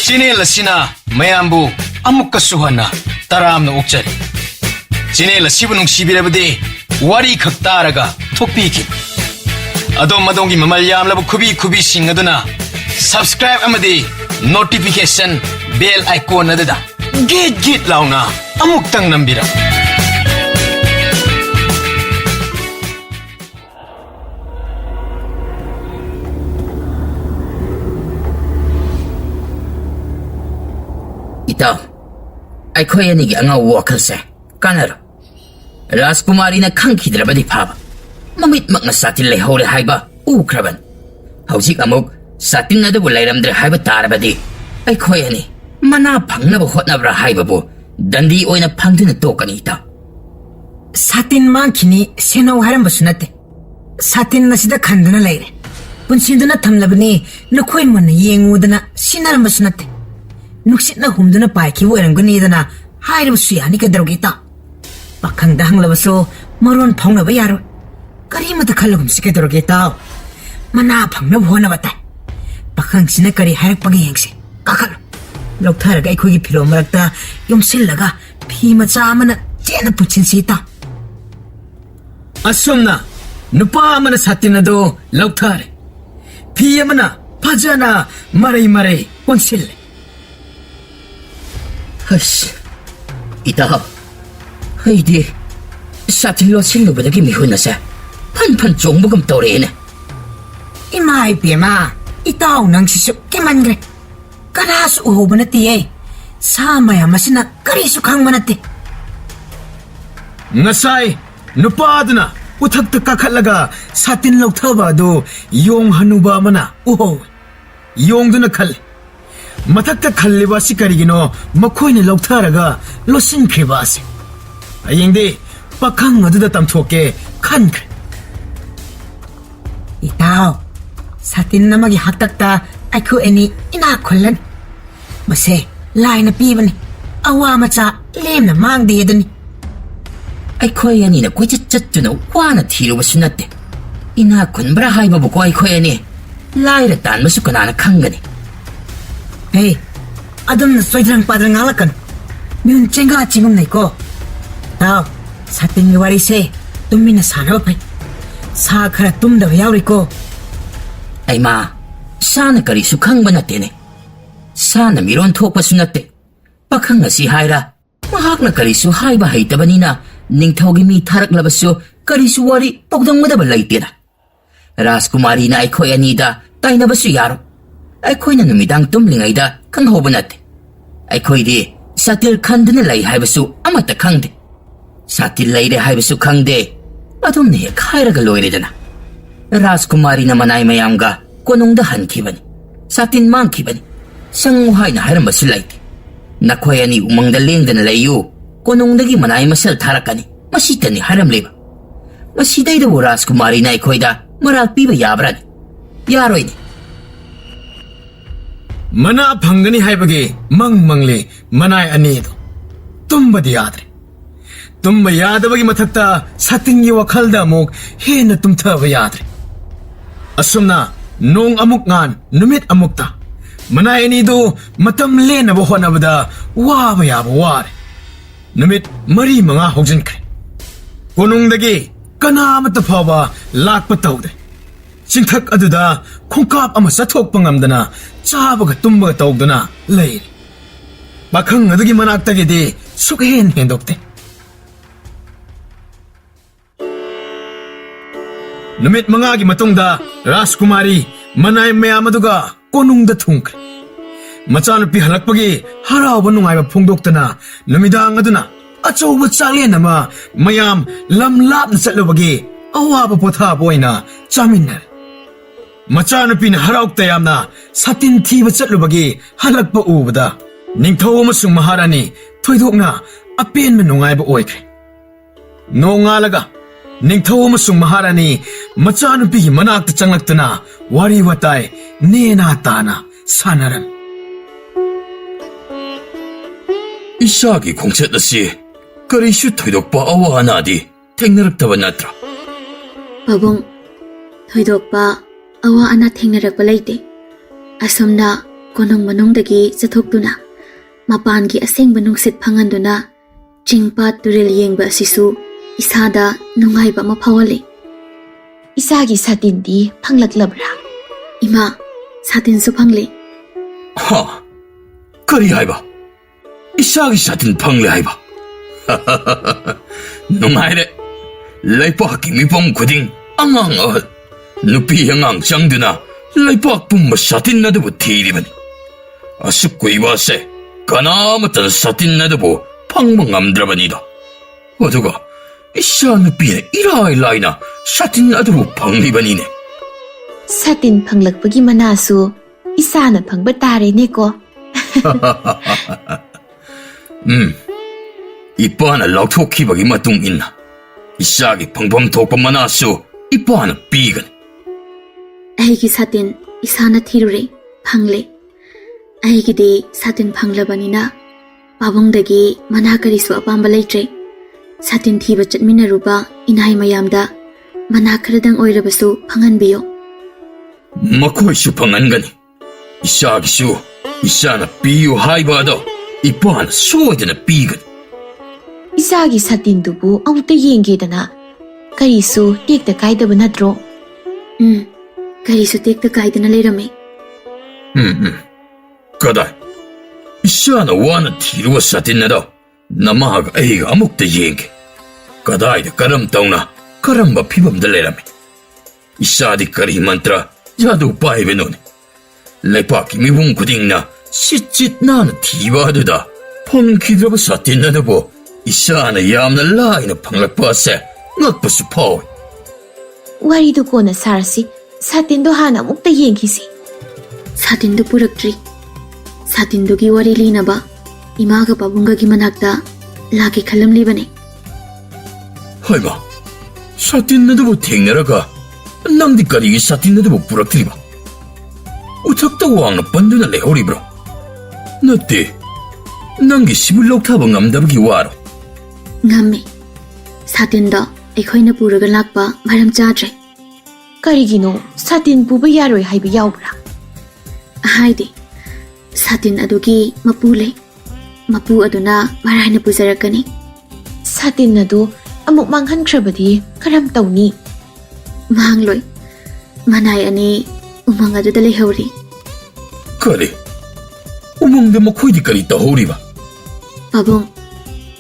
Channel asina mayambu amukkasu hana taramna okjari. Channel asibu nungsibirabadi wari khak taraga thokpiki. Adom madongi mamal yamlabu kubi sing aduna subscribe amadi notification bell icon adada git launa amuktang nambira. Itaw, ay koya nigi ang wakal se, kanaro. Rajkumari na kangkidrabadi paba. Mamit na satin lay hore haiba, ukraban. Hausik amok, satin na dabu layramdra haiba tarabadi. Ay koya ni, manapang na buhot na bra haiba po, dandi oy na pangdu na toka ni itaw. Satin man kini senaw haram basunate. Satin na sida kanda na layre. Punsindo na tamlabani, nakuin mo na yengu na sinaram basunate. Nuksit na humdo na paiki wo erang gani dana hairab suyani ka darugita. Bakang dahang labaso maron pong na bayaro. Kari mata kalagum si ka darugita. Manapang na buho na batay. Bakang sinakari hairap pagihengsi. Kakalo. Lagtaraga ikoy gipilo maragta yung silaga pima sama na tiyana putsin sita. Asum na nupa mana satin na do lagtare. Piya mana pajana maray konsile. Hush. Itaw, haydi, satin lo sinubadagi mihun na sa pan chong bugam tawrin. Imay pima, itaw nang sisuk kimangre. Karas uho banati eh. Samaya masina karisukang manati. Ngasay, nupadna, utak kakalaga satin lagtaba do yung hanuba mana uho. Yung do nakal. Matakta kalliba si karigino makoy na lagtaraga losin kribase. Ayengde, pakang aduda tamtoke kankre. Itaw, satin na magi haktakta ako eni inakolan. Mase, lay na piban ni. Awa macha lem na mang diyadan ni. Ay koya ni na koy chat na wana tiro basunate. Inakon brahay babuko ay koya ni. Layratan masukana na kangani. Hey, adom na soidrang padrang alakan. Miyun chenga chingum na iko. Taw, satin ni wari se, tumi na sana bapay. Sa kara tumda yaw ko. Ay ma, sana kari sukang ba natin eh. Sana miron tok pasunate. Pakang nga si Haira, mahak na kari su hay ba hay taba nina, ning tawagi mi tarak labasyo, kari su wari pagdang madabalay tira. Rajkumari na ay koy anida, tayo na ba su yaro? Ay koy na numidang tumlingay da kang hobanate. Ay koy di, satil kanda na lay haibasu amata kangde. Satil lay de haibasu kangde, atom na yak hairagaloy rin na. Rajkumari naman ay mayam ga, kunong dahan kibani. Satin mang kibani, sang uhay na hairam basulay. Nakoya ni umang daling da na layo, kunong dagi man ay masal tarakani, masita ni hairam liba. Masitay da wo Rajkumari na ay koy da, maragpi ba yabran. Yaroy ni. Mana phangani haibage mangli manai anido tumbadi yadre tumba yadabagi mathakta satingi wakhalda amuk hena tumthaba yadre asumna nong amuk ngan numit amukta manai anido matam lena bo honabada waba yaba ware numit mari manga hojinkhre konungdagi kanamata phaba lakpa tawde ꯆꯤꯡꯊꯛ ꯑꯗꯨꯗ ꯈꯣꯡꯀꯥꯞ ꯑꯃ ꯆꯠꯊꯣꯛꯄ ꯉꯝꯗꯅ ꯆꯥꯕꯒ ꯇꯨꯝꯕꯒ ꯇꯧꯗꯨꯅ ꯂꯩꯔꯤ ꯄꯥꯈꯪ ꯑꯗꯨꯒꯤ ꯃꯅꯥꯛꯇꯒꯤꯗꯤ ꯁꯨꯛꯍꯦꯟ ꯍꯦꯟꯗꯣꯛꯇꯦ ꯅꯨꯃꯤꯠ 5ꯒꯤ ꯃꯇꯨꯡꯗ ꯔꯥꯖꯀꯨꯃꯥꯔꯤ ꯃꯅꯥꯏ ꯃꯌꯥꯝ ꯑꯗꯨꯒ ꯀꯣꯅꯨꯡꯗ ꯊꯨꯡꯈ꯭ꯔꯦ ꯃꯆꯥꯅꯨꯄꯤ ꯍꯜꯂꯛꯄꯒꯤ ꯍꯔꯥꯎꯕ ꯅꯨꯡꯉꯥꯏꯕ ꯐꯣꯡꯗꯣꯛꯇꯅ ꯅꯨꯃꯤꯗꯥꯡ ꯑꯗꯨꯅ ꯑꯆꯧꯕ ꯆꯥꯛꯂꯦꯟ ꯑꯃ ꯃꯌꯥꯝ ꯂꯝ ꯂꯥꯞꯅ ꯆꯠꯂꯨꯕꯒꯤ ꯑꯋꯥꯕ ꯄꯣꯊꯥꯕ ꯑꯣꯏꯅ ꯆꯥꯃꯤꯟꯅꯔꯦ ꯃꯆꯥꯅꯨꯄꯤꯅ ꯍꯔꯥꯎꯇ ꯌꯥꯝꯅ ꯁꯥꯇꯤꯟ ꯊꯤꯕ ꯆꯠꯂꯨꯕꯒꯤ ꯍꯜꯂꯛꯄ ꯎꯕꯗ ꯅꯤꯡꯊꯧ ꯑꯃꯁꯨꯡ ꯃꯍꯥꯔꯥꯅꯤ ꯊꯣꯏꯗꯣꯛꯅ ꯑꯄꯦꯟꯕ ꯅꯨꯡꯉꯥꯏꯕ ꯑꯣꯏꯈ꯭ꯔꯦ ꯅꯣꯡꯉꯥꯜꯂꯒ ꯅꯤꯡꯊꯧ ꯑꯃꯁꯨꯡ ꯃꯍꯥꯔꯥꯅꯤ ꯃꯆꯥꯅꯨꯄꯤꯒꯤ ꯃꯅꯥꯛꯇ ꯆꯪꯂꯛꯇꯨꯅ ꯋꯥꯔꯤ ꯋꯥꯇꯥꯏ ꯅꯦꯅꯥ ꯇꯥꯅ ꯁꯥꯟꯅꯔꯝꯃꯤ ꯏꯆꯥꯒꯤ ꯈꯣꯡꯆꯠ ꯑꯁꯤ ꯀꯔꯤꯁꯨ ꯊꯣꯏꯗꯣꯛꯄ ꯑꯋꯥ ꯑꯅꯥꯗꯤ ꯊꯦꯡꯅꯔꯛꯇꯕ ꯅꯠꯇ꯭ꯔꯥ ꯄꯥꯕꯨꯡ ꯊꯣꯏꯗꯣꯛꯄ ꯑꯋꯥ ꯑꯅꯥ ꯊꯦꯡꯅꯔꯛꯄ ꯂꯩꯇꯦ ꯑꯁꯨꯝꯅ ꯀꯣꯅꯨꯡ ꯃꯅꯨꯡꯗꯒꯤ ꯆꯠꯊꯣꯛꯇꯨꯅ ꯃꯄꯥꯟꯒꯤ ꯑꯁꯦꯡꯕ ꯅꯨꯡꯁꯤꯠ ꯐꯪꯍꯟꯗꯨꯅ ꯆꯤꯡꯄꯥꯠ ꯇꯨꯔꯦꯜ ꯌꯦꯡꯕ ꯑꯁꯤꯁꯨ ꯏꯁꯥꯗ ꯅꯨꯡꯉꯥꯏꯕ ꯑꯃ ꯐꯥꯎꯍꯜꯂꯤ. ꯏꯁꯥꯒꯤ ꯁꯥꯇꯤꯟꯗꯤ ꯐꯪꯂꯛꯂꯕ꯭ꯔꯥ? ꯏꯃꯥ, ꯁꯥꯇꯤꯟꯁꯨ ꯐꯪꯂꯤ. ꯍꯥ, ꯀꯔꯤ ꯍꯥꯏꯕ? ꯏꯁꯥꯒꯤ ꯁꯥꯇꯤꯟ ꯐꯪꯂꯦ ꯍꯥꯏꯕ? ꯅꯨꯡꯉꯥꯏꯔꯦ. ꯂꯩꯄꯥꯛꯀꯤ ꯃꯤꯄꯨꯝ ꯈꯨꯗꯤꯡ ꯑꯉꯥꯡ ꯑꯍꯜ ꯅꯨꯄꯤ ꯑꯉꯥꯡ ꯆꯪꯗꯨꯅ ꯂꯩꯄꯥꯛ ꯄꯨꯝꯕ ꯁꯥꯇꯤꯟ ꯑꯗꯨꯕꯨ ꯊꯤꯔꯤꯕꯅꯤ. ꯑꯁꯨꯛ ꯀꯨꯏꯕ ꯑꯁꯦ ꯀꯅꯥꯃꯠꯇꯅ ꯁꯥꯇꯤꯟ ꯑꯗꯨꯕꯨ ꯐꯪꯕ ꯉꯝꯗ꯭ꯔꯕꯅꯤꯗ. ꯑꯗꯨꯒ ꯏꯆꯥ ꯅꯨꯄꯤꯅ ꯏꯔꯥꯏ ꯂꯥꯏꯅ ꯁꯥꯇꯤꯟ ꯑꯗꯨꯕꯨ ꯐꯪꯂꯤꯕꯅꯤꯅꯦ. ꯁꯥꯇꯤꯟ ꯐꯪꯂꯛꯄꯒꯤ ꯃꯅꯥꯁꯨ ꯏꯁꯥꯅ ꯐꯪꯕ ꯇꯥꯔꯦꯅꯦꯀꯣ. ꯏꯄꯥꯅ ꯂꯥꯎꯊꯣꯛꯈꯤꯕꯒꯤ ꯃꯇꯨꯡ ꯏꯟꯅ ꯏꯆꯥꯒꯤ ꯐꯪꯐꯝ ꯊꯣꯛꯄ ꯃꯅꯥꯁꯨ ꯏꯄꯥꯅ ꯄꯤꯒꯅꯤ. ꯑꯩꯒꯤ ꯁꯥꯇꯤꯟ ꯏꯁꯥꯅ ꯊꯤꯔꯨꯔꯦ, ꯐꯪꯂꯦ. ꯑꯩꯒꯤꯗꯤ ꯁꯥꯇꯤꯟ ꯐꯪꯂꯕꯅꯤꯅ ꯄꯥꯕꯨꯡꯗꯒꯤ ꯃꯅꯥ ꯀꯔꯤꯁꯨ ꯑꯄꯥꯝꯕ ꯂꯩꯇ꯭ꯔꯦ. ꯁꯥꯇꯤꯟ ꯊꯤꯕ ꯆꯠꯃꯤꯟꯅꯔꯨꯕ ꯏꯅꯥꯏ ꯃꯌꯥꯝꯗ ꯃꯅꯥ ꯈꯔꯗꯪ ꯑꯣꯏꯔꯕꯁꯨ ꯐꯪꯍꯟꯕꯤꯌꯣ. ꯃꯈꯣꯏꯁꯨ ꯐꯪꯍꯟꯒꯅꯤ. ꯏꯆꯥꯒꯤꯁꯨ ꯏꯆꯥꯅ ꯄꯤꯌꯨ ꯍꯥꯏꯕ ꯑꯗꯣ ꯏꯄꯥꯅ ꯁꯣꯏꯗꯅ ꯄꯤꯒꯅꯤ. ꯏꯁꯥꯒꯤ ꯁꯥꯇꯤꯟꯗꯨꯕꯨ ꯑꯃꯨꯛꯇ ꯌꯦꯡꯒꯦꯗꯅ. ꯀꯔꯤꯁꯨ ꯇꯦꯛꯇ ꯀꯥꯏꯗꯕ ꯅꯠꯇ꯭ꯔꯣ? ꯀꯔꯤꯁꯨ ꯇꯦꯛꯇ ꯀꯥꯏꯗꯅ ꯂꯩꯔꯝꯃꯤ. ꯀꯗꯥꯏ? ꯏꯆꯥꯅ ꯋꯥꯅ ꯊꯤरुꯕ ꯁꯥꯇꯤꯟ ꯑꯗꯣ ꯅꯃꯥꯒ ꯑꯩꯒ ꯑꯃꯨꯛꯇ ꯌꯦꯡꯒꯦ. ꯀꯗꯥꯏꯗ ꯀꯔꯝ ꯇꯧꯅ ꯀꯔꯝꯕ ꯐꯤꯕꯝꯗ ꯂꯩꯔꯝꯃꯤ? ꯏꯆꯥꯗꯤ ꯀꯔꯤ ꯃꯟꯇ꯭ꯔ ꯖꯥꯗꯨ ꯄꯥꯏꯕꯅꯣꯅꯦ? ꯂꯩꯄꯥꯛꯀꯤ ꯃꯤꯄꯨꯝ ꯈꯨꯗꯤꯡꯅ ꯆꯤꯠ ꯆꯤꯠ ꯅꯥꯟꯅ ꯊꯤꯕ ꯑꯗꯨꯗ ꯐꯪꯈꯤꯗ꯭ꯔꯕ ꯁꯥꯇꯤꯟ ꯑꯗꯨꯕꯨ ꯏꯆꯥꯅ ꯌꯥꯝꯅ ꯂꯥꯏꯅ ꯐꯪꯂꯛꯄ ꯑꯁꯦ ꯉꯛꯄꯁꯨ ꯐꯥꯎꯏ. ꯋꯥꯔꯤꯗꯨ ꯀꯣꯟꯅ ꯁꯥꯔꯁꯤ. ꯁꯥꯇꯤꯟꯗꯣ ꯍꯥꯟꯅ ꯑꯃꯨꯛꯇ ꯌꯦꯡꯈꯤꯁꯤ. ꯁꯥꯇꯤꯟꯗꯨ ꯄꯨꯔꯛꯇ꯭ꯔꯤ. ꯁꯥꯇꯤꯟꯗꯨꯒꯤ ꯋꯥꯔꯤ ꯂꯤꯅꯕ ꯏꯃꯥꯒ ꯄꯥꯕꯨꯡꯒꯒꯤ ꯃꯅꯥꯛꯇ ꯂꯥꯛꯀꯦ ꯈꯜꯂꯝꯂꯤꯕꯅꯤ. ꯍꯩꯃꯥ, ꯁꯥꯇꯤꯟ ꯑꯗꯨꯕꯨ ꯊꯦꯡꯅꯔꯒ ꯅꯪꯗꯤ ꯀꯔꯤꯒꯤ ꯁꯥꯇꯤꯟ ꯑꯗꯨꯕꯨ ꯄꯨꯔꯛꯇ꯭ꯔꯤꯕ? ꯎꯊꯛꯇ ꯋꯥꯡꯅ ꯄꯟꯗꯨꯅ ꯂꯩꯍꯧꯔꯤꯕ꯭ꯔꯣ? ꯅꯠꯇꯦ, ꯅꯪꯒꯤ ꯁꯤꯕꯨ ꯂꯧꯊꯕ ꯉꯝꯗꯕꯒꯤ ꯋꯥꯔꯣ? ꯉꯝꯃꯤ. ꯁꯥꯇꯤꯟꯗꯣ ꯑꯩꯈꯣꯏꯅ ꯄꯨꯔꯒ ꯂꯥꯛꯄ ꯃꯔꯝ ꯆꯥꯗ꯭ꯔꯦ. ꯀꯔꯤꯒꯤꯅꯣ ꯁꯥꯇꯤꯟ ꯄꯨꯕ ꯌꯥꯔꯣꯏ ꯍꯥꯏꯕ ꯌꯥꯎꯕ꯭ꯔꯥ? ꯍꯥꯏꯗꯤ ꯁꯥꯇꯤꯟ ꯑꯗꯨꯒꯤ ꯃꯄꯨ ꯂꯩ. ꯃꯄꯨ ꯑꯗꯨꯅ ꯃꯔꯥꯏꯅ ꯄꯨꯖꯔꯛꯀꯅꯤ. ꯁꯥꯇꯤꯟ ꯑꯗꯨ ꯑꯃꯨꯛ ꯃꯥꯡꯍꯟꯈ꯭ꯔꯕꯗꯤ ꯀꯔꯝ ꯇꯧꯅꯤ? ꯃꯥꯡꯂꯣꯏ. ꯃꯅꯥꯏ ꯑꯅꯤ ꯎꯃꯪ ꯑꯗꯨꯗ ꯂꯩꯍꯧꯔꯤ. ꯀꯔꯤ? ꯎꯃꯪꯗ ꯃꯈꯣꯏꯗꯤ ꯀꯔꯤ ꯇꯧꯍꯧꯔꯤꯕ? ꯄꯥꯕꯨꯡ,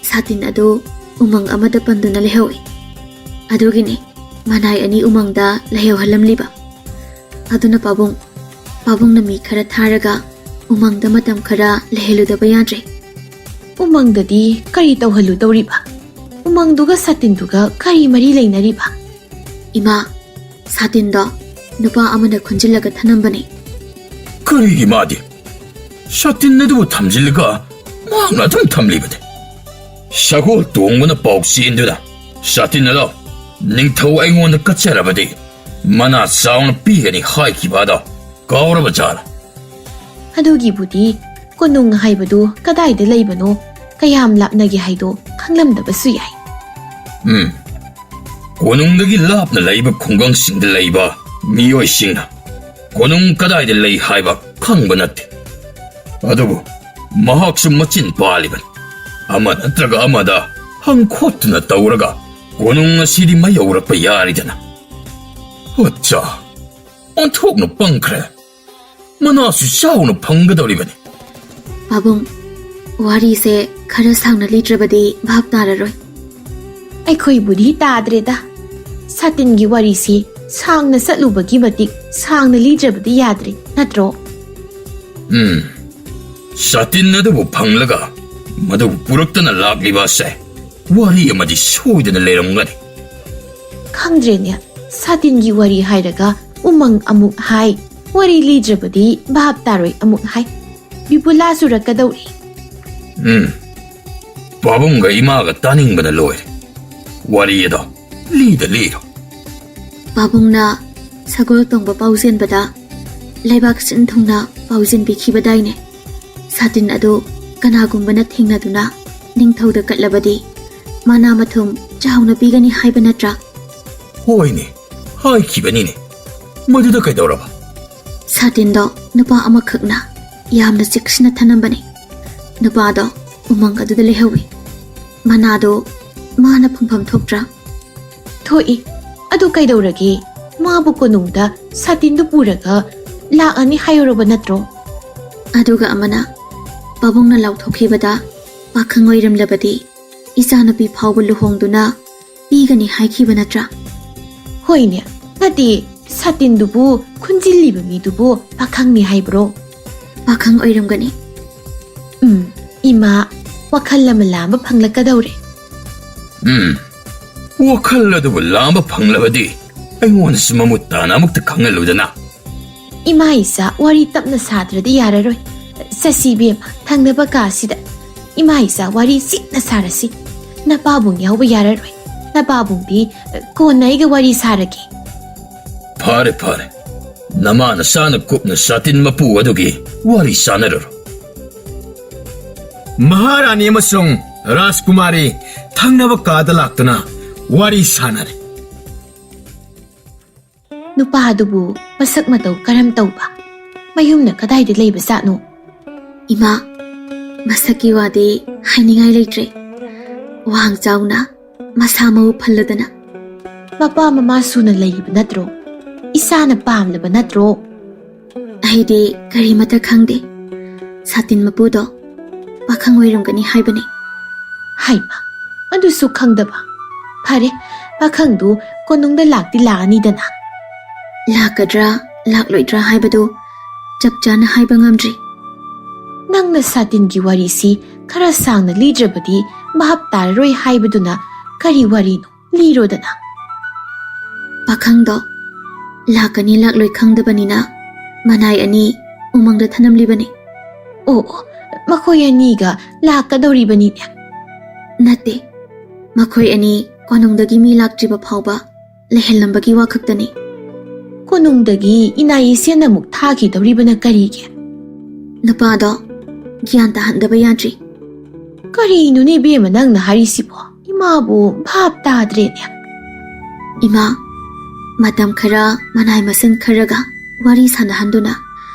ꯁꯥꯇꯤꯟ ꯑꯗꯨ ꯎꯃꯪ ꯑꯃꯗ ꯄꯟꯗꯨꯅ ꯂꯩꯍꯧꯏ. ꯑꯗꯨꯒꯤꯅꯤ ꯃꯅꯥꯏ ꯑꯅꯤ ꯎꯃꯪꯗ ꯂꯩꯍꯧꯍꯜꯂꯝꯂꯤꯕ. ꯑꯗꯨꯅ ꯄꯥꯕꯨꯡꯅ ꯃꯤ ꯈꯔ ꯊꯥꯔꯒ ꯎꯃꯪꯗ ꯃꯇꯝ ꯈꯔ ꯂꯩꯍꯜꯂꯨꯗꯕ ꯌꯥꯗ꯭ꯔꯦ. ꯎꯃꯪꯗꯗꯤ ꯀꯔꯤ ꯇꯧꯍꯜꯂꯨꯗꯧꯔꯤꯕ? ꯎꯃꯪꯗꯨꯒ ꯁꯥꯇꯤꯟꯗꯨꯒ ꯀꯔꯤ ꯃꯔꯤ ꯂꯩꯅꯔꯤꯕ? ꯏꯃꯥ, ꯁꯥꯇꯤꯟꯗꯣ ꯅꯨꯄꯥ ꯑꯃꯅ ꯈꯨꯟꯖꯤꯜꯂꯒ ꯊꯅꯝꯕꯅꯤ. ꯀꯔꯤꯒꯤ ꯃꯥꯗꯤ ꯁꯥꯇꯤꯟ ꯑꯗꯨꯕꯨ ꯊꯝꯖꯤꯜꯂꯒ ꯃꯍꯥꯛꯅ ꯑꯗꯨꯝ ꯊꯝꯂꯤꯕꯅꯤ? ꯁꯒꯣꯜ ꯇꯣꯡꯕꯅ ꯄꯥꯎ ꯆꯦꯟꯗꯨꯅ ꯁꯥꯇꯤꯟ ꯑꯗꯣ ꯅꯤꯡꯊꯧ ꯑꯩꯉꯣꯟꯗ ꯀꯠꯆꯔꯕꯗꯤ ꯃꯅꯥ ꯆꯥꯎꯅ ꯄꯤꯒꯅꯤ ꯍꯥꯏꯈꯤꯕ ꯑꯗꯣ ꯀꯥꯎꯔꯕ ꯖꯥꯠꯂꯥ? ꯑꯗꯨꯒꯤꯕꯨꯗꯤ ꯀꯣꯅꯨꯡ ꯍꯥꯏꯕꯗꯨ ꯀꯗꯥꯏꯗ ꯂꯩꯕꯅꯣ, ꯀꯌꯥꯝ ꯂꯥꯞꯅꯒꯦ ꯍꯥꯏꯗꯣ ꯈꯪꯂꯝꯗꯕꯁꯨ ꯌꯥꯏ. ꯀꯣꯅꯨꯡꯗꯒꯤ ꯂꯥꯞꯅ ꯂꯩꯕ ꯈꯨꯡꯒꯪꯁꯤꯡꯗ ꯂꯩꯕ ꯃꯤꯑꯣꯏꯁꯤꯡꯅ ꯀꯣꯅꯨꯡ ꯀꯗꯥꯏꯗ ꯂꯩ ꯍꯥꯏꯕ ꯈꯪꯕ ꯅꯠꯇꯦ. ꯑꯗꯨꯕꯨ ꯃꯍꯥꯛꯁꯨ ꯃꯆꯤꯟ ꯄꯥꯜꯂꯤꯕꯅꯤ. ꯑꯃ ꯅꯠꯇ꯭ꯔꯒ ꯑꯃꯗ ꯍꯪꯈꯣꯠꯇꯨꯅ ꯇꯧꯔꯒ ꯀꯣꯅꯨꯡ ꯑꯁꯤꯗꯤ ꯃꯌꯧꯔꯛꯄ ꯌꯥꯔꯤꯗꯅ. ꯑꯠꯆꯥ, ꯑꯣꯟꯊꯣꯛꯅ ꯄꯪꯈ꯭ꯔꯦ. ꯃꯅꯥꯁꯨ ꯆꯥꯎꯅ ꯐꯪꯒꯗꯧꯔꯤꯕꯅꯤ. ꯄꯥꯕꯨꯡ, ꯋꯥꯔꯤꯁꯦ ꯈꯔ ꯁꯥꯡꯅ ꯂꯤꯇ꯭ꯔꯕꯗꯤ ꯚꯥꯞ ꯇꯥꯔꯔꯣꯏ. ꯑꯩꯈꯣꯏꯕꯨꯗꯤ ꯇꯥꯗ꯭ꯔꯦꯗ. ꯁꯥꯇꯤꯟꯒꯤ ꯋꯥꯔꯤꯁꯤ ꯁꯥꯡꯅ ꯆꯠꯂꯨꯕꯒꯤ ꯃꯇꯤꯛ ꯁꯥꯡꯅ ꯂꯤꯗ꯭ꯔꯕꯗꯤ ꯌꯥꯗ꯭ꯔꯦ, ꯅꯠꯇ꯭ꯔꯣ? ꯁꯥꯇꯤꯟ ꯑꯗꯨꯕꯨ ꯐꯪꯂꯒ ꯃꯗꯨꯕꯨ ꯄꯨꯔꯛꯇꯅ ꯂꯥꯛꯂꯤꯕ ꯑꯁꯦ ꯋꯥꯔꯤ ꯑꯃꯗꯤ ꯁꯣꯏꯗꯅ ꯂꯩꯔꯝꯒꯅꯤ. ꯈꯪꯗ꯭ꯔꯦꯅꯦ. ꯁꯥꯇꯤꯟꯒꯤ ꯋꯥꯔꯤ ꯍꯥꯏꯔꯒ ꯎꯃꯪ ꯑꯃꯨꯛ ꯍꯥꯏ, ꯋꯥꯔꯤ ꯂꯤꯗ꯭ꯔꯕꯗꯤ ꯚꯥꯞ ꯇꯥꯔꯣꯏ ꯑꯃꯨꯛ ꯍꯥꯏ. ꯕꯤꯕꯨꯂꯥ ꯆꯨꯔꯛꯀꯗꯧꯔꯤ. ꯄꯥꯕꯨꯡꯒ ꯏꯃꯥꯒ ꯇꯥꯅꯤꯡꯕꯅ ꯂꯣꯏꯔꯦ. ꯋꯥꯔꯤ ꯑꯗꯣ ꯂꯤꯔꯣ. ꯄꯥꯕꯨꯡꯅ ꯁꯒꯣꯜ ꯇꯣꯡꯕ ꯄꯥꯎꯖꯦꯟꯕꯗ ꯂꯩꯕꯥꯛ ꯁꯤꯟ ꯊꯨꯡꯅ ꯄꯥꯎꯖꯦꯟꯕꯤꯈꯤꯕꯗꯥꯏꯅꯦ. ꯁꯥꯇꯤꯟ ꯑꯗꯨ ꯀꯅꯥꯒꯨꯝꯕꯅ ꯊꯦꯡꯅꯗꯨꯅ ꯅꯤꯡꯊꯧꯗ ꯀꯠꯂꯕꯗꯤ ꯃꯅꯥ ꯃꯊꯨꯝ ꯆꯥꯎꯅ ꯄꯤꯒꯅꯤ ꯍꯥꯏꯕ ꯅꯠꯇ꯭ꯔꯥ? ꯍꯣꯏꯅꯦ, ꯍꯥꯏꯈꯤꯕꯅꯤꯅꯦ. ꯃꯗꯨꯗ ꯀꯩꯗꯧꯔꯕ? ꯁꯥꯇꯤꯟꯗꯣ ꯅꯨꯄꯥ ꯑꯃꯈꯛꯅ ꯌꯥꯝꯅ ꯆꯦꯛꯁꯤꯟꯅ ꯊꯅꯝꯕꯅꯤ ꯅꯨꯄꯥꯗꯣ ꯎꯃꯪ ꯑꯗꯨꯗ ꯂꯩꯍꯧꯏ ꯃꯅꯥꯗꯣ ꯃꯥꯅ ꯐꯪꯐꯝ ꯊꯣꯛꯇ꯭ꯔꯥ ꯊꯣꯛꯏ ꯑꯗꯨ ꯀꯩꯗꯧꯔꯒꯦ ꯃꯥꯕꯨ ꯀꯣꯅꯨꯡꯗ ꯁꯥꯇꯤꯟꯗꯨ ꯄꯨꯔꯒ ꯂꯥꯛꯑꯅꯤ ꯍꯥꯏꯔꯨꯔꯕ ꯅꯠꯇ꯭ꯔꯣ ꯑꯗꯨꯒ ꯑꯃꯅ ꯄꯥꯕꯨꯡꯅ ꯂꯥꯎꯊꯣꯛꯈꯤꯕꯗ ꯄꯥꯈꯪ ꯑꯣꯏꯔꯝꯂꯕꯗꯤ ꯏꯆꯥꯅꯨꯄꯤ ꯐꯥꯎꯕ ꯂꯨꯍꯣꯡꯗꯨꯅ ꯄꯤꯒꯅꯤ ꯍꯥꯏꯈꯤꯕ ꯅꯠꯇ꯭ꯔꯥ ꯍꯣꯏꯅꯦ ꯅꯠꯇꯦ ꯁꯥꯇꯤꯟꯗꯨꯕꯨ ꯈꯨꯟꯖꯤꯜꯂꯤꯕ ꯃꯤꯗꯨꯕꯨ ꯄꯥꯈꯪꯅꯤ ꯍꯥꯏꯕ꯭ꯔꯣ ꯄꯥꯈꯪ ꯑꯣꯏꯔꯝꯒꯅꯤ ꯏꯃꯥ ꯋꯥꯈꯜ ꯑꯃ ꯂꯥꯝꯕ ꯐꯪꯂꯛꯀꯗꯧꯔꯦ ꯋꯥꯈꯜ ꯑꯗꯨꯕꯨ ꯂꯥꯝꯕ ꯐꯪꯂꯕꯗꯤ ꯑꯩꯉꯣꯟꯗꯁꯨ ꯃꯃꯨꯠ ꯇꯥꯅ ꯑꯃꯨꯛꯇ ꯈꯪꯍꯜꯂꯨꯗꯅ ꯏꯃꯥ ꯏꯆꯥ ꯋꯥꯔꯤ ꯇꯞꯅ ꯁꯥꯗ꯭ꯔꯗꯤ ꯌꯥꯔꯔꯣꯏ ꯆꯠꯁꯤꯕꯦꯝꯃ ꯊꯪꯅꯕ ꯀꯥꯁꯤꯗ ꯏꯃꯥ ꯏꯆꯥ ꯋꯥꯔꯤ ꯆꯤꯛꯅ ꯁꯥꯔꯁꯤ ꯅꯄꯥꯕꯨꯡ ꯌꯥꯎꯕ ꯌꯥꯔꯔꯣꯏ ꯅꯄꯥꯕꯨꯡꯗꯤ ꯀꯣꯟꯅ ꯑꯩꯒ ꯋꯥꯔꯤ ꯁꯥꯔꯒꯦ ꯐꯔꯦ ꯐꯔꯦ ꯅꯃꯥ ꯅꯆꯥꯅ ꯀꯨꯞꯅ ꯁꯥꯇꯤꯟ ꯃꯄꯨ ꯑꯗꯨꯒꯤ ꯋꯥꯔꯤ ꯁꯥꯟꯅꯔꯣ ꯃꯍꯥꯔꯥꯅꯤ ꯑꯃꯁꯨꯡ ꯔꯥꯖꯀꯨꯃꯥꯔꯤ ꯊꯪꯅꯕ ꯀꯥꯗ ꯂꯥꯛꯇꯨꯅ ꯋꯥꯔꯤ ꯁꯥꯟꯅꯔꯦ ꯅꯨꯄꯥꯗꯨꯕꯨ ꯃꯁꯛ ꯃꯇꯧ ꯀꯔꯝ ꯇꯧꯕ ꯃꯌꯨꯝꯅ ꯀꯗꯥꯏꯗ ꯂꯩꯕ ꯖꯥꯠꯅꯣ ꯏꯃꯥ ꯃꯁꯛꯀꯤ ꯋꯥꯗꯤ ꯍꯥꯏꯅꯤꯡꯉꯥꯏ ꯂꯩꯇ꯭ꯔꯦ ꯋꯥꯡ ꯆꯥꯎꯅ ꯃꯁꯥ ꯃꯎ ꯐꯜꯂꯗꯅ ꯃꯄꯥ ꯃꯃꯥ ꯁꯨꯅ ꯂꯩꯔꯤꯕ ꯅꯠꯇ꯭ꯔꯣ ꯏꯁꯥꯅ ꯄꯥꯝꯂꯕ ꯅꯠꯇ꯭ꯔꯣ ꯑꯩꯗꯤ ꯀꯔꯤꯃꯠꯇ ꯈꯪꯗꯦ ꯁꯥꯇꯤꯟ ꯃꯄꯨꯗꯣ ꯄꯥꯈꯪ ꯑꯣꯏꯔꯝꯒꯅꯤ ꯍꯥꯏꯕꯅꯤ ꯍꯥꯏꯃ ꯑꯗꯨꯁꯨ ꯈꯪꯗꯕ ꯐꯔꯦ ꯄꯥꯈꯪꯗꯨ ꯀꯣꯅꯨꯡꯗ ꯂꯥꯛꯇꯤ ꯂꯥꯛꯑꯅꯤꯗꯅ ꯂꯥꯛꯀꯗ꯭ꯔꯥ ꯂꯥꯛꯂꯣꯏꯗ꯭ꯔꯥ ꯍꯥꯏꯕꯗꯨ ꯆꯞ ꯆꯥꯅ ꯍꯥꯏꯕ ꯉꯝꯗ꯭ꯔꯤ ꯅꯪꯅ ꯁꯥꯇꯤꯟꯒꯤ ꯋꯥꯔꯤꯁꯤ ꯈꯔ ꯁꯥꯡꯅ ꯂꯤꯗ꯭ꯔꯕꯗꯤ ꯚꯥꯞ ꯇꯥꯔꯔꯣꯏ ꯍꯥꯏꯕꯗꯨꯅ ꯀꯔꯤ ꯋꯥꯔꯤꯅꯣ ꯂꯤꯔꯣꯗꯅ ꯄꯥꯈꯪꯗꯣ ꯂꯥꯛꯀꯅꯤ ꯂꯥꯛꯂꯣꯏ ꯈꯪꯗꯕꯅꯤꯅ ꯃꯅꯥꯏ ꯑꯅꯤ ꯎꯃꯪꯗ ꯊꯅꯝꯂꯤꯕꯅꯤ ꯑꯣ ꯃꯈꯣꯏ ꯑꯅꯤꯒ ꯂꯥꯛꯀꯗꯧꯔꯤꯕꯅꯤꯅꯦ ꯅꯠꯇꯦ ꯃꯈꯣꯏ ꯑꯅꯤ ꯀꯣꯅꯨꯡꯗꯒꯤ ꯃꯤ ꯂꯥꯛꯇ꯭ꯔꯤꯕ ꯐꯥꯎꯕ ꯂꯩꯍꯜꯂꯝꯕꯒꯤ ꯋꯥ ꯈꯛꯇꯅꯤ ꯀꯣꯅꯨꯡꯗꯒꯤ ꯏꯅꯥꯏ ꯏꯁꯦꯟ ꯑꯃꯨꯛ ꯊꯥꯈꯤꯗꯧꯔꯤꯕꯅ ꯀꯔꯤꯒꯤ ꯅꯨꯄꯥꯗꯣ ꯒ꯭ꯌꯥꯟ ꯇꯥꯍꯟꯗꯕ ꯌꯥꯗ꯭ꯔꯤ ꯀꯔꯤꯅꯣꯅꯦ ꯏꯕꯦꯝꯃ ꯅꯪꯅ ꯍꯥꯏꯔꯤꯁꯤꯕꯣ ꯏꯃꯥꯕꯨ ꯚꯥꯞ ꯇꯥꯗ꯭ꯔꯦꯅꯦ ꯏꯃꯥ ꯃꯇꯝ ꯈꯔ ꯃꯅꯥꯏ ꯃꯁꯤꯡ ꯈꯔꯒ ꯋꯥꯔꯤ ꯁꯥꯟꯅꯍꯟꯗꯨꯅ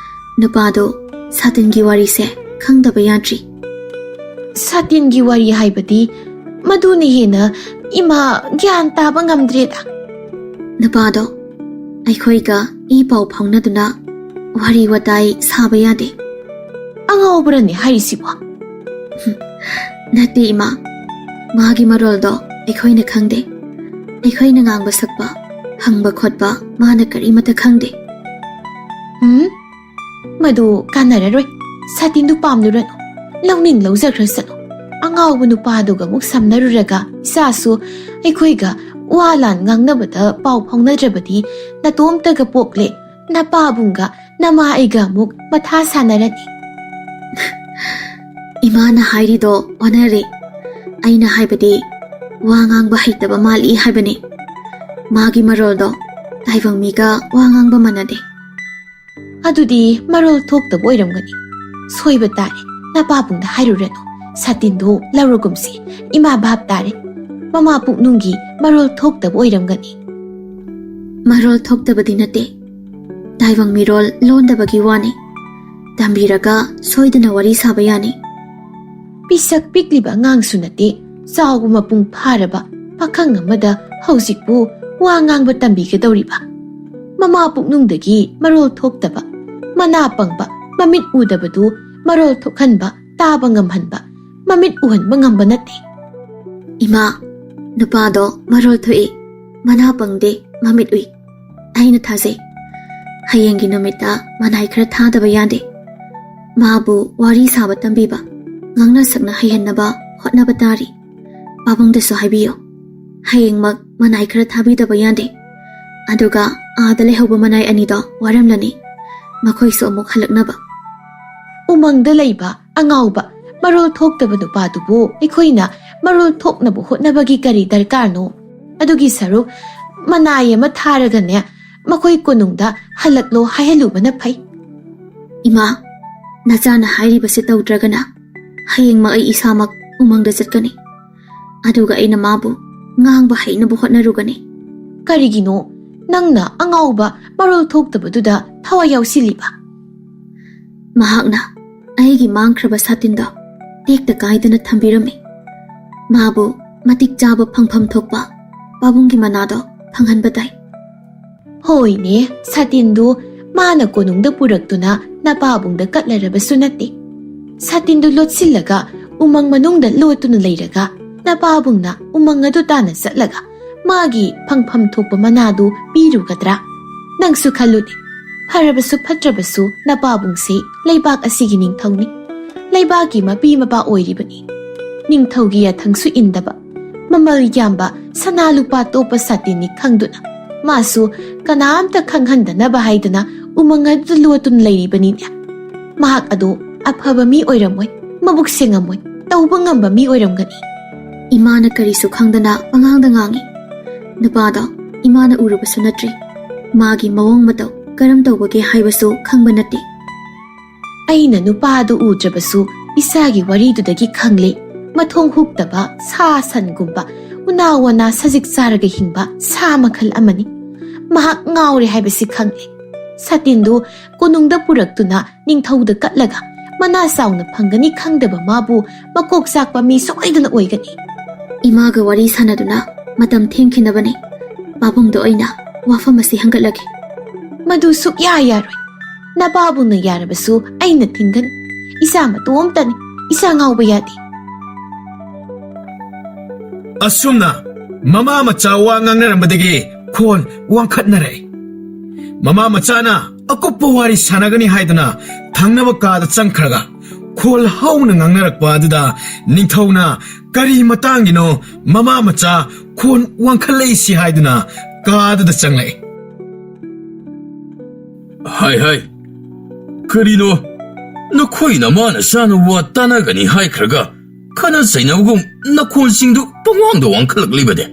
ꯅꯨꯄꯥꯗꯣ ꯁꯥꯇꯤꯟꯒꯤ ꯋꯥꯔꯤꯁꯦ ꯈꯪꯗꯕ ꯌꯥꯗ꯭ꯔꯤ ꯁꯥꯇꯤꯟꯒꯤ ꯋꯥꯔꯤ ꯍꯥꯏꯕꯗꯤ ꯃꯗꯨꯅ ꯍꯦꯟꯅ ꯏꯃꯥ ꯒ꯭ꯌꯥꯟ ꯇꯥꯕ ꯉꯝꯗ꯭ꯔꯦꯗ ꯅꯨꯄꯥꯗꯣ ꯑꯩꯈꯣꯏꯒ ꯏ ꯄꯥꯎ ꯐꯥꯎꯅꯗꯨꯅ ꯋꯥꯔꯤ ꯋꯥꯇꯥꯏ ꯁꯥꯕ ꯌꯥꯗꯦ ꯑꯉꯥꯎꯕꯔꯅꯦ ꯍꯥꯏꯔꯤꯁꯤꯕꯣ ꯅꯠꯇꯦ ꯏꯃꯥ ꯃꯥꯒꯤ ꯃꯔꯣꯜꯗꯣ ꯑꯩꯈꯣꯏꯅ ꯈꯪꯗꯦ ꯑꯩꯈꯣꯏꯅ ꯉꯥꯡꯕ ꯁꯛꯄ ꯍꯪꯕ ꯈꯣꯠꯄ ꯃꯥꯅ ꯀꯔꯤꯃꯠꯇ ꯈꯪꯗꯦ ꯃꯗꯨ ꯀꯥꯟꯅꯔꯔꯣꯏ ꯁꯥꯇꯤꯟꯗꯨ ꯄꯥꯝꯂꯨꯔꯅꯨ ꯂꯧꯅꯤꯡ ꯂꯧꯖꯈ꯭ꯔꯁꯅꯨ ꯑꯉꯥꯎꯕ ꯅꯨꯄꯥꯗꯨꯒ ꯑꯃꯨꯛ ꯁꯝꯅꯔꯨꯔꯒ ꯏꯆꯥꯁꯨ ꯑꯩꯈꯣꯏꯒ ꯋꯥ ꯂꯥꯟ ꯉꯥꯡꯅꯕꯗ ꯄꯥꯎ ꯐꯥꯎꯅꯗ꯭ꯔꯕꯗꯤ ꯅꯇꯣꯝꯇꯒ ꯄꯣꯛꯂꯦ ꯅꯄꯥꯕꯨꯡꯒ ꯅꯃꯥ ꯑꯩꯒ ꯑꯃꯨꯛ ꯃꯊꯥ ꯁꯥꯟꯅꯔꯅꯤ ꯏꯃꯥꯅ ꯍꯥꯏꯔꯤꯗꯣ ꯑꯣꯟꯅꯔꯦ ꯑꯩꯅ ꯍꯥꯏꯕꯗꯤ ꯋꯥ ꯉꯥꯡꯕ ꯍꯩꯇꯕ ꯃꯥꯜꯂꯤ ꯍꯥꯏꯕꯅꯤ ꯃꯥꯒꯤ ꯃꯔꯣꯜꯗꯣ ꯇꯥꯏꯕꯪ ꯃꯤꯒ ꯋꯥ ꯉꯥꯡꯕ ꯃꯥꯟꯅꯗꯦ ꯑꯗꯨꯗꯤ ꯃꯔꯣꯜ ꯊꯣꯛꯇꯕ ꯑꯣꯏꯔꯝꯒꯅꯤ ꯁꯣꯏꯕ ꯇꯥꯔꯦ ꯅꯄꯥꯕꯨꯡꯗ ꯍꯥꯏꯔꯨꯔꯅꯨ ꯁꯥꯇꯤꯟꯗꯨ ꯂꯧꯔꯒꯨꯝꯁꯤ ꯏꯃꯥ ꯚꯥꯞ ꯇꯥꯔꯦ ꯃꯃꯥ ꯄꯨꯛꯅꯨꯡꯒꯤ ꯃꯔꯣꯜ ꯊꯣꯛꯇꯕ ꯑꯣꯏꯔꯝꯒꯅꯤ ꯃꯔꯣꯜ ꯊꯣꯛꯇꯕꯗꯤ ꯅꯠꯇꯦ ꯇꯥꯏꯕꯪ ꯃꯤꯔꯣꯜ ꯂꯣꯟꯗꯕꯒꯤ ꯋꯥꯅꯤ ꯇꯝꯕꯤꯔꯒ ꯁꯣꯏꯗꯅ ꯋꯥꯔꯤ ꯁꯥꯕ ꯌꯥꯅꯤ ꯄꯤꯁꯛ ꯄꯤꯛꯂꯤꯕ ꯑꯉꯥꯡꯁꯨ ꯅꯠꯇꯦ ꯆꯥꯎꯕ ꯃꯄꯨꯡ ꯐꯥꯔꯕ ꯄꯥꯈꯪ ꯑꯃꯗ ꯍꯧꯖꯤꯛꯄꯨ ꯋꯥ ꯉꯥꯡꯕ ꯇꯝꯕꯤꯒꯗꯧꯔꯤꯕ ꯃꯃꯥ ꯄꯨꯛꯅꯨꯡꯗꯒꯤ ꯃꯔꯣꯜ ꯊꯣꯛꯇꯕ ꯃꯅꯥ ꯄꯪꯕ ꯃꯃꯤꯠ ꯎꯗꯕꯗꯨ ꯃꯔꯣꯜ ꯊꯣꯛꯍꯟꯕ ꯇꯥꯕ ꯉꯝꯍꯟꯕ ꯃꯃꯤꯠ ꯎꯍꯟꯕ ꯉꯝꯕ ꯅꯠꯇꯦ ꯏꯃꯥ ꯅꯨꯄꯥꯗꯣ ꯃꯔꯣꯜ ꯊꯣꯛꯏ ꯃꯅꯥ ꯄꯪꯗꯦ ꯃꯃꯤꯠ ꯎꯏ ꯑꯩꯅ ꯊꯥꯖꯩ ꯍꯌꯦꯡꯒꯤ ꯅꯨꯃꯤꯠꯇ ꯃꯅꯥꯏ ꯈꯔ ꯊꯥꯗꯕ ꯌꯥꯗꯦ ꯃꯥꯕꯨ ꯋꯥꯔꯤ ꯁꯥꯕ ꯇꯝꯕꯤꯕ ꯉꯥꯡꯅ ꯁꯛꯅ ꯍꯩꯍꯟꯅꯕ ꯍꯣꯠꯅꯕ ꯇꯥꯔꯤ ꯄꯥꯕꯨꯡꯗꯁꯨ ꯍꯥꯏꯕꯤꯌꯨ ꯍꯌꯦꯡꯃꯛ ꯃꯅꯥꯏ ꯈꯔ ꯊꯥꯕꯤꯗꯕ ꯌꯥꯗꯦ ꯑꯗꯨꯒ ꯑꯥꯗ ꯂꯩꯍꯧꯕ ꯃꯅꯥꯏ ꯑꯅꯤꯗꯣ ꯋꯥꯔꯝꯂꯅꯤ ꯃꯈꯣꯏꯁꯨ ꯑꯃꯨꯛ ꯍꯜꯂꯛꯅꯕ ꯎꯃꯪꯗ ꯂꯩꯕ ꯑꯉꯥꯎꯕ ꯃꯔꯣꯜ ꯊꯣꯛꯇꯕ ꯅꯨꯄꯥꯗꯨꯕꯨ ꯑꯩꯈꯣꯏꯅ ꯃꯔꯣꯜ ꯊꯣꯛꯅꯕ ꯍꯣꯠꯅꯕꯒꯤ ꯀꯔꯤ ꯗꯔꯀꯥꯔꯅꯣ ꯑꯗꯨꯒꯤ ꯁꯔꯨꯛ ꯃꯅꯥꯏ ꯑꯃ ꯊꯥꯔꯒꯅꯦ ꯃꯈꯣꯏ ꯀꯣꯅꯨꯡꯗ ꯍꯜꯂꯛꯂꯣ ꯍꯥꯏꯍꯜꯂꯨꯕꯅ ꯐꯩ ꯏꯃꯥ ꯅꯆꯥꯅ ꯍꯥꯏꯔꯤꯕꯁꯤ ꯇꯧꯗ꯭ꯔꯒꯅ ꯍꯌꯦꯡꯃꯛ ꯑꯩ ꯏꯁꯥꯃꯛ ꯎꯃꯪꯗ ꯆꯠꯀꯅꯤ ꯑꯗꯨꯒ ꯑꯩꯅ ꯃꯥꯕꯨ ꯉꯥꯡꯕ ꯍꯩꯅꯕ ꯍꯣꯠꯅꯔꯨꯒꯅꯤ ꯀꯔꯤꯒꯤꯅꯣ ꯅꯪꯅ ꯑꯉꯥꯎꯕ ꯃꯔꯣꯜ ꯊꯣꯛꯇꯕꯗꯨꯗ ꯊꯋꯥꯏ ꯌꯥꯎꯁꯤꯜꯂꯤꯕ ꯃꯍꯥꯛꯅ ꯑꯩꯒꯤ ꯃꯥꯡꯈ꯭ꯔꯕ ꯁꯥꯇꯤꯟꯗꯣ ꯇꯦꯛꯇ ꯀꯥꯏꯗꯅ ꯊꯝꯕꯤꯔꯝꯃꯤ꯫ ꯃꯥꯕꯨ ꯃꯇꯤꯛ ꯆꯥꯕ ꯐꯪꯐꯝ ꯊꯣꯛꯄ ꯄꯥꯕꯨꯡꯒꯤ ꯃꯅꯥꯗꯣ ꯐꯪꯍꯟꯕ ꯇꯥꯏ꯫ ꯍꯣꯏꯅꯦ, ꯁꯥꯇꯤꯟꯗꯨ ꯃꯥꯅ ꯀꯣꯅꯨꯡꯗ ꯄꯨꯔꯛꯇꯨꯅ ꯅꯄꯥꯕꯨꯡꯗ ꯀꯠꯂꯔꯕꯁꯨ ꯅꯠꯇꯦ꯫ ꯁꯥꯇꯤꯟꯗꯨ ꯂꯣꯠꯁꯤꯜꯂꯒ ꯎꯃꯪ ꯃꯅꯨꯡꯗ ꯂꯣꯠꯇꯨꯅ ꯂꯩꯔꯒ ꯅꯄꯥꯕꯨꯡꯅ ꯎꯃꯪ ꯑꯗꯨ ꯇꯥꯅ ꯆꯠꯂꯒ ꯃꯥꯒꯤ ꯐꯪꯐꯝ ꯊꯣꯛꯄ ꯃꯅꯥꯗꯨ ꯄꯤꯔꯨꯒꯗ꯭ꯔꯥ? ꯅꯪꯁꯨ ꯈꯜꯂꯨꯅꯦ, ꯐꯔꯕꯁꯨ ꯐꯠꯇ꯭ꯔꯕꯁꯨ ꯅꯄꯥꯕꯨꯡꯁꯤ ꯂꯩꯕꯥꯛ ꯑꯁꯤꯒꯤ ꯅꯤꯡꯊꯧꯅꯤ, ꯂꯩꯕꯥꯛꯀꯤ ꯃꯄꯤ ꯃꯄꯥ ꯑꯣꯏꯔꯤꯕꯅꯤ꯫ ꯅꯤꯡꯊꯧꯒꯤ ꯌꯥꯊꯪꯁꯨ ꯏꯟꯗꯕ ꯃꯃꯜ ꯌꯥꯝꯕ ꯁꯅꯥ ꯂꯨꯄꯥ ꯇꯣꯞꯄ ꯁꯥꯇꯤꯟꯅꯤ ꯈꯪꯗꯨꯅ ꯃꯥꯁꯨ ꯀꯅꯥꯝꯇ ꯈꯪꯍꯟꯗꯅꯕ ꯍꯥꯏꯗꯅ ꯎꯃꯪ ꯑꯗꯨꯗ ꯂꯣꯠꯇꯨꯅ ꯂꯩꯔꯤꯕꯅꯤꯅꯦ꯫ ꯃꯍꯥꯛ ꯑꯗꯣ ꯑꯐꯕ ꯃꯤ ꯑꯣꯏꯔꯝꯃꯣꯏ, ꯃꯕꯨꯛ ꯁꯦꯡꯉꯝꯃꯣꯏ, ꯇꯧꯕ ꯉꯝꯕ ꯃꯤ ꯑꯣꯏꯔꯝꯒꯅꯤ꯫ ꯏꯃꯥꯅ ꯀꯔꯤꯁꯨ ꯈꯪꯗꯅ ꯄꯉꯥꯡꯗ ꯉꯥꯡꯉꯤ꯫ ꯅꯨꯄꯥꯗꯣ ꯏꯃꯥꯅ ꯎꯔꯨꯕꯁꯨ ꯅꯠꯇ꯭ꯔꯤ, ꯃꯥꯒꯤ ꯃꯑꯣꯡ ꯃꯇꯧ ꯀꯔꯝ ꯇꯧꯕꯒꯦ ꯍꯥꯏꯕꯁꯨ ꯈꯪꯕ ꯅꯠꯇꯦ꯫ ꯑꯩꯅ ꯅꯨꯄꯥꯗꯨ ꯎꯗ꯭ꯔꯕꯁꯨ ꯏꯁꯥꯒꯤ ꯋꯥꯔꯤꯗꯨꯗꯒꯤ ꯈꯪꯂꯦ, ꯃꯊꯣꯡ ꯍꯨꯛꯇꯕ ꯁꯥ ꯁꯟꯒꯨꯝꯕ ꯎꯅꯥ ꯋꯥꯅꯥ ꯁꯖꯤꯛ ꯆꯥꯔꯒ ꯍꯤꯡꯕ ꯁꯥ ꯃꯈꯜ ꯑꯃꯅꯤ꯫ ꯃꯍꯥꯛ ꯉꯥꯎꯔꯦ ꯍꯥꯏꯕꯁꯤ ꯈꯪꯂꯦ꯫ ꯁꯥꯇꯤꯟꯗꯨ ꯀꯣꯅꯨꯡꯗ ꯄꯨꯔꯛꯇꯨꯅ ꯅꯤꯡꯊꯧꯗ ꯀꯠꯂꯒ ꯃꯅꯥ ꯆꯥꯎꯅ ꯐꯪꯒꯅꯤ ꯈꯪꯗꯕ ꯃꯥꯕꯨ ꯃꯀꯣꯛ ꯆꯥꯛꯄ ꯃꯤ ꯁꯣꯏꯗꯅ ꯑꯣꯏꯒꯅꯤ꯫ ꯏꯃꯥꯒ ꯋꯥꯔꯤ ꯁꯥꯟꯅꯗꯨꯅ ꯃꯇꯝ ꯊꯦꯡꯈꯤꯅꯕꯅꯤ꯫ ꯄꯥꯕꯨꯡꯗꯣ ꯑꯩꯅ ꯋꯥꯐꯝ ꯑꯁꯤ ꯍꯪꯒꯠꯂꯒꯦ꯫ ꯃꯗꯨ ꯁꯨꯛꯌꯥ ꯌꯥꯔꯣꯏ꯫ ꯅꯄꯥꯕꯨꯡꯅ ꯌꯥꯔꯕꯁꯨ ꯑꯩꯅ ꯊꯤꯡꯒꯅꯤ꯫ ꯏꯆꯥ ꯃꯇꯣꯝꯇꯅꯤ, ꯏꯆꯥ ꯉꯥꯎꯕ ꯌꯥꯗꯦ꯫ ꯑꯁꯨꯝꯅ ꯃꯃꯥ ꯃꯆꯥ ꯋꯥ ꯉꯥꯡꯅꯔꯝꯕꯗꯒꯤ ꯈꯣꯟ ꯋꯥꯡꯈꯠꯅꯔꯛꯏ꯫ ꯃꯃꯥ ꯃꯆꯥꯅ ꯑꯀꯨꯞꯄ ꯋꯥꯔꯤ ꯁꯥꯟꯅꯒꯅꯤ ꯍꯥꯏꯗꯨꯅ ꯊꯪꯅꯕ ꯀꯥꯗ ꯆꯪꯈ꯭ꯔꯒ ꯈꯣꯜ ꯍꯧꯅ ꯉꯥꯡꯅꯔꯛꯄ ꯑꯗꯨꯗ ꯅꯤꯡꯊꯧꯅ ꯀꯔꯤ ꯃꯇꯥꯡꯒꯤꯅꯣ ꯃꯃꯥ ꯃꯆꯥ ꯈꯣꯟ ꯋꯥꯡꯈꯠꯂꯛꯏꯁꯤ ꯍꯥꯏꯗꯨꯅ ꯀꯥꯗꯨꯗ ꯆꯪꯂꯛꯏ꯫ ꯍꯥꯏ ꯀꯔꯤꯅꯣ ꯅꯈꯣꯏꯅ ꯃꯥꯅ ꯆꯥꯅ ꯋꯥ ꯇꯥꯟꯅꯒꯅꯤ ꯍꯥꯏꯈ꯭ꯔꯒ ꯈꯟꯅ ꯆꯩꯅꯕꯒꯨꯝ ꯅꯈꯣꯟꯁꯤꯡꯗꯨ ꯄꯪꯋꯥꯡꯗ ꯋꯥꯡꯈꯠꯂꯛꯂꯤꯕꯗꯤ?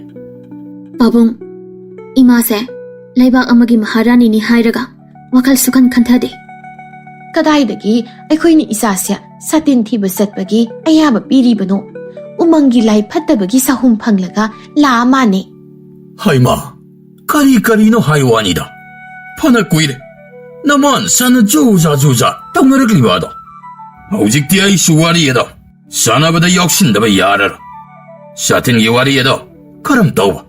ꯄꯥꯕꯨꯡ, ꯏꯃꯥꯁꯦ ꯂꯩꯕꯥꯛ ꯑꯃꯒꯤ ꯃꯍꯥꯔꯥꯅꯤꯅꯤ ꯍꯥꯏꯔꯒ ꯋꯥꯈꯜ ꯁꯨꯈꯟ ꯈꯟꯊꯗꯦ꯫ ꯀꯗꯥꯏꯗꯒꯤ ꯑꯩꯈꯣꯏꯅ ꯏꯆꯥꯁꯦ ꯁꯥꯇꯤꯟ ꯊꯤꯕ ꯆꯠꯄꯒꯤ ꯑꯌꯥꯕ ꯄꯤꯔꯤꯕꯅꯣ? ꯎꯃꯪꯒꯤ ꯂꯥꯏ ꯐꯠꯇꯕꯒꯤ ꯁꯥꯍꯨꯝ ꯐꯪꯂꯒ ꯂꯥꯛꯑ ꯃꯥꯅꯦ꯫ ꯍꯩꯃꯥ, ꯀꯔꯤꯅꯣ ꯍꯥꯏ ꯋꯥꯅꯤꯗ꯫ ꯐꯅ ꯀꯨꯏꯔꯦ ꯅꯃꯥꯅ ꯆꯥꯅ ꯖꯨꯖꯥ ꯇꯧꯅꯔꯛꯂꯤꯕ ꯑꯗꯣ꯫ ꯍꯧꯖꯤꯛꯇꯤ ꯑꯩꯁꯨ ꯋꯥꯔꯤ ꯑꯗꯣ ꯁꯥꯟꯅꯕꯗ ꯌꯥꯎꯁꯤꯟꯗꯕ ꯌꯥꯔꯔꯣꯏ꯫ ꯁꯥꯇꯤꯟꯒꯤ ꯋꯥꯔꯤ ꯑꯗꯣ ꯀꯔꯝ ꯇꯧꯕ?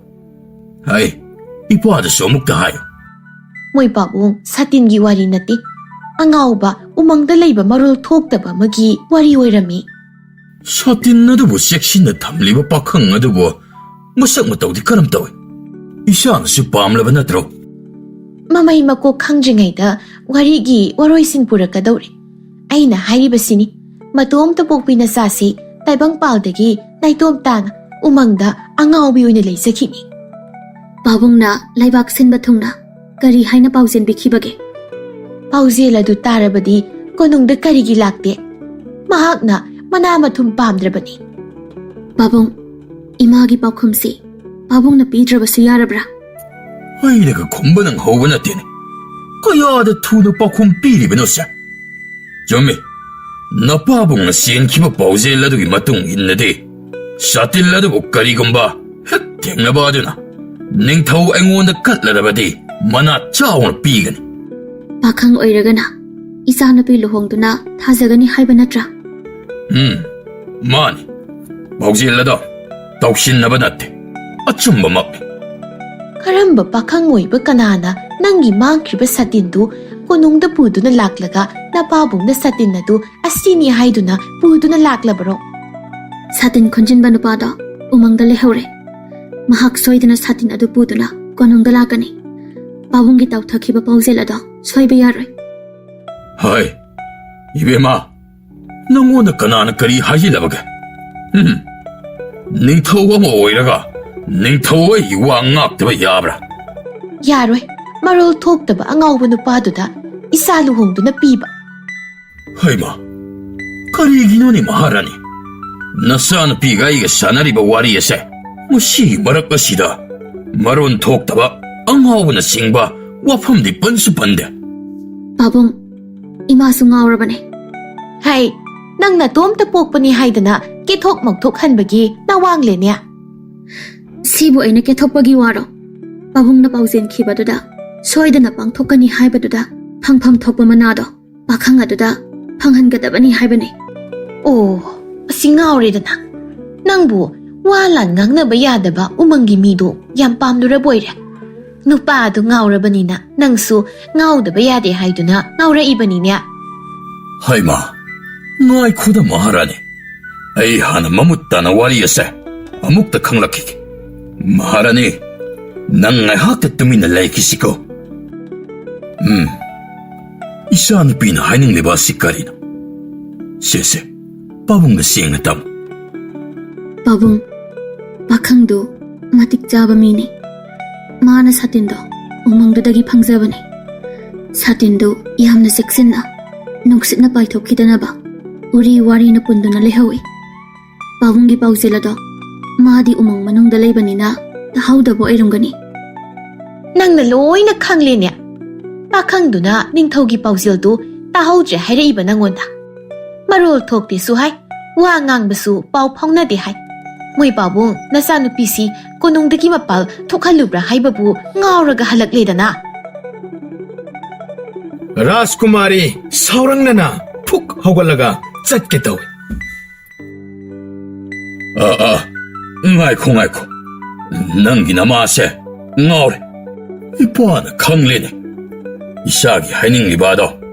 ꯏꯄꯥꯗꯁꯨ ꯑꯃꯨꯛꯇ ꯍꯥꯏꯌꯨ꯫ ꯃꯣꯏ ꯄꯥꯕꯨꯡ, ꯁꯥꯇꯤꯟꯒꯤ ꯋꯥꯔꯤ ꯅꯠꯇꯦ, ꯑꯉꯥꯎꯕ ꯎꯃꯪꯗ ꯂꯩꯕ ꯃꯔꯣꯜ ꯊꯣꯛꯇꯕ ꯑꯃꯒꯤ ꯋꯥꯔꯤ ꯑꯣꯏꯔꯝꯃꯤ꯫ ꯁꯥꯇꯤꯟ ꯑꯗꯨꯕꯨ ꯆꯦꯛꯁꯤꯟꯅ ꯊꯝꯂꯤꯕ ꯄꯥꯈꯪ ꯑꯗꯨꯕꯨ ꯃꯁꯛ ꯃꯇꯧꯗꯤ ꯀꯔꯝ ꯇꯧꯏ? ꯏꯁꯥꯅꯁꯨ ꯄꯥꯝꯂꯕ ꯅꯠꯇ꯭ꯔꯣ? ꯃꯃꯩ ꯃꯀꯣꯛ ꯈꯪꯗ꯭ꯔꯤꯉꯩꯗ ꯋꯥꯔꯤꯒꯤ ꯋꯥꯔꯣꯏꯁꯤꯟ ꯄꯨꯔꯛꯀꯗꯧꯔꯦ꯫ ꯑꯩꯅ ꯍꯥꯏꯔꯤꯕꯁꯤꯅꯤ, ꯃꯇꯣꯝꯇ ꯄꯣꯛꯄꯤ ꯅꯆꯥꯁꯤ ꯇꯥꯏꯕꯪꯄꯥꯜꯗꯒꯤ ꯅꯥꯏꯇꯣꯝ ꯇꯥꯅ ꯎꯃꯪꯗ ꯑꯉꯥꯎꯕꯤ ꯑꯣꯏꯅ ꯂꯩꯖꯈꯤꯅꯤ꯫ ꯄꯥꯕꯨꯡꯅ ꯂꯩꯕꯥꯛ ꯁꯤꯟꯕ ꯊꯨꯡꯅ ꯀꯔꯤ ꯍꯥꯏꯅ ꯄꯥꯎꯖꯦꯟꯕꯤꯈꯤꯕꯒꯦ? ꯄꯥꯎꯖꯦꯜ ꯑꯗꯨ ꯇꯥꯔꯕꯗꯤ ꯀꯣꯅꯨꯡꯗ ꯀꯔꯤꯒꯤ ꯂꯥꯛꯇꯦ? ꯃꯍꯥꯛꯅ ꯃꯅꯥ ꯃꯊꯨꯝ ꯄꯥꯝꯗ꯭ꯔꯕꯅꯤ꯫ ꯄꯥꯕꯨꯡ, ꯏꯃꯥꯒꯤ ꯄꯥꯎꯈꯨꯝꯁꯤ ꯄꯥꯕꯨꯡꯅ ꯄꯤꯗ꯭ꯔꯕꯁꯨ ꯌꯥꯔꯕ꯭ꯔꯥ? ꯑꯩꯅꯒ ꯈꯨꯝꯕ ꯅꯪꯍꯧꯕ ꯅꯠꯇꯦꯅꯦ꯫ ꯀꯌꯥꯗ ꯊꯨꯅ ꯄꯥꯎꯈꯨꯝ ꯄꯤꯔꯤꯕꯅꯣꯁꯦ? ꯆꯨꯝꯃꯤ, ꯅꯄꯥꯕꯨꯡꯅ ꯆꯦꯟꯈꯤꯕ ꯄꯥꯎꯖꯦꯜ ꯑꯗꯨꯒꯤ ꯃꯇꯨꯡ ꯏꯟꯅꯗꯤ ꯁꯥꯇꯤꯟ ꯑꯗꯨꯕꯨ ꯀꯔꯤꯒꯨꯝꯕ ꯍꯦꯛ ꯊꯦꯡꯅꯕ ꯑꯗꯨꯅ ꯅꯤꯡꯊꯧ ꯑꯩꯉꯣꯟꯗ ꯀꯠꯂꯔꯕꯗꯤ ꯃꯅꯥ ꯆꯥꯎꯅ ꯄꯤꯒꯅꯤ꯫ ꯄꯥꯈꯪ ꯑꯣꯏꯔꯒꯅ ꯏꯆꯥꯅꯨꯄꯤ ꯂꯨꯍꯣꯡꯗꯨꯅ ꯊꯥꯖꯒꯅꯤ ꯍꯥꯏꯕ ꯅꯠꯇ꯭ꯔꯥ? ꯃꯥꯅꯤ꯫ ꯄꯥꯎꯖꯦꯜ ꯑꯗꯣ ꯇꯧꯁꯤꯟꯅꯕ ꯅꯠꯇꯦ, ꯑꯆꯨꯝꯕꯃꯛꯅꯤ꯫ ꯀꯔꯝꯕ ꯄꯥꯈꯪ ꯑꯣꯏꯕ ꯀꯅꯥꯅ ꯅꯪꯒꯤ ꯃꯥꯡꯈ꯭ꯔꯤꯕ ꯁꯥꯇꯤꯟꯗꯨ ꯀꯣꯅꯨꯡꯗ ꯄꯨꯗꯨꯅ ꯂꯥꯛꯂꯒ ꯅꯄꯥꯕꯨꯡꯅ ꯁꯥꯇꯤꯟ ꯑꯗꯨ ꯑꯁꯤꯅꯤ ꯍꯥꯏꯗꯨꯅ ꯄꯨꯗꯨꯅ ꯂꯥꯛꯂꯕꯔꯣ? ꯁꯥꯇꯤꯟ ꯈꯨꯟꯖꯤꯟꯕ ꯅꯨꯄꯥꯗꯣ ꯎꯃꯪꯗ ꯂꯩꯍꯧꯔꯦ꯫ ꯃꯍꯥꯛ ꯁꯣꯏꯗꯅ ꯁꯥꯇꯤꯟ ꯑꯗꯨ ꯄꯨꯗꯨꯅ ꯀꯣꯅꯨꯡꯗ ꯂꯥꯛꯀꯅꯤ꯫ ꯄꯥꯕꯨꯡꯒꯤ ꯇꯧꯊꯈꯤꯕ ꯄꯥꯎꯖꯦꯜ ꯑꯗꯣ ꯁꯣꯏꯕ ꯌꯥꯔꯣꯏ꯫ ꯏꯕꯦꯝꯃ, ꯅꯪꯉꯣꯟꯗ ꯀꯅꯥꯅ ꯀꯔꯤ ꯍꯥꯏꯖꯤꯜꯂꯕꯒꯦ? ꯅꯤꯡꯊꯧ ꯑꯃ ꯑꯣꯏꯔꯒ ꯅꯤꯡꯊꯧ ꯑꯩꯒꯤ ꯋꯥ ꯉꯥꯛꯇꯕ ꯌꯥꯕ꯭ꯔꯥ? ꯌꯥꯔꯣꯏ, ꯃꯔꯣꯜ ꯊꯣꯛꯇꯕ ꯑꯉꯥꯎꯕ ꯅꯨꯄꯥꯗꯨꯗ ꯏꯆꯥ ꯂꯨꯍꯣꯡꯗꯨꯅ ꯄꯤꯕ꯫ ꯍꯩꯃꯥ, ꯀꯔꯤꯒꯤꯅꯣꯅꯦ ꯃꯍꯥꯔꯥꯅꯤ? ꯅꯆꯥꯅꯨꯄꯤꯒ ꯑꯩꯒ ꯁꯥꯟꯅꯔꯤꯕ ꯋꯥꯔꯤ ꯑꯁꯦ ꯃꯁꯤꯒꯤ ꯃꯔꯛ ꯑꯁꯤꯗ ꯃꯔꯣꯟ ꯊꯣꯛꯇꯕ ꯑꯉꯥꯎꯕꯅꯆꯤꯡꯕ ꯋꯥꯐꯝꯗꯤ ꯄꯟꯁꯨ ꯄꯟꯗꯦ꯫ ꯄꯥꯕꯨꯡ, ꯏꯃꯥꯁꯨ ꯉꯥꯎꯔꯕꯅꯦ꯫ ꯅꯪ ꯅꯇꯣꯝꯇ ꯄꯣꯛꯄꯅꯤ ꯍꯥꯏꯗꯅ ꯀꯦꯊꯣꯛ ꯃꯧꯊꯣꯛꯍꯟꯕꯒꯤ ꯅꯋꯥꯡꯂꯦꯅꯦ꯫ ꯁꯤꯕꯨ ꯑꯩꯅ ꯀꯦꯊꯣꯛꯄꯒꯤ ꯋꯥꯔꯣ? ꯄꯥꯕꯨꯡꯅ ꯄꯥꯎꯖꯦꯟꯈꯤꯕꯗꯨꯗ ꯁꯣꯏꯗꯅ ꯄꯥꯡꯊꯣꯛꯀꯅꯤ ꯍꯥꯏꯕꯗꯨꯗ ꯐꯪꯐꯝ ꯊꯣꯛꯄ ꯃꯅꯥꯗꯣ ꯄꯥꯈꯪ ꯑꯗꯨꯗ ꯐꯪꯍꯟꯒꯗꯕꯅꯤ ꯍꯥꯏꯕꯅꯤ. ꯑꯣ, ꯑꯁꯤ ꯉꯥꯎꯔꯦꯗꯅ. ꯅꯪꯕꯨ ꯋꯥ ꯂꯥꯟ ꯉꯥꯡꯅꯕ ꯌꯥꯗꯕ ꯎꯃꯪꯒꯤ ꯃꯤꯗꯣ ꯌꯥꯝ ꯄꯥꯝꯂꯨꯔꯕ ꯑꯣꯏꯔꯦ. ꯅꯨꯄꯥꯗꯣ ꯉꯥꯎꯔꯕꯅꯤꯅ ꯅꯪꯁꯨ ꯉꯥꯎꯗꯕ ꯌꯥꯗꯦ ꯍꯥꯏꯗꯨꯅ ꯉꯥꯎꯔꯛꯏꯕꯅꯤꯅꯦ. ꯍꯩꯃꯥ, ꯉꯥꯏꯈꯣꯗ ꯃꯍꯥꯔꯥꯅꯤ. ꯑꯩ ꯍꯥꯟꯅ ꯃꯃꯨꯠ ꯇꯥꯅ ꯋꯥꯔꯤ ꯑꯁꯦ ꯑꯃꯨꯛꯇ ꯈꯪꯂꯛꯈꯤꯒꯦ. ꯃꯍꯥꯔꯥꯅꯤ, ꯅꯪ ꯉꯥꯏꯍꯥꯛꯇ ꯇꯨꯃꯤꯟꯅ ꯂꯩꯈꯤꯁꯤꯀꯣ. ꯏꯆꯥ ꯅꯨꯄꯤꯅ ꯍꯥꯏꯅꯤꯡꯂꯤꯕ ꯑꯁꯤ ꯀꯔꯤꯅꯣ? ꯁꯦ, ꯄꯥꯕꯨꯡꯅ ꯁꯦꯡꯅ ꯇꯥꯃꯨ. ꯄꯥꯕꯨꯡ, ꯄꯥꯈꯪꯗꯨ ꯃꯇꯤꯛ ꯆꯥꯕ ꯃꯤꯅꯤ. ꯃꯥꯅ ꯁꯥꯇꯤꯟꯗꯣ ꯎꯃꯪꯗꯨꯗꯒꯤ ꯐꯪꯖꯕꯅꯤ. ꯁꯥꯇꯤꯟꯗꯨ ꯌꯥꯝꯅ ꯆꯦꯛꯁꯤꯟꯅ ꯅꯨꯡꯁꯤꯠꯅ ꯄꯥꯏꯊꯣꯛꯈꯤꯗꯅꯕ ꯎꯔꯤ ꯋꯥꯔꯤꯅ ꯄꯨꯟꯗꯨꯅ ꯂꯩꯍꯧꯏ. ꯄꯥꯕꯨꯡꯒꯤ ꯄꯥꯎꯖꯦꯜ ꯑꯗꯣ ꯃꯥꯗꯤ ꯎꯃꯪ ꯃꯅꯨꯡꯗ ꯂꯩꯕꯅꯤꯅ ꯇꯥꯍꯧꯗꯕ ꯑꯣꯏꯔꯝꯒꯅꯤ. ꯅꯪꯅ ꯂꯣꯏꯅ ꯈꯪꯂꯦꯅꯦ. ꯄꯥꯈꯪꯗꯨꯅ ꯅꯤꯡꯊꯧꯒꯤ ꯄꯥꯎꯖꯦꯜꯗꯨ ꯇꯥꯍꯧꯗ꯭ꯔꯦ ꯍꯥꯏꯔꯛꯏꯕ ꯅꯪꯉꯣꯟꯗ. ꯃꯔꯣꯜ ꯊꯣꯛꯇꯦꯁꯨ ꯍꯥꯏ, ꯋꯥ ꯉꯥꯡꯕꯁꯨ ꯄꯥꯎ ꯐꯥꯎꯅꯗꯦ ꯍꯥꯏ. ꯃꯣꯏ ꯄꯥꯕꯨꯡ ꯅꯆꯥꯅꯨꯄꯤꯁꯤ ꯀꯣꯅꯨꯡꯗꯒꯤ ꯃꯄꯥꯜ ꯊꯣꯛꯍꯜꯂꯨꯕ꯭ꯔꯥ ꯍꯥꯏꯕꯕꯨ ꯉꯥꯎꯔꯒ ꯍꯜꯂꯛꯂꯦꯗꯅ. ꯔꯥꯖꯀꯨꯃꯥꯔꯤ ꯁꯥꯎꯔꯪꯅꯅ ꯐꯨꯛ ꯍꯧꯒꯠꯂꯒ ꯆꯠꯀꯦ ꯇꯧꯏ. ꯉꯥꯏꯈꯣ. ꯅꯪꯒꯤ ꯅꯃꯥꯁꯦ ꯉꯥꯎꯔꯦ. ꯏꯄꯥꯅ ꯈꯪꯂꯦꯅꯦ. ꯏꯆꯥꯒꯤ ꯍꯥꯏꯅꯤꯡꯂꯤꯕ ꯑꯗꯣ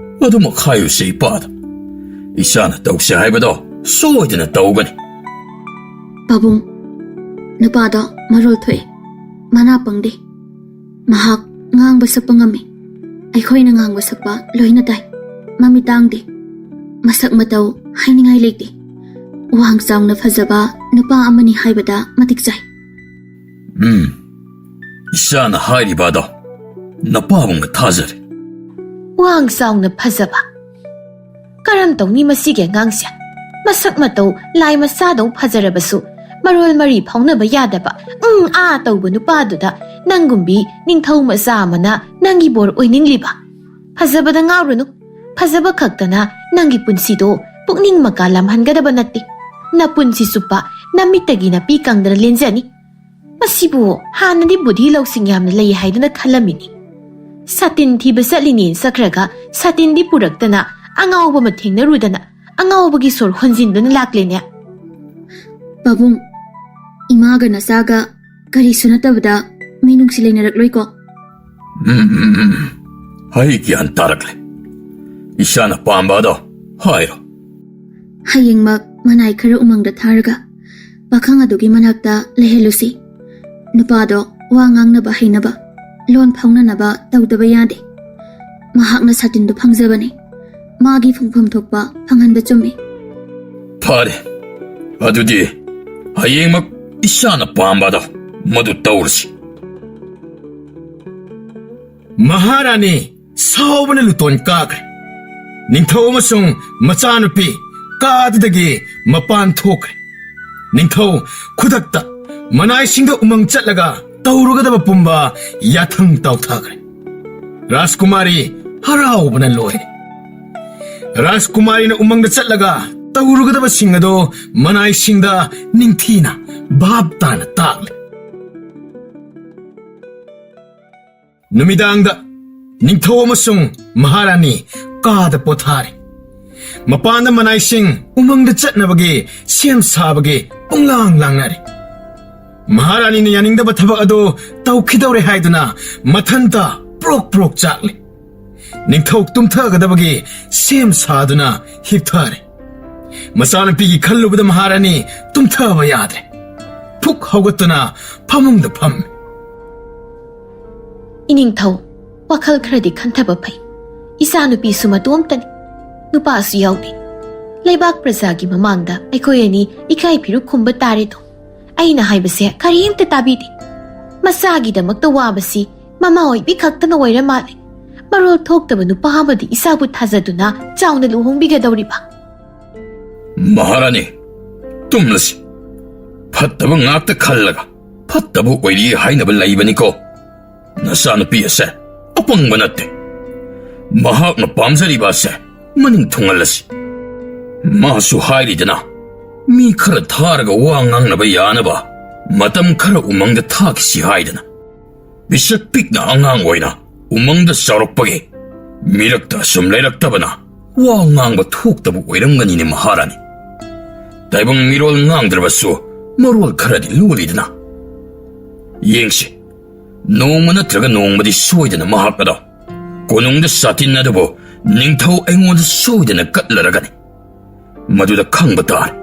ꯑꯗꯨꯃꯛ ꯍꯥꯏꯌꯨꯁꯦ ꯏꯄꯥꯗ. ꯏꯆꯥꯅ ꯇꯧꯁꯦ ꯍꯥꯏꯕꯗꯣ ꯁꯣꯏꯗꯅ ꯇꯧꯒꯅꯤ. ꯄꯥꯕꯨꯡ, ꯅꯨꯄꯥꯗꯣ ꯃꯔꯣꯜ ꯊꯣꯛꯏ, ꯃꯅꯥ ꯄꯪꯗꯦ. ꯃꯍꯥꯛ ꯉꯥꯡꯕ ꯁꯛꯄ ꯉꯝꯃꯤ. ꯑꯩꯈꯣꯏꯅ ꯉꯥꯡꯕ ꯁꯛꯄ ꯂꯣꯏꯅ ꯇꯥꯏ. ꯃꯃꯤꯠ ꯇꯥꯡꯗꯦ. ꯃꯁꯛ ꯃꯇꯧ ꯍꯥꯏꯅꯤꯡꯉꯥꯏ ꯂꯩꯇꯦ. ꯋꯥꯡ ꯆꯥꯎꯅ ꯐꯖꯕ ꯅꯨꯄꯥ ꯑꯃꯅꯤ ꯍꯥꯏꯕꯗ ꯃꯇꯤꯛ ꯆꯥꯏ. ꯏꯆꯥꯅ ꯍꯥꯏꯔꯤꯕ ꯑꯗꯣ ꯅꯄꯥꯕꯨꯡꯅ ꯊꯥꯖꯔꯦ. ꯋꯥꯡ ꯆꯥꯎꯅ ꯐꯖꯕ. ꯀꯔꯝ ꯇꯧꯅꯤ ꯃꯁꯤꯒꯤ ꯑꯉꯥꯡꯁꯦ? ꯃꯁꯛ ꯃꯇꯧ ꯂꯥꯏ ꯃꯆꯥꯗꯧ ꯐꯖꯔꯕꯁꯨ ꯃꯔꯣꯜ ꯃꯔꯤ ꯐꯥꯎꯅꯕ ꯌꯥꯗꯕ ꯇꯧꯕ ꯅꯨꯄꯥꯗꯨꯗ ꯅꯪꯒꯨꯝꯕꯤ ꯅꯤꯡꯊꯧ ꯃꯆꯥ ꯑꯃꯅ ꯅꯪꯒꯤ ꯕꯣꯔ ꯑꯣꯏꯅꯤꯡꯂꯤꯕ. ꯐꯖꯕꯗ ꯉꯥꯎꯔꯨꯅꯨ. ꯐꯖꯕ ꯈꯛꯇꯅ ꯅꯪꯒꯤ ꯄꯨꯟꯁꯤꯗꯣ ꯄꯨꯛꯅꯤꯡ ꯃꯀꯥ ꯂꯥꯝꯍꯟꯒꯗꯕ ꯅꯠꯇꯦ. ꯅꯄꯨꯟꯁꯤ ꯆꯨꯞꯄ ꯅꯃꯤꯠꯇꯒꯤ ꯅꯥꯄꯤ ꯀꯪꯗꯅ ꯂꯦꯟꯖꯅꯤ. ꯃꯁꯤꯕꯨ ꯍꯥꯟꯅꯗꯤ ꯕꯨꯙꯤ ꯂꯧꯁꯤꯡ ꯌꯥꯝꯅ ꯂꯩ ꯍꯥꯏꯗꯨꯅ ꯈꯜꯂꯝꯃꯤꯅꯤ. ꯁꯥꯇꯤꯟ ꯊꯤꯕ ꯆꯠꯂꯤꯅꯦ ꯆꯠꯈ꯭ꯔꯒ ꯁꯥꯇꯤꯟꯗꯤ ꯄꯨꯔꯛꯇꯅ ꯑꯉꯥꯎꯕ ꯑꯃ ꯊꯦꯡꯅꯔꯨꯗꯅ ꯑꯉꯥꯎꯕꯒꯤ ꯁꯣꯔ ꯍꯣꯟꯖꯤꯟꯗꯨꯅ ꯂꯥꯛꯂꯦꯅꯦ. ꯄꯥꯕꯨꯡ, ꯏꯃꯥꯒ ꯅꯆꯥꯒ ꯀꯔꯤꯁꯨ ꯅꯠꯇꯕꯗ ꯃꯤꯅꯨꯡꯁꯤ ꯂꯩꯅꯔꯛꯂꯣꯏꯀꯣ? ꯑꯩ ꯒ꯭ꯌꯥꯟ ꯇꯥꯔꯛꯂꯦ. ꯏꯆꯥꯅ ꯄꯥꯝꯕ ꯑꯗꯣ ꯍꯥꯏꯔꯣ. ꯍꯌꯦꯡꯃꯛ ꯃꯅꯥꯏ ꯈꯔ ꯎꯃꯪꯗ ꯊꯥꯔꯒ ꯄꯥꯈꯪ ꯑꯗꯨꯒꯤ ꯃꯅꯥꯛꯇ ꯂꯩꯍꯜꯂꯨꯁꯤ. ꯅꯨꯄꯥꯗꯣ ꯋꯥ ꯉꯥꯡꯅꯕ ꯍꯩꯅꯕ, ꯂꯣꯟ ꯐꯥꯎꯅꯅꯕ ꯇꯧꯗꯕ ꯌꯥꯗꯦ. ꯃꯍꯥꯛꯅ ꯁꯥꯇꯤꯟꯗꯨ ꯐꯪꯖꯕꯅꯤ. ꯃꯥꯒꯤ ꯐꯪꯐꯝ ꯊꯣꯛꯄ ꯐꯪꯍꯟꯕ ꯆꯨꯝꯃꯤ. ꯐꯔꯦ, ꯑꯗꯨꯗꯤ ꯍꯌꯦꯡꯃꯛ ꯏꯆꯥꯅ ꯄꯥꯝꯕꯗꯣ ꯃꯗꯨ ꯇꯧꯔꯁꯤ. ꯃꯍꯥꯔꯥꯅꯤ ꯁꯥꯎꯕꯅ ꯂꯨꯇꯣꯟ ꯀꯥꯈ꯭ꯔꯦ. ꯅꯤꯡꯊꯧ ꯑꯃꯁꯨꯡ ꯃꯆꯥꯅꯨꯄꯤ ꯀꯥꯗꯨꯗꯒꯤ ꯃꯄꯥꯟ ꯊꯣꯛꯈ꯭ꯔꯦ. ꯅꯤꯡꯊꯧ ꯈꯨꯗꯛꯇ ꯃꯅꯥꯏꯁꯤꯡꯗ ꯎꯃꯪ ꯆꯠꯂꯒ ꯇꯧꯔꯨꯒꯗꯕ ꯄꯨꯝꯕ ꯌꯥꯊꯪ ꯇꯥꯎꯊꯈ꯭ꯔꯦ. ꯔꯥꯖꯀꯨꯃꯥꯔꯤ ꯍꯔꯥꯎꯕꯅ ꯂꯣꯏꯔꯦ. ꯔꯥꯖꯀꯨꯃꯥꯔꯤꯅ ꯎꯃꯪꯗ ꯆꯠꯂꯒ ꯇꯧꯔꯨꯒꯗꯕꯁꯤꯡ ꯑꯗꯣ ꯃꯅꯥꯏꯁꯤꯡꯗ ꯅꯤꯡꯊꯤꯅ ꯚꯥꯞ ꯇꯥꯅ ꯇꯥꯛꯂꯦ. ꯅꯨꯃꯤꯗꯥꯡꯗ ꯅꯤꯡꯊꯧ ꯑꯃꯁꯨꯡ ꯃꯍꯥꯔꯥꯅꯤ ꯀꯥꯗ ꯄꯣꯊꯥꯔꯦ. ꯃꯄꯥꯟꯗ ꯃꯅꯥꯏꯁꯤꯡ ꯎꯃꯪꯗ ꯆꯠꯅꯕꯒꯤ ꯁꯦꯝ ꯁꯥꯕꯒꯤ ꯄꯨꯡꯂꯥꯡ ꯂꯥꯡꯅꯔꯦ. ꯃꯍꯥꯔꯥꯅꯤꯅ ꯌꯥꯅꯤꯡꯗꯕ ꯊꯕꯛ ꯑꯗꯨ ꯇꯧꯈꯤꯗꯧꯔꯦ ꯍꯥꯏꯗꯨꯅ ꯃꯊꯟꯇ ꯄ꯭ꯔꯣꯛ ꯆꯥꯛꯂꯦ. ꯅꯤꯡꯊꯧ ꯇꯨꯝꯊꯒꯗꯕꯒꯤ ꯁꯦꯝ ꯁꯥꯗꯨꯅ ꯍꯤꯞꯊꯔꯦ. ꯃꯆꯥꯅꯨꯄꯤꯒꯤ ꯈꯜꯂꯨꯕꯗ ꯃꯍꯥꯔꯥꯅꯤ ꯇꯨꯝꯊꯕ ꯌꯥꯗ꯭ꯔꯦ. ꯐꯨꯛ ꯍꯧꯒꯠꯇꯨꯅ ꯐꯃꯨꯡꯗ ꯐꯝꯃꯦ. ꯏꯅꯤꯡꯊꯧ, ꯋꯥꯈꯜ ꯈꯔꯗꯤ ꯈꯟꯊꯕ ꯐꯩ. ꯏꯆꯥꯅꯨꯄꯤꯁꯨ ꯃꯇꯣꯝꯇꯅꯤ, ꯅꯨꯄꯥꯁꯨ ꯌꯥꯎꯗꯦ. ꯂꯩꯕꯥꯛ ꯄ꯭ꯔꯖꯥꯒꯤ ꯃꯃꯥꯡꯗ ꯑꯩꯈꯣꯏ ꯑꯅꯤ ꯏꯀꯥꯏ ꯐꯤꯔꯨꯛ ꯈꯨꯝꯕ ꯇꯥꯔꯦꯗꯣ. ꯑꯩꯅ ꯍꯥꯏꯕꯁꯦ ꯀꯔꯤꯝꯇ ꯇꯥꯕꯤꯗꯦ. ꯃꯆꯥꯒꯤꯗꯃꯛꯇ ꯋꯥꯕꯁꯤ ꯃꯃꯥ ꯑꯣꯏꯕꯤ ꯈꯛꯇꯅ ꯑꯣꯏꯔ ꯃꯥꯜꯂꯦ. ꯃꯔꯣꯜ ꯊꯣꯛꯇꯕ ꯅꯨꯄꯥ ꯑꯃꯗꯤ ꯏꯆꯥꯕꯨ ꯊꯥꯖꯗꯨꯅ ꯆꯥꯎꯅ ꯂꯨꯍꯣꯡꯕꯤꯒꯗꯧꯔꯤꯕ. ꯃꯍꯥꯔꯥꯅꯤ, ꯇꯨꯝꯂꯁꯤ. ꯐꯠꯇꯕ ꯉꯥꯛꯇ ꯈꯜꯂꯒ ꯐꯠꯇꯕ ꯑꯣꯏꯔꯤ ꯍꯥꯏꯅꯕ ꯂꯩꯕꯅꯤꯀꯣ. ꯅꯆꯥꯅꯨꯄꯤ ꯑꯁꯦ ꯑꯄꯪꯕ ꯅꯠꯇꯦ. ꯃꯍꯥꯛꯅ ꯄꯥꯝꯖꯔꯤꯕ ꯑꯁꯦ ꯃꯅꯤꯡ ꯊꯨꯡꯍꯜꯂꯁꯤ. ꯃꯥꯁꯨ ꯍꯥꯏꯔꯤꯗꯅ ꯃꯤ ꯈꯔ ꯊꯥꯔꯒ ꯋꯥ ꯉꯥꯡꯅꯕ ꯌꯥꯅꯕ ꯃꯇꯝ ꯈꯔ ꯎꯃꯪꯗ ꯊꯥꯈꯤꯁꯤ ꯍꯥꯏꯗꯅ. ꯄꯤꯁꯛ ꯄꯤꯛꯅ ꯑꯉꯥꯡ ꯑꯣꯏꯅ ꯎꯃꯪꯗ ꯆꯥꯎꯔꯛꯄꯒꯤ ꯃꯤꯔꯛꯇ ꯁꯨꯝ ꯂꯩꯔꯛꯇꯕꯅ 와 ꯉꯥꯡꯕ ꯊꯣꯛꯇꯕ ꯑꯣꯏꯔꯝꯒꯅꯤꯅꯦ ꯃꯍꯥꯔꯥꯅꯤ. ꯇꯥꯏꯕꯪ ꯃꯤꯔꯣꯜ ꯉꯥꯡꯗ꯭ꯔꯕꯁꯨ ꯃꯔꯣꯜ ꯈꯔꯗꯤ ꯂꯣꯜꯂꯤꯗꯅ. ꯌꯦꯡꯁꯤ, ꯅꯣꯡꯃ ꯅꯠꯇ꯭ꯔꯒ ꯅꯣꯡꯃꯗꯤ ꯁꯣꯏꯗꯅ ꯃꯍꯥꯛ ꯑꯗꯣ ꯀꯣꯅꯨꯡꯗ ꯁꯥꯇꯤꯟ ꯑꯗꯨꯕꯨ ꯅꯤꯡꯊꯧ ꯑꯩꯉꯣꯟꯗ ꯁꯣꯏꯗꯅ ꯀꯠꯂꯔꯒꯅꯤ. ꯃꯗꯨꯗ ꯈꯪꯕ ꯇꯥꯔꯦ.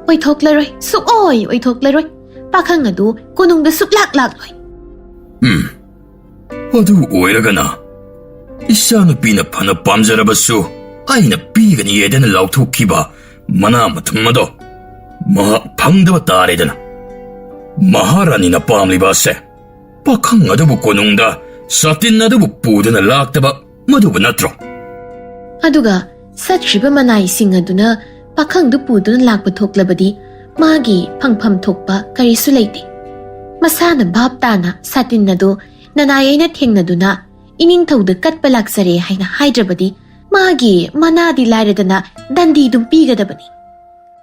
ꯑꯣꯏꯊꯣꯛꯂꯔꯣꯏ, ꯁꯨꯛꯑꯣꯏ ꯑꯣꯏꯊꯣꯛꯂꯔꯣꯏ. ꯄꯥꯈꯪ ꯑꯗꯨ ꯀꯣꯅꯨꯡꯗ ꯁꯨꯛꯂꯥꯛ ꯂꯥꯛꯂꯣꯏ. ꯑꯗꯨ ꯑꯣꯏꯔꯒꯅ ꯏꯆꯥꯅꯨꯄꯤꯅ ꯐꯅ ꯄꯥꯝꯖꯔꯕꯁꯨ ꯑꯩꯅ ꯄꯤꯒꯅꯤ ꯍꯥꯏꯗꯅ ꯂꯥꯎꯊꯣꯛꯈꯤꯕ ꯃꯅꯥ ꯃꯊꯨꯝ ꯑꯗꯣ ꯃꯍꯥꯛ ꯐꯪꯗꯕ ꯇꯥꯔꯦꯗꯅ. ꯃꯍꯥꯔꯥꯅꯤꯅ ꯄꯥꯝꯂꯤꯕ ꯑꯁꯦ ꯄꯥꯈꯪ ꯑꯗꯨꯕꯨ ꯀꯣꯅꯨꯡꯗ ꯁꯥꯇꯤꯟ ꯑꯗꯨꯕꯨ ꯄꯨꯗꯨꯅ ꯂꯥꯛꯇꯕ ꯃꯗꯨꯕꯨ ꯅꯠꯇ꯭ꯔꯣ? ꯑꯗꯨꯒ ꯁꯠꯈ꯭ꯔꯤꯕ ꯃꯅꯥꯏꯁꯤꯡ ꯑꯗꯨꯅ ꯄꯥꯈꯪꯗꯨ ꯄꯨꯗꯨꯅ ꯂꯥꯛꯄ ꯊꯣꯛꯂꯕꯗꯤ ꯃꯥꯒꯤ ꯐꯪꯐꯝ ꯊꯣꯛꯄ ꯀꯔꯤꯁꯨ ꯂꯩꯇꯦ. ꯃꯁꯥꯅ ꯚꯥꯞ ꯇꯥꯅ ꯁꯥꯇꯤꯟ ꯑꯗꯨ ꯅꯅꯥꯏ ꯑꯩꯅ ꯊꯦꯡꯅꯗꯨꯅ ꯏꯅꯤꯡꯊꯧꯗ ꯀꯠꯄ ꯂꯥꯛꯆꯔꯦ ꯍꯥꯏꯅ ꯍꯥꯏꯗ꯭ꯔꯕꯗꯤ ꯃꯥꯒꯤ ꯃꯅꯥꯗꯤ ꯂꯥꯏꯔꯗꯅ ꯗꯟꯗꯤꯗꯨꯝ ꯄꯤꯒꯗꯕꯅꯤ.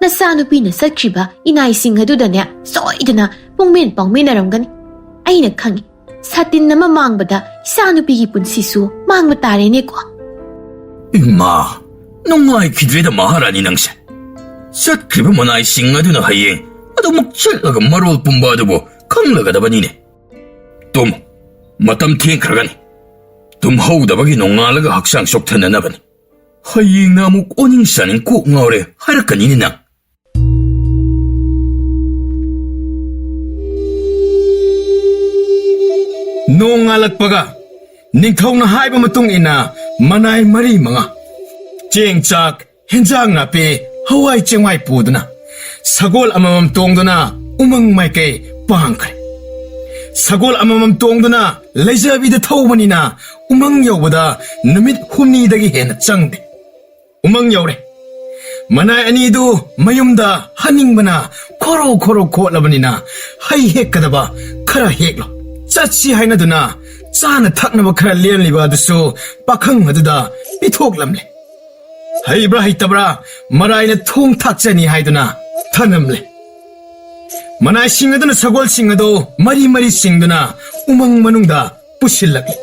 ꯅꯆꯥꯅꯨꯄꯤꯅ ꯆꯠꯈ꯭ꯔꯤꯕ ꯏꯅꯥꯏꯁꯤꯡ ꯑꯗꯨꯗꯅꯦ ꯁꯣꯏꯗꯅ ꯄꯨꯡꯃꯦꯟ ꯄꯥꯎꯃꯤꯟꯅꯔꯝꯒꯅꯤ. ꯑꯩꯅ ꯈꯪꯉꯤ, ꯁꯥꯇꯤꯟ ꯑꯃ ꯃꯥꯡꯕꯗ ꯏꯆꯥꯅꯨꯄꯤꯒꯤ ꯄꯨꯟꯁꯤꯁꯨ ꯃꯥꯡꯕ ꯇꯥꯔꯦꯅꯦꯀꯣ. ꯏꯃꯥ, ꯅꯨꯡꯉꯥꯏꯈꯤꯗ꯭ꯔꯦꯗ ꯃꯍꯥꯔꯥꯅꯤ ꯅꯪꯁꯦ. ꯆꯠꯈ꯭ꯔꯤꯕ ꯃꯅꯥꯏꯁꯤꯡ ꯑꯗꯨꯅ ꯍꯌꯦꯡ ꯑꯗꯨꯃꯛ ꯆꯠꯂꯒ ꯃꯔꯣꯜ ꯄꯨꯝꯕ ꯑꯗꯨꯕꯨ ꯈꯪꯂꯒꯗꯕꯅꯤꯅꯦ. ꯇꯨꯝ, ꯃꯇꯝ ꯊꯦꯡꯈ꯭ꯔꯒꯅꯤ. ꯇꯨꯝꯍꯧꯗꯕꯒꯤ ꯅꯣꯡꯉꯥꯜꯂꯒ ꯍꯛꯆꯥꯡ ꯆꯣꯛꯊꯅꯅꯕꯅꯤ. ꯍꯌꯦꯡꯅ ꯑꯃꯨꯛ ꯑꯣꯅꯤꯡ ꯆꯥꯅꯤꯡ ꯀꯣꯛ ꯉꯥꯎꯔꯦ ꯍꯥꯏꯔꯛꯀꯅꯤꯅꯦ ꯅꯪ. ꯅꯣꯡꯉꯥꯜꯂꯛꯄꯒ ꯅꯤꯡꯊꯧꯅ ꯍꯥꯏꯕ ꯃꯇꯨꯡ ꯏꯟꯅ ꯃꯅꯥꯏ 4-5 ꯆꯦꯡ ꯆꯥꯛ ꯍꯦꯟꯖꯥꯡ ꯅꯥꯄꯤ ꯍꯋꯥꯏ ꯆꯦꯡꯋꯥꯏ ꯄꯨꯗꯨꯅ ꯁꯒꯣꯜ ꯑꯃꯃꯝ ꯇꯣꯡꯗꯨꯅ ꯎꯃꯪ ꯃꯥꯏꯀꯩ ꯄꯥꯡꯈ꯭ꯔꯦ. ꯁꯒꯣꯜ ꯑꯃꯃꯝ ꯇꯣꯡꯗꯨꯅ ꯂꯩꯖꯕꯤꯗ ꯊꯧꯕꯅꯤꯅ ꯎꯃꯪ ꯌꯧꯕꯗ ꯅꯨꯃꯤꯠ 8ꯗꯒꯤ ꯍꯦꯟꯅ ꯆꯪꯗꯦ. ꯎꯃꯪ ꯌꯧꯔꯦ. ꯃꯅꯥꯏ ꯑꯅꯤꯗꯨ ꯃꯌꯨꯝꯗ ꯍꯟꯅꯤꯡꯕꯅ ꯈꯣꯔꯣ ꯈꯣꯔꯣ ꯈꯣꯠꯂꯕꯅꯤꯅ ꯍꯩ ꯍꯦꯛꯀꯗꯕ ꯈꯔ ꯍꯦꯛꯂꯣ. ꯆꯠꯁꯤ ꯍꯥꯏꯅꯗꯨꯅ ꯆꯥꯅ ꯊꯛꯅꯕ ꯈꯔ ꯂꯦꯝꯂꯤꯕ ꯑꯗꯨꯁꯨ ꯄꯥꯈꯪ ꯑꯗꯨꯗ ꯄꯤꯊꯣꯛꯂꯝꯂꯦ. ꯍꯩꯕ꯭ꯔꯥ ꯍꯩꯇꯕ꯭ꯔꯥ ꯃꯔꯥꯏꯅ ꯊꯣꯡ ꯊꯥꯛꯆꯅꯤ ꯍꯥꯏꯗꯨꯅ ꯊꯅꯝꯂꯦ. ꯃꯅꯥꯏꯁꯤꯡ ꯑꯗꯨꯅ ꯁꯒꯣꯜꯁꯤꯡ ꯑꯗꯨ ꯃꯔꯤ ꯆꯤꯡꯗꯨꯅ ꯎꯃꯪ ꯃꯅꯨꯡꯗ ꯄꯨꯁꯤꯜꯂꯛꯏ.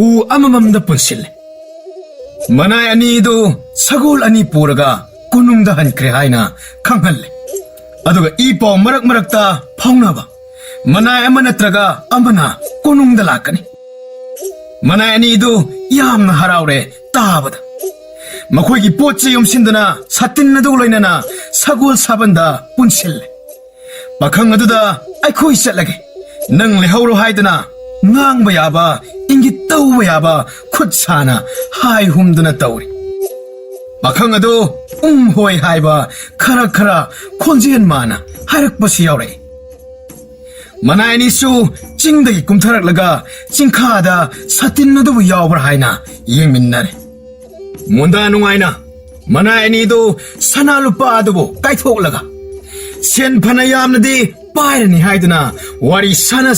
ꯎ ꯑꯃꯃꯝꯗ ꯄꯨꯟꯁꯤꯜꯂꯦ. ꯃꯅꯥꯏ ꯑꯅꯤꯗꯨ ꯁꯒꯣꯜ 2 ꯄꯨꯔꯒ ꯀꯣꯅꯨꯡꯗ ꯍꯟꯈ꯭ꯔꯦ ꯍꯥꯏꯅ ꯈꯪꯍꯜꯂꯦ. ꯑꯗꯨꯒ ꯏ ꯄꯥꯎ ꯃꯔꯛꯇ ꯐꯥꯎꯅꯕ. ꯃꯅꯥꯏ ꯑꯃ ꯅꯠꯇ꯭ꯔꯒ ꯑꯃꯅ ꯀꯣꯅꯨꯡꯗ ꯂꯥꯛꯀꯅꯤ. ꯃꯅꯥꯏ ꯑꯅꯤꯗꯨ ꯌꯥꯝꯅ ꯍꯔꯥꯎꯔꯦ ꯇꯥꯕꯗ. ꯃꯈꯣꯏꯒꯤ ꯄꯣꯠ ꯆꯩ ꯌꯣꯝꯁꯤꯟꯗꯨꯅ ꯁꯥꯇꯤꯟ ꯑꯗꯨ ꯂꯣꯏꯅꯅ ꯁꯒꯣꯜ ꯁꯥꯕꯟꯗ ꯄꯨꯟꯁꯤꯜꯂꯦ. ꯄꯥꯈꯪ ꯑꯗꯨꯗ ꯑꯩꯈꯣꯏ ꯆꯠꯂꯒꯦ, ꯅꯪ ꯂꯩꯍꯧꯔꯣ ꯍꯥꯏꯗꯨꯅ ꯉꯥꯡꯕ ꯌꯥꯕ ꯏꯪꯒꯤꯠ ꯇꯧꯕ ꯌꯥꯕ ꯈꯨꯠ ꯁꯥꯅ ꯍꯥꯏ ꯍꯨꯝꯗꯨꯅ ꯇꯧꯔꯤ. ꯄꯥꯈꯪ ꯑꯗꯨ ꯍꯣꯏ ꯍꯥꯏꯕ ꯈꯔ ꯈꯣꯟꯖꯦꯜ ꯃꯥꯅ ꯍꯥꯏꯔꯛꯄꯁꯨ ꯌꯥꯎꯔꯛꯏ. ꯃꯅꯥꯏ ꯑꯅꯤꯁꯨ ꯆꯤꯡꯗꯒꯤ ꯀꯨꯝꯊꯔꯛꯂꯒ ꯆꯤꯡꯈꯥꯗ ꯁꯥꯇꯤꯟ ꯑꯗꯨꯕꯨ ꯌꯥꯎꯕ꯭ꯔꯥ ꯍꯥꯏꯅ ꯌꯦꯡꯃꯤꯟꯅꯔꯦ. ꯃꯣꯟꯗꯥ ꯅꯨꯡꯉꯥꯏꯅ ꯃꯅꯥꯏ ꯑꯅꯤꯗꯨ ꯁꯅꯥ ꯂꯨꯄꯥ ꯑꯗꯨꯕꯨ ꯀꯥꯏꯊꯣꯛꯂꯒ ꯁꯦꯟ ꯐꯅ ꯌꯥꯝꯅꯗꯤ ꯄꯥꯏꯔꯅꯤ ꯍꯥꯏꯗꯨꯅ ꯋꯥꯔꯤ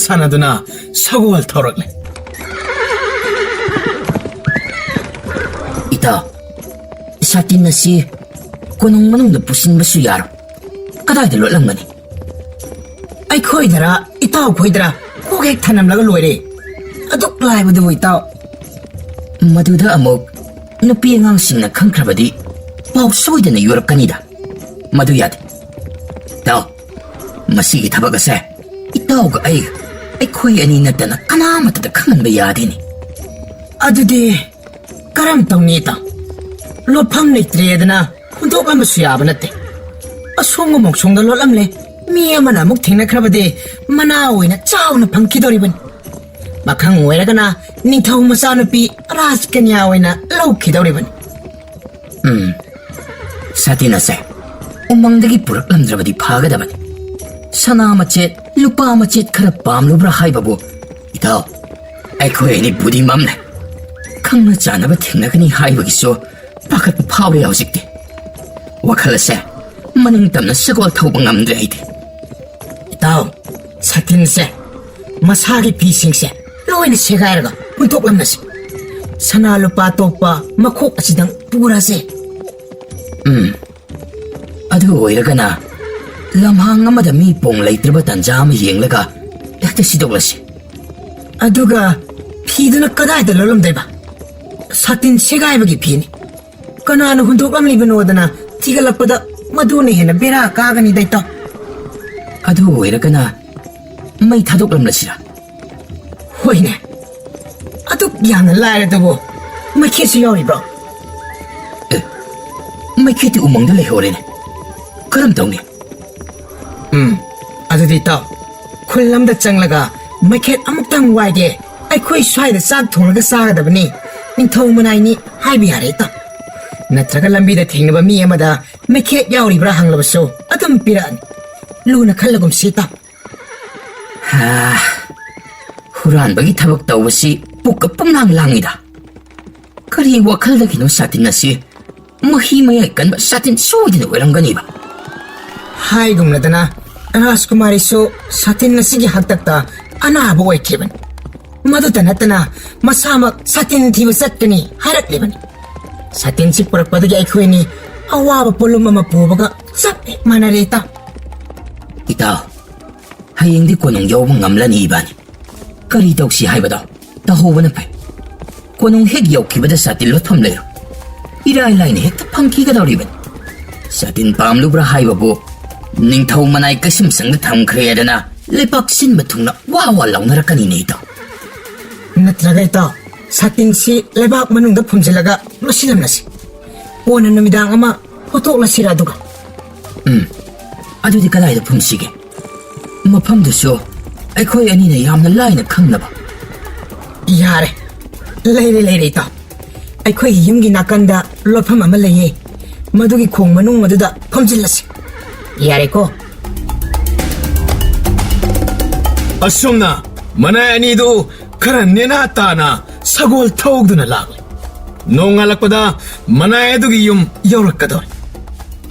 ꯁꯥꯟꯅꯗꯨꯅ ꯁꯒꯣꯜ ꯊꯧꯔꯛꯂꯦ. ꯏꯇꯥꯎ, ꯁꯥꯇꯤꯟ ꯑꯁꯤ ꯀꯣꯅꯨꯡ ꯃꯅꯨꯡꯗ ꯄꯨꯁꯤꯟꯕꯁꯨ ꯌꯥꯔꯣꯏ. ꯀꯗꯥꯏꯗ ꯂꯣꯠꯂꯝꯒꯅꯤ? ꯑꯩꯈꯣꯏꯗꯔ ꯏꯇꯥꯎ ꯈꯣꯏꯗꯔ ꯀꯣꯛ ꯍꯦꯛ ꯊꯅꯝꯂꯒ ꯂꯣꯏꯔꯦ. ꯑꯗꯨꯛ ꯂꯥꯏꯕꯗꯨꯕꯨ ꯏꯇꯥꯎ. ꯃꯗꯨꯗ ꯑꯃꯨꯛ ꯅꯨꯄꯤ ꯑꯉꯥꯡꯁꯤꯡꯅ ꯈꯪꯈ꯭ꯔꯕꯗꯤ ꯄꯥꯎ ꯁꯣꯏꯗꯅ ꯌꯧꯔꯛꯀꯅꯤꯗ. ꯃꯗꯨ ꯌꯥꯗꯦ. ꯏꯇꯥꯎ, ꯃꯁꯤꯒꯤ ꯊꯕꯛ ꯑꯁꯦ ꯏꯇꯥꯎꯒ ꯑꯩꯈꯣꯏ ꯑꯅꯤ ꯅꯠꯇꯅ ꯀꯅꯥꯃꯠꯇꯗ ꯈꯪꯍꯟꯕ ꯌꯥꯗꯦꯅꯦ. ꯑꯗꯨꯗꯤ ꯀꯔꯝ ꯇꯧꯅꯤ ꯏꯇꯥꯎ? ꯂꯣꯠꯐꯝ ꯂꯩꯇ꯭ꯔꯦꯗꯅ ꯍꯨꯟꯗꯣꯛꯂꯝꯕꯁꯨ ꯌꯥꯕ ꯅꯠꯇꯦ. ꯑꯁꯣꯝꯒ ꯃꯣꯛꯁꯣꯡꯗ ꯂꯣꯠꯂꯝꯂꯦ. ꯃꯤ ꯑꯃꯅ ꯑꯃꯨꯛ ꯊꯦꯡꯅꯈ꯭ꯔꯕꯗꯤ ꯃꯅꯥ ꯑꯣꯏꯅ ꯆꯥꯎꯅ ꯐꯪꯈꯤꯗꯧꯔꯤꯕꯅꯤ. ꯄꯥꯈꯪ ꯑꯣꯏꯔꯒꯅ ꯅꯤꯡꯊꯧ ꯃꯆꯥꯅꯨꯄꯤ ꯔꯥꯖꯀꯟꯌꯥ ꯑꯣꯏꯅ ꯂꯧꯈꯤꯗꯧꯔꯤꯕꯅꯤ. ꯁꯥꯇꯤꯟ ꯑꯁꯦ ꯎꯃꯪꯗꯒꯤ ꯄꯨꯔꯛꯂꯝꯗ꯭ꯔꯕꯗꯤ ꯐꯥꯒꯗꯕꯅꯤ. ꯁꯅꯥ ꯃꯆꯦꯠ ꯂꯨꯄꯥ ꯃꯆꯦꯠ ꯈꯔ ꯄꯥꯝꯂꯨꯕ꯭ꯔꯥ ꯍꯥꯏꯕꯕꯨ ꯏꯇꯥꯎ, ꯑꯩꯈꯣꯏ ꯑꯅꯤ ꯕꯨꯗꯤ ꯃꯝꯂꯦ. ꯈꯪꯅ ꯆꯥꯅꯕ ꯊꯦꯡꯅꯒꯅꯤ ꯍꯥꯏꯕꯒꯤꯁꯨ ꯄꯥꯈꯠꯄ ꯐꯥꯎꯔꯦ ꯍꯧꯖꯤꯛꯇꯤ. ꯋꯥꯈꯜ ꯑꯁꯦ ꯃꯅꯤꯡ ꯇꯝꯅ ꯁꯒꯣꯜ ꯊꯧꯕ ꯉꯝꯗ꯭ꯔꯦ ꯑꯩꯗꯤ. ꯏꯇꯥꯎ, ꯁꯥꯇꯤꯟꯁꯦ ꯃꯁꯥꯒꯤ ꯐꯤꯁꯤꯡꯁꯦ ꯂꯣꯏꯅ ꯁꯦꯒꯥꯏꯔꯒ ꯍꯨꯟꯗꯣꯛꯂꯝꯂꯁꯤ. ꯁꯅꯥ ꯂꯨꯄꯥ ꯑꯇꯣꯞꯄ ꯃꯈꯣꯛ ꯑꯁꯤꯗꯪ ꯄꯨꯔꯁꯦ. ꯑꯗꯨ ꯑꯣꯏꯔꯒꯅ ꯂꯝꯍꯥꯡ ꯑꯃꯗ ꯃꯤ ꯄꯣꯡ ꯂꯩꯇ꯭ꯔꯕ ꯇꯟꯖꯥ ꯑꯃ ꯌꯦꯡꯂꯒ ꯍꯦꯛꯇ ꯁꯤꯗꯣꯛꯂꯁꯤ. ꯑꯗꯨꯒ ꯐꯤꯗꯨꯅ ꯀꯗꯥꯏꯗ ꯂꯣꯠꯂꯝꯗꯣꯏꯕ? ꯁꯥꯇꯤꯟ ꯁꯦꯒꯥꯏꯕꯒꯤ ꯐꯤꯅꯤ. ꯀꯅꯥꯅ ꯍꯨꯟꯗꯣꯛꯂꯝꯂꯤꯕꯅꯣꯗꯅ ꯊꯤꯒꯠꯂꯛꯄꯗ ꯃꯗꯨꯅ ꯍꯦꯟꯅ ꯕꯦꯔꯥ ꯀꯥꯒꯅꯤꯗ ꯏꯇꯥꯎ. ꯑꯗꯨ ꯑꯣꯏꯔꯒꯅ ꯃꯩ ꯊꯥꯗꯣꯛꯂꯝꯂꯁꯤꯔꯥ? ꯍꯣꯏꯅꯦ, ꯑꯗꯨꯛ ꯌꯥꯝꯅ ꯂꯥꯏꯔꯗꯨꯕꯨ ꯃꯩꯈꯦꯠꯁꯨ ꯌꯥꯎꯔꯤꯕ꯭ꯔꯣ? ꯃꯩꯈꯦꯠꯇꯤ ꯎꯃꯪꯗ ꯂꯩꯍꯧꯔꯦꯅꯦ. ꯀꯔꯝ ꯇꯧꯅꯤ? ꯑꯗꯨꯗꯤ ꯏꯇꯥꯎ, ꯈꯨꯜ ꯑꯃꯗ ꯆꯪꯂꯒ ꯃꯩꯈꯦꯠ ꯑꯃꯨꯛꯇꯪ ꯋꯥꯏꯒꯦ, ꯑꯩꯈꯣꯏ ꯁ꯭ꯋꯥꯏꯗ ꯆꯥꯛ ꯊꯣꯡꯂꯒ ꯆꯥꯒꯗꯕꯅꯤ, ꯅꯤꯡꯊꯧ ꯃꯅꯥꯏꯅꯤ ꯍꯥꯏꯕ ꯌꯥꯔꯦ ꯏꯇꯥꯎ. ꯅꯠꯇ꯭ꯔꯒ ꯂꯝꯕꯤꯗ ꯊꯦꯡꯅꯕ ꯃꯤ ꯑꯃꯗ ꯃꯩꯈꯦꯠ ꯌꯥꯎꯔꯤꯕ꯭ꯔꯥ ꯍꯪꯂꯕꯁꯨ ꯑꯗꯨꯝ ꯄꯤꯔꯛꯑꯅꯤ. ꯂꯨꯅ ꯈꯜꯂꯒꯨꯝꯁꯤ ꯏꯇꯥꯎ. ꯍꯨꯔꯥꯟꯕꯒꯤ ꯊꯕꯛ ꯇꯧꯕꯁꯤ ꯄꯨꯛꯀ ꯄꯨꯡꯂꯥꯡ ꯂꯥꯡꯉꯤꯗ. ꯀꯔꯤ ꯋꯥꯈꯜꯗꯒꯤꯅꯣ ꯁꯥꯇꯤꯟ ꯑꯁꯤ ꯃꯍꯤ ꯃꯌꯥꯏ ꯀꯟꯕ ꯁꯥꯇꯤꯟ ꯁꯣꯏꯗꯅ ꯑꯣꯏꯔꯝꯒꯅꯤꯕ. ꯍꯥꯏꯒꯨꯝꯂꯗꯅ ꯔꯥꯖꯀꯨꯃꯥꯔꯤꯁꯨ ꯁꯥꯇꯤꯟ ꯑꯁꯤꯒꯤ ꯍꯥꯛꯇꯛꯇ ꯑꯅꯥꯕ ꯑꯣꯏꯈꯤꯕꯅꯤ. ꯃꯗꯨꯇ ꯅꯠꯇꯅ ꯃꯁꯥꯃꯛ ꯁꯥꯇꯤꯟ ꯊꯤꯕ ꯆꯠꯀꯅꯤ ꯍꯥꯏꯔꯛꯂꯤꯕꯅꯤ. ꯁꯥꯇꯤꯟꯁꯤ ꯄꯨꯔꯛꯄꯗꯒꯤ ꯑꯩꯈꯣꯏꯅꯤ ꯑꯋꯥꯕ ꯄꯣꯠꯂꯨꯝ ꯑꯃ ꯄꯨꯕꯒ ꯆꯞ ꯍꯦꯛ ꯃꯥꯟꯅꯔꯦ ꯏꯇꯥꯎ. ꯏꯇꯥꯎ, ꯍꯌꯦꯡꯗꯤ ꯀꯣꯅꯨꯡ ꯌꯧꯕ ꯉꯝꯂꯅꯤ ꯏꯕꯥꯅꯤ. ꯀꯔꯤ ꯇꯧꯁꯤ ꯍꯥꯏꯕꯗꯣ ꯇꯧꯍꯧꯕꯅ ꯐꯩ. ꯀꯣꯅꯨꯡ ꯍꯦꯛ ꯌꯧꯈꯤꯕꯗ ꯁꯥꯇꯤꯟ ꯂꯣꯠꯐꯝ ꯂꯩꯔꯣ. ꯏꯔꯥꯏ ꯂꯥꯏꯅ ꯍꯦꯛꯇ ꯐꯪꯈꯤꯒꯗꯧꯔꯤꯕꯅꯤ. ꯁꯥꯇꯤꯟ ꯄꯥꯝꯂꯨꯕ꯭ꯔꯥ ꯍꯥꯏꯕꯕꯨ ꯅꯤꯡꯊꯧ ꯃꯅꯥꯏ ꯀꯩꯁꯨꯝꯁꯪꯗ ꯊꯝꯈ꯭ꯔꯦꯗꯅ ꯂꯩꯕꯥꯛ ꯁꯤꯟꯕ ꯊꯨꯡꯅ ꯋꯥ ꯋꯥ ꯂꯥꯎꯅꯔꯛꯀꯅꯤꯅꯦ ꯏꯇꯥꯎ. ꯅꯠꯇ꯭ꯔꯒ ꯏꯇꯥꯎ, ꯁꯥꯇꯤꯟꯁꯤ ꯂꯩꯕꯥꯛ ꯃꯅꯨꯡꯗ ꯐꯨꯝꯖꯤꯜꯂꯒ ꯂꯣꯠꯁꯤꯜꯂꯝꯂꯁꯤ. ꯀꯣꯟꯅ ꯅꯨꯃꯤꯗꯥꯡ ꯑꯃ ꯄꯨꯊꯣꯛꯂꯁꯤꯔ ꯑꯗꯨꯒ. ꯑꯗꯨꯗꯤ ꯀꯗꯥꯏꯗ ꯐꯨꯝꯁꯤꯒꯦ? ꯃꯐꯝꯗꯨꯁꯨ ꯑꯩꯈꯣꯏ ꯑꯅꯤꯅ ꯌꯥꯝꯅ ꯂꯥꯏꯅ ꯈꯪꯅꯕ. ꯌꯥꯔꯦ, ꯂꯩꯔꯦ ꯏꯇꯥꯎ. ꯑꯩꯈꯣꯏꯒꯤ ꯌꯨꯝꯒꯤ ꯅꯥꯀꯟꯗ ꯂꯣꯠꯐꯝ ꯑꯃ ꯂꯩꯌꯦ. ꯃꯗꯨꯒꯤ ꯈꯣꯡ ꯃꯅꯨꯡ ꯑꯗꯨꯗ ꯐꯝꯖꯤꯜꯂꯁꯤ. ꯌꯥꯔꯦꯀꯣ? ꯑꯁꯣꯝꯅ ꯃꯅꯥꯏ ꯑꯅꯤꯗꯨ ꯈꯔ ꯅꯦꯅꯥ ꯇꯥꯅ ꯁꯒꯣꯜ ꯊꯧꯗꯨꯅ ꯂꯥꯛꯂꯤ. ꯅꯣꯡꯉꯥꯜꯂꯛꯄꯗ ꯃꯅꯥꯏ ꯑꯗꯨꯒꯤ ꯌꯨꯝ ꯌꯧꯔꯛꯀꯗꯧꯔꯦ.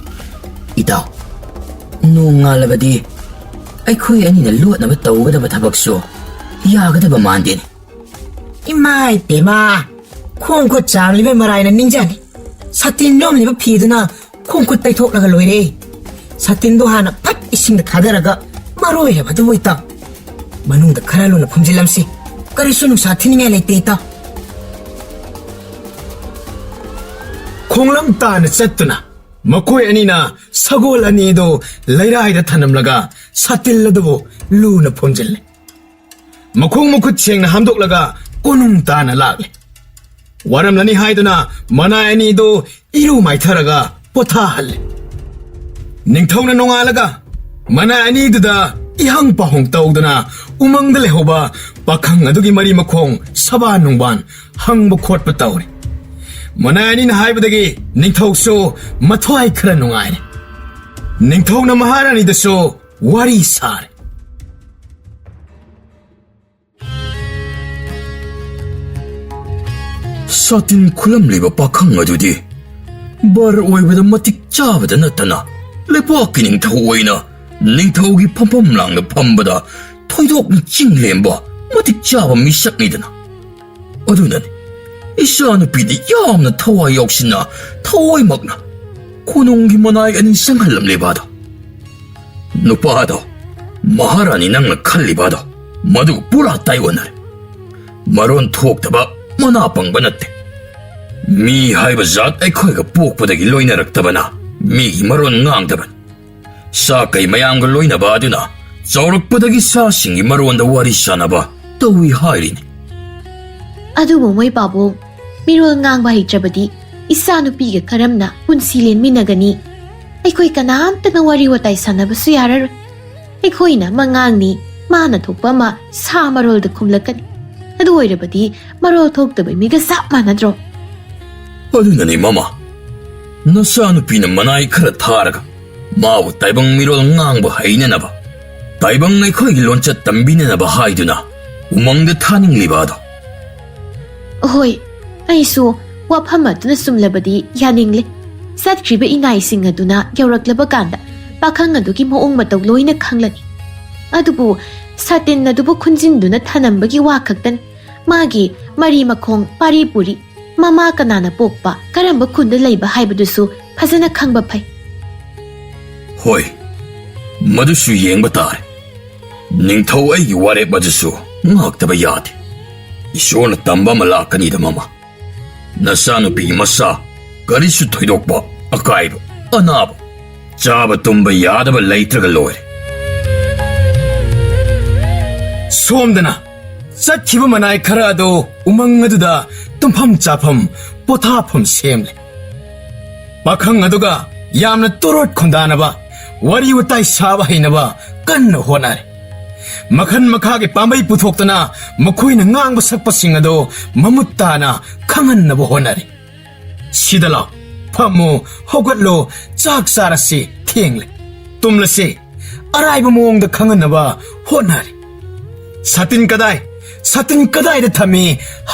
ꯏꯇꯥꯎ, ꯅꯣꯡꯉꯥꯜꯂꯕꯗꯤ ꯑꯩꯈꯣꯏ ꯑꯅꯤꯅ ꯂꯣꯠꯅꯕ ꯇꯧꯒꯗꯕ ꯊꯕꯛꯁꯨ ꯌꯥꯒꯗꯕ ꯃꯥꯟꯗꯦꯅꯦ. ꯏꯃꯥꯏ ꯄꯦꯃꯥ, ꯈꯣꯡ ꯈꯨꯠ ꯆꯥꯝꯂꯤꯕ ꯃꯔꯥꯏꯅ ꯅꯤꯡꯖꯅꯤ. ꯁꯥꯇꯤꯟ ꯌꯣꯝꯂꯤꯕ ꯐꯤꯗꯨꯅ ꯈꯣꯡ ꯈꯨꯠ ꯇꯩꯊꯣꯛꯂꯒ ꯂꯣꯏꯔꯦ. ꯁꯥꯇꯤꯟꯗꯨ ꯍꯥꯟꯅ ꯐꯠ ꯏꯁꯤꯡꯗ ꯊꯥꯗꯔꯒ ꯃꯔꯣꯏꯔꯕ ꯑꯗꯨꯕꯨ ꯏꯇꯥꯎ. ꯃꯅꯨꯡꯗ ꯈꯔ ꯂꯨꯅ ꯐꯨꯝꯖꯤꯜꯂꯝꯁꯤ. ꯀꯔꯤꯁꯨ ꯅꯨꯡꯁꯥ ꯊꯤꯅꯤꯡꯉꯥꯏ ꯂꯩꯇꯦ ꯏꯇꯥꯎ. ꯈꯣꯡꯂꯝ ꯇꯥꯅ ꯆꯠꯇꯨꯅ ꯃꯈꯣꯏ ꯑꯅꯤꯅ ꯁꯒꯣꯜ ꯑꯅꯤꯗꯨ ꯂꯩꯔꯥꯏꯗ ꯊꯅꯝꯂꯒ ꯁꯥꯇꯤꯜ ꯑꯗꯨꯕꯨ ꯂꯨꯅ ꯐꯨꯝꯖꯤꯜꯂꯤ. ꯃꯈꯣꯡ ꯃꯈꯨꯠ ꯁꯦꯡꯅ ꯍꯥꯝꯗꯣꯛꯂꯒ ꯀꯣꯅꯨꯡ ꯇꯥꯅ ꯂꯥꯛꯂꯤ. ꯋꯥꯔꯝꯂꯅꯤ ꯍꯥꯏꯗꯨꯅ ꯃꯅꯥꯏ ꯑꯅꯤꯗꯨ ꯏꯔꯨ ꯃꯥꯏꯊꯔꯒ ꯄꯣꯊꯥꯍꯜꯂꯤ. ꯅꯤꯡꯊꯧꯅ ꯅꯣꯡꯉꯥꯜꯂꯒ ꯃꯅꯥꯏ ꯑꯅꯤꯗꯨꯗ ꯏꯍꯪ ꯄꯥꯎꯍꯪ ꯇꯧꯗꯨꯅ ꯎꯃꯪꯗ ꯂꯩꯍꯧꯕ ꯄꯥꯈꯪ ꯑꯗꯨꯒꯤ ꯃꯔꯤ ꯃꯈꯣꯡ ꯁꯕꯥꯟ ꯅꯨꯡꯕꯥꯟ ꯍꯪꯕ ꯈꯣꯠꯄ ꯇꯧꯔꯤ. ꯃꯅꯥꯏ ꯑꯅꯤꯅ ꯍꯥꯏꯕꯗꯒꯤ ꯅꯤꯡꯊꯧꯁꯨ ꯃꯊ꯭ꯋꯥꯏ ꯈꯔ ꯅꯨꯡꯉꯥꯏꯔꯦ. ꯅꯤꯡꯊꯧꯅ ꯃꯍꯥꯔꯥꯅꯤꯗꯁꯨ ꯋꯥꯔꯤ ꯁꯥꯔꯦ. ꯁꯥꯇꯤꯟ ꯈꯨꯂꯝꯂꯤꯕ ꯄꯥꯈꯪ ꯑꯗꯨꯗꯤ ꯕꯔ ꯑꯣꯏꯕꯗ ꯃꯇꯤꯛ ꯆꯥꯕꯗ ꯅꯠꯇꯅ ꯂꯩꯄꯥꯛꯀꯤ ꯅꯤꯡꯊꯧ ꯑꯣꯏꯅ ꯅꯤꯡꯊꯧꯒꯤ ꯐꯝꯐꯝ ꯂꯥꯡꯅ ꯐꯝꯕꯗ ꯊꯣꯏꯗꯣꯛꯅ ꯆꯤꯡꯂꯦꯝꯕ ꯃꯇꯤꯛ ꯆꯥꯕ ꯃꯤꯁꯛꯅꯤꯗꯅ. ꯑꯗꯨꯅꯅꯤ ꯏꯆꯥꯅꯨꯄꯤꯗꯤ ꯌꯥꯝꯅ ꯊꯋꯥꯏ ꯌꯥꯎꯁꯤꯟꯅ ꯊꯋꯥꯏꯃꯛꯅ ꯀꯣꯅꯨꯡꯒꯤ ꯃꯅꯥꯏ ꯑꯅꯤ ꯆꯪꯍꯜꯂꯝꯂꯤꯕꯗꯣ. ꯅꯨꯄꯥꯗꯣ, ꯃꯍꯥꯔꯥꯅꯤ ꯅꯪꯅ ꯈꯜꯂꯤꯕꯗꯣ ꯃꯗꯨ ꯄꯨꯔꯥ ꯇꯥꯏꯑꯣꯟꯅꯔꯦ. ꯃꯔꯣꯟ ꯊꯣꯛꯇꯕ ꯃꯅꯥ ꯄꯪꯕ ꯅꯠꯇꯦ. ꯃꯤ ꯍꯥꯏꯕ ꯖꯥꯠ ꯑꯩꯈꯣꯏꯒ ꯄꯣꯛꯄꯗꯒꯤ ꯂꯣꯏꯅꯔꯛꯇꯕꯅ ꯃꯤꯒꯤ ꯃꯔꯣꯟ ꯉꯥꯡꯗꯕꯅꯤ. ꯁꯥ ꯀꯩ ꯃꯌꯥꯝꯒ ꯂꯣꯏꯅꯕ ꯑꯗꯨꯅ ꯆꯥꯎꯔꯛꯄꯗꯒꯤ ꯁꯥꯁꯤꯡꯒꯤ ꯃꯔꯣꯟꯗ ꯋꯥꯔꯤ ꯁꯥꯟꯅꯕ ꯇꯧꯏ ꯍꯥꯏꯔꯤꯅꯤ. ꯑꯗꯨꯕꯨ ꯃꯣꯏ ꯄꯥꯕꯨꯡ, ꯃꯤꯔꯣꯜ ꯉꯥꯡꯕ ꯍꯩꯇ꯭ꯔꯕꯗꯤ ꯏꯆꯥꯅꯨꯄꯤꯒ ꯀꯔꯝꯅ ꯄꯨꯟꯁꯤ ꯂꯦꯟꯃꯤꯟꯅꯒꯅꯤ? ꯑꯩꯈꯣꯏ ꯀꯅꯥꯝꯇꯅ ꯋꯥꯔꯤ ꯋꯥꯇꯥꯏ ꯁꯥꯟꯅꯕꯁꯨ ꯌꯥꯔꯔꯣꯏ. ꯑꯩꯈꯣꯏꯅ ꯑꯃ ꯉꯥꯡꯅꯤ, ꯃꯥꯅ ꯊꯣꯛꯄ ꯑꯃ ꯁꯥ ꯃꯔꯣꯜꯗ ꯈꯨꯝꯂꯛꯀꯅꯤ. ꯑꯗꯨ ꯑꯣꯏꯔꯕꯗꯤ ꯃꯔꯣꯜ ꯊꯣꯛꯇꯕ ꯃꯤꯒ ꯆꯞ ꯃꯥꯟꯅꯗ꯭ꯔꯣ? ꯑꯗꯨꯅꯅꯤ ꯃꯃꯥ, ꯅꯆꯥꯅꯨꯄꯤꯅ ꯃꯅꯥꯏ ꯈꯔ ꯊꯥꯔꯒ ꯃꯥꯕꯨ ꯇꯥꯏꯕꯪ ꯃꯤꯔꯣꯜ ꯉꯥꯡꯕ ꯍꯩꯅꯅꯕ, ꯇꯥꯏꯕꯪ ꯑꯩꯈꯣꯏꯒꯤ ꯂꯣꯟꯆꯠ ꯇꯝꯕꯤꯅꯅꯕ ꯍꯥꯏꯗꯨꯅ ꯎꯃꯪꯗ ꯊꯥꯅꯤꯡꯂꯤꯕ ꯑꯗꯣ. ꯍꯣꯏ, ꯑꯩꯁꯨ ꯋꯥꯐꯝ ꯑꯗꯨꯅ ꯆꯨꯝꯂꯕꯗꯤ ꯌꯥꯅꯤꯡꯂꯦ. ꯆꯠꯈ꯭ꯔꯤꯕ ꯏꯅꯥꯏꯁꯤꯡ ꯑꯗꯨꯅ ꯌꯧꯔꯛꯂꯕ ꯀꯥꯟꯗ ꯄꯥꯈꯪ ꯑꯗꯨꯒꯤ ꯃꯑꯣꯡ ꯃꯇꯧ ꯂꯣꯏꯅ ꯈꯪꯂꯅꯤ. ꯑꯗꯨꯕꯨ ꯁꯥꯇꯤꯟ ꯑꯗꯨꯕꯨ ꯈꯨꯟꯖꯤꯟꯗꯨꯅ ꯊꯅꯝꯕꯒꯤ ꯋꯥ ꯈꯛꯇꯅꯤ. ꯃꯥꯒꯤ ꯃꯔꯤ ꯃꯈꯣꯡ, ꯄꯥꯔꯤ ꯄꯨꯔꯤ, ꯃꯃꯥ ꯀꯅꯥꯅ ꯄꯣꯛꯄ, ꯀꯔꯝꯕ ꯈꯨꯟꯗ ꯂꯩꯕ ꯍꯥꯏꯕꯗꯨꯁꯨ ꯐꯖꯅ ꯈꯪꯕ ꯐꯩ. ꯍꯣꯏ, ꯃꯗꯨꯁꯨ ꯌꯦꯡꯕ ꯇꯥꯔꯦ. ꯅꯤꯡꯊꯧ ꯑꯩꯒꯤ ꯋꯥꯔꯦꯞ ꯑꯗꯨꯁꯨ ꯉꯥꯛꯇꯕ ꯌꯥꯗꯦ. ꯏꯁꯣꯔꯅ ꯇꯝꯕ ꯑꯃ ꯂꯥꯛꯀꯅꯤꯗ ꯃꯃꯥ. ꯅꯆꯥꯅꯨꯄꯤꯒꯤ ꯃꯁꯥ ꯀꯔꯤꯁꯨ ꯊꯣꯏꯗꯣꯛꯄ ꯑꯀꯥꯏꯕ ꯑꯅꯥꯕ ꯆꯥꯕ ꯇꯨꯝꯕ ꯌꯥꯗꯕ ꯂꯩꯇ꯭ꯔꯒ ꯂꯣꯏꯔꯦ ꯁꯣꯝꯗꯅ ꯆꯠꯈꯤꯕ ꯃꯅꯥꯏ ꯈꯔ ꯑꯗꯨ ꯎꯃꯪ ꯑꯗꯨꯗ ꯇꯨꯝꯐꯝ ꯆꯥꯐꯝ ꯄꯣꯊꯥꯐꯝ ꯁꯦꯝꯂꯦ ꯄꯥꯈꯪ ꯑꯗꯨꯒ ꯌꯥꯝꯅ ꯇꯣꯔꯣꯠ ꯈꯨꯟꯗꯥꯅꯕ ꯋꯥꯔꯤ ꯋꯥꯇꯥꯏ ꯁꯥꯕ ꯍꯩꯅꯕ ꯀꯟꯅ ꯍꯣꯠꯅꯔꯦ ꯃꯈꯟ ꯃꯈꯥꯒꯤ ꯄꯥꯝꯕꯩ ꯄꯨꯊꯣꯛꯇꯨꯅ ꯃꯈꯣꯏꯅ ꯉꯥꯡꯕ ꯁꯛꯄꯁꯤꯡ ꯑꯗꯨ ꯃꯃꯨꯠ ꯇꯥꯅ ꯈꯪꯍꯟꯅꯕ ꯍꯣꯠꯅꯔꯦ ꯁꯤꯗ ꯂꯥꯎ ꯐꯝꯃꯨ ꯍꯧꯒꯠꯂꯨ ꯆꯥꯛ ꯆꯥꯔꯁꯤ ꯊꯦꯡꯂꯦ ꯇꯨꯝꯂꯁꯤ ꯑꯔꯥꯏꯕ ꯃꯑꯣꯡꯗ ꯈꯪꯍꯟꯅꯕ ꯍꯣꯠꯅꯔꯦ 사틴 कदाꯏꯗ ꯊꯝꯃꯤ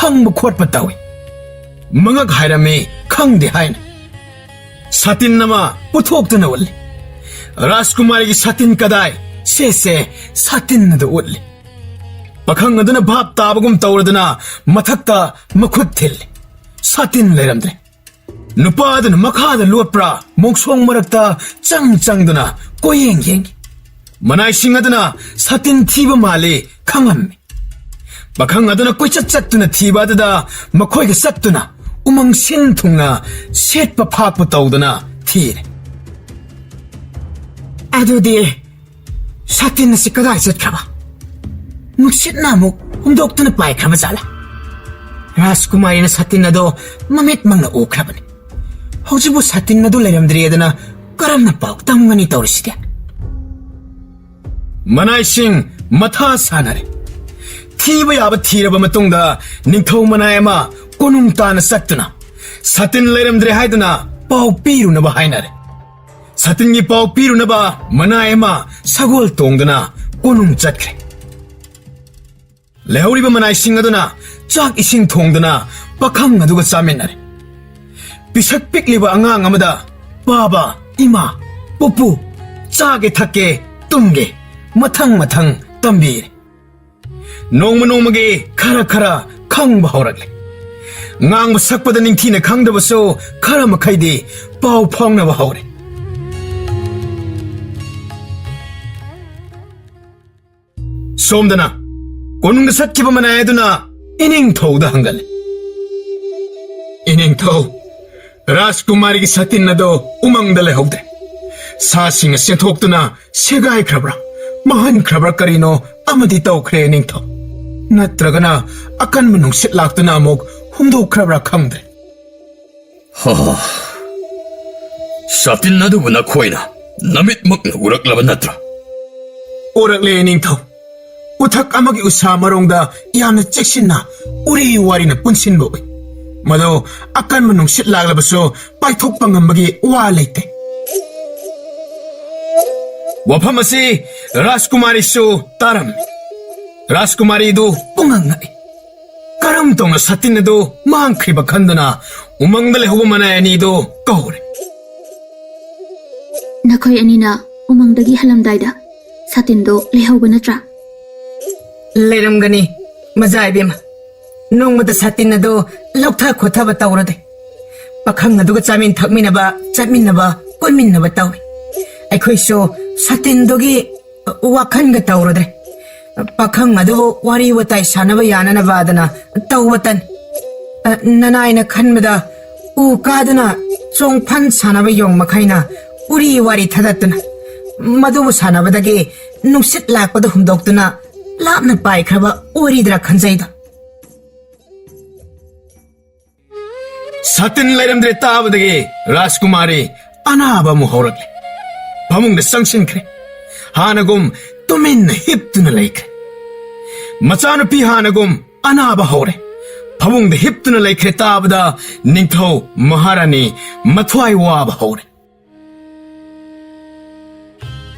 ꯍꯪꯕ ꯈꯣꯠꯄ ꯇꯧꯏ ꯃꯉꯛ ꯍꯥꯏꯔꯝꯃꯤ ꯈꯪꯗꯦ ꯍꯥꯏꯅ 사틴 ꯑꯃ ꯄꯨꯊꯣꯛꯇꯨꯅ ꯎꯠꯂꯤ ꯔꯥꯖꯀꯨꯃꯥꯔꯤꯒꯤ 사틴 कदाꯏ ꯁꯦꯁꯦ 사틴 ꯑꯗꯨ ꯎꯠꯂꯤ ꯄꯥꯈꯪ ꯑꯗꯨꯅ ꯚꯥꯞ ꯇꯥꯕꯒꯨꯝ ꯇꯧꯔꯗꯨꯅ ꯃꯊꯛꯇ ꯃꯈꯨꯠ ꯊꯤꯜꯂꯤ 사틴 ꯂꯩꯔꯝꯗ꯭ꯔꯦ ꯅꯨꯄꯥ ꯑꯗꯨꯅ ꯃꯈꯥꯗ ꯂꯣꯠꯄ꯭ꯔꯥ ꯃꯣꯡꯁꯣꯡ ꯃꯔꯛꯇ ꯆꯪꯗꯨꯅ ꯀꯣꯌꯦꯡ ꯌꯦꯡꯉꯤ ꯃꯅꯥꯏꯁꯤꯡ ꯑꯗꯨꯅ 사틴 ꯊꯤꯕ ꯃꯥꯜꯂꯤ ꯈꯪꯉꯝꯃꯤ ꯄꯥꯈꯪ ꯑꯗꯨꯅ ꯀꯣꯏꯆꯠ ꯆꯠꯇꯨꯅ ꯊꯤꯕ ꯑꯗꯨꯗ ꯃꯈꯣꯏꯒ ꯆꯠꯇꯨꯅ ꯎꯃꯪ ꯁꯤꯟ ꯊꯨꯡꯅ ꯁꯦꯠꯄ ꯐꯥꯛꯄ ꯇꯧꯗꯨꯅ ꯊꯤꯔꯦ ꯑꯗꯨꯗꯤ 사틴 ꯑꯁꯤ ꯀꯗꯥꯏ ꯆꯠꯈ꯭ꯔꯕ ꯅꯨꯡꯁꯤꯠꯅ ꯑꯃꯨꯛ ꯍꯨꯝꯗꯣꯛꯇꯨꯅ ꯄꯥꯏꯈ꯭ꯔꯕ ꯖꯥꯠꯂ ꯔꯥꯖꯀꯨꯃꯥꯔꯤꯅ 사틴 ꯑꯗꯨ ꯃꯃꯤꯠ ꯃꯪꯅ ꯎꯈ꯭ꯔꯕꯅꯤ ꯍꯧꯖꯤꯛꯕꯨ 사틴 ꯑꯗꯨ ꯂꯩꯔꯝꯗ꯭ꯔꯦꯗꯅ ꯀꯔꯝꯅ ꯄꯥꯎ ꯇꯝꯒꯅꯤ ꯇꯧꯔꯤꯁꯤꯗꯤ ꯃꯅꯥꯏꯁꯤꯡ ꯃꯊꯥ ꯁꯥꯅꯔꯦ ꯊꯤꯕ ꯌꯥꯕ ꯊꯤꯔꯕ ꯃꯇꯨꯡꯗ ꯅꯤꯡꯊꯧ ꯃꯅꯥꯏ ꯑꯃ ꯀꯣꯅꯨꯡ ꯇꯥꯅ ꯆꯠꯇꯨꯅ 사틴 ꯂꯩꯔꯝꯗ꯭ꯔꯦ ꯍꯥꯏꯗꯨꯅ ꯄꯥꯎ ꯄꯤꯔꯨꯅꯕ ꯍꯥꯏꯅꯔꯦ 사틴ꯒꯤ ꯄꯥꯎ ꯄꯤꯔꯨꯅꯕ ꯃꯅꯥꯏ ꯑꯃ ꯁꯒꯣꯜ ꯇꯣꯡꯗꯨꯅ ꯀꯣꯅꯨꯡ ꯆꯠꯈ꯭ꯔꯦ ꯂꯩꯍꯧꯔꯤꯕ ꯃꯅꯥꯏꯁꯤꯡ ꯑꯗꯨꯅ ꯆꯥꯛ ꯏꯁꯤꯡ ꯊꯣꯡꯗꯨꯅ ꯄꯥꯈꯪ ꯑꯗꯨꯒ ꯆꯥꯃꯤꯟꯅꯔꯦ ꯄꯤꯁꯛ ꯄꯤꯛꯂꯤꯕ ꯑꯉꯥꯡ ꯑꯃꯗ ꯕꯥꯕꯥ ꯏꯃꯥ ꯄꯨꯄꯨ ꯆꯥꯒꯦ ꯊꯛꯀꯦ ꯇꯨꯝꯒꯦ ꯃꯊꯪ ꯇꯝꯕꯤꯔꯦ ꯅꯣꯡꯃꯒꯤ ꯈꯔ ꯈꯪꯕ ꯍꯧꯔꯛꯂꯦ ꯉꯥꯡꯕ ꯁꯛꯄꯗ ꯅꯤꯡꯊꯤꯅ ꯈꯪꯗꯕꯁꯨ ꯈꯔ ꯃꯈꯩꯗꯤ ꯄꯥꯎ ꯐꯥꯎꯅꯕ ꯍꯧꯔꯦ ꯁꯣꯝꯗꯅ ꯀꯣꯅꯨꯡꯗ ꯆꯠꯈꯤꯕ ꯃꯅꯥꯏ ꯑꯗꯨꯅ ꯏꯅꯤꯡꯊꯧꯗ ꯍꯪꯒꯠꯂꯦ ꯏꯅꯤꯡꯊꯧ ꯔꯥꯖꯀꯨꯃꯥꯔꯤꯒꯤ 사틴 ꯑꯗꯨ ꯎꯃꯪꯗ ꯂꯩꯍꯧꯗ꯭ꯔꯦ ꯁꯥꯁꯤꯡꯅ ꯆꯦꯟꯊꯣꯛꯇꯨꯅ ꯁꯦꯒꯥꯏꯈ꯭ꯔꯕ꯭ꯔꯥ ꯃꯥꯡꯍꯟꯈ꯭ꯔꯕ꯭ꯔꯥ ꯀꯔꯤꯅꯣ ꯑꯃꯗꯤ ꯇꯧꯈ꯭ꯔꯦ ꯅꯤꯡꯊꯧ ꯅꯠꯇ꯭ꯔꯒꯅ ꯑꯀꯟꯕ ꯅꯨꯡꯁꯤꯠ ꯂꯥꯛꯇꯨꯅ ꯑꯃꯨꯛ ꯍꯨꯝꯗꯣꯛꯈ꯭ꯔꯕ꯭ꯔꯥ ꯈꯪꯗ꯭ꯔꯦ 사틴 ꯑꯗꯨꯕꯨ ꯅꯈꯣꯏꯅ ꯅꯃꯤꯠꯃꯛꯅ 우ꯔꯛꯂꯕ ꯅꯠꯇ꯭ꯔꯥ ꯎꯔꯛꯂꯦ ꯅꯤꯡꯊꯧ ꯎꯊꯛ ꯑꯃꯒꯤ ꯎꯁꯥ ꯃꯔꯣꯡꯗ ꯌꯥꯝꯅ ꯆꯦꯛꯁꯤꯟꯅ ꯎꯔꯤ ꯋꯥꯔꯤꯅ ꯄꯨꯟꯁꯤꯟꯕ ꯎꯏ ꯃꯗꯨ ꯑꯀꯟꯕ ꯅꯨꯡꯁꯤꯠ ꯂꯥꯛꯂꯕꯁꯨ ꯄꯥꯏꯊꯣꯛꯄ ꯉꯝꯕꯒꯤ ꯋꯥ ꯂꯩꯇꯦ ꯋꯥꯐꯝ ꯑꯁꯤ ꯔꯥꯖꯀꯨꯃꯥꯔꯤꯁꯨ ꯇꯥꯔꯝꯃꯤ ꯔꯥꯖꯀꯨꯃꯥꯔꯤꯗꯨ ꯄꯨꯡꯉꯛ ꯉꯛꯏ ꯀꯔꯝ ꯇꯧꯅ 사틴 ꯑꯗꯨ ꯃꯥꯡꯈ꯭ꯔꯤꯕ ꯈꯟꯗꯨꯅ ꯎꯃꯪꯗ ꯂꯩꯍꯧꯕ ꯃꯅꯥꯏ ꯑꯅꯤꯗꯨ ꯀꯧꯔꯦ ꯅꯈꯣꯏ ꯑꯅꯤꯅ ꯎꯃꯪꯗꯒꯤ ꯍꯜꯂꯝꯗꯥꯏꯗ 사틴ꯗꯣ ꯂꯩꯍꯧꯕ ꯅꯠꯇ꯭ꯔꯥ ꯂꯩꯔꯝꯒꯅꯤ ꯃꯖꯥ ꯏꯕꯦꯝꯃ ꯅꯣꯡꯃꯗ 사틴 ꯑꯗꯨ ꯂꯧꯊ ꯈꯣꯠꯊꯕ ꯇꯧꯔꯗꯦ ꯄꯥꯈꯪ ꯑꯗꯨꯒ ꯆꯥꯃꯤꯟ ꯊꯛꯃꯤꯟꯅꯕ ꯆꯠꯃꯤꯟꯅꯕ ꯀꯣꯏꯃꯤꯟꯅꯕ ꯇꯧꯏ ꯑꯩꯈꯣꯏꯁꯨ 사틴ꯗꯨꯒꯤ ꯋꯥꯈꯟꯒ ꯇꯧꯔꯗ꯭ꯔꯦ ꯄꯥꯈꯪ ꯑꯗꯨꯕꯨ ꯋꯥꯔꯤ ꯋꯥꯇꯥꯏ ꯁꯥꯟꯅꯕ ꯌꯥꯅꯅꯕ ꯑꯗꯨꯅ ꯇꯧꯕꯇꯅꯤ ꯅꯅꯥꯏꯅ ꯈꯟꯕꯗ ꯎ ꯀꯥꯗꯨꯅ ꯆꯣꯡꯐꯟ ꯁꯥꯟꯅꯕ ꯌꯣꯡ ꯃꯈꯩꯅ ꯎꯔꯤ ꯋꯥꯔꯤ ꯊꯗꯠꯇꯨꯅ ꯃꯗꯨꯕꯨ ꯁꯥꯟꯅꯕꯗꯒꯤ ꯅꯨꯡꯁꯤꯠ ꯂꯥꯛꯄꯗ ꯍꯨꯝꯗꯣꯛꯇꯨꯅ ꯂꯥꯞꯅ ꯄꯥꯏꯈ꯭ꯔꯕ ꯑꯣꯏꯔꯤꯗ꯭ꯔꯥ ꯈꯟꯖꯩꯗ 사틴 ꯂꯩꯔꯝꯗ꯭ꯔꯦ ꯇꯥꯕꯗꯒꯤ ꯔꯥꯖꯀꯨꯃꯥꯔꯤ ꯑꯅꯥꯕ ꯑꯃꯨꯛ ꯍꯧꯔꯛꯂꯦ ꯐꯃꯨꯡꯗ ꯆꯪꯁꯤꯟꯈ꯭ꯔꯦ ꯍꯥꯟꯅꯒꯨꯝ ꯇꯨꯃꯤꯟꯅ ꯍꯤꯞꯇꯨꯅ ꯂꯩꯈ꯭ꯔꯦ ꯃꯆꯥꯅꯨꯄꯤ ꯍꯥꯟꯅꯒꯨꯝ ꯑꯅꯥꯕ ꯍꯧꯔꯦ ꯐꯃꯨꯡꯗ ꯍꯤꯞꯇꯨꯅ ꯂꯩꯈ꯭ꯔꯦ ꯇꯥꯕꯗ ꯅꯤꯡꯊꯧ ꯃꯍꯥꯔꯥꯅꯤ ꯃꯊ꯭ꯋꯥꯏ ꯋꯥꯕ ꯍꯧꯔꯦ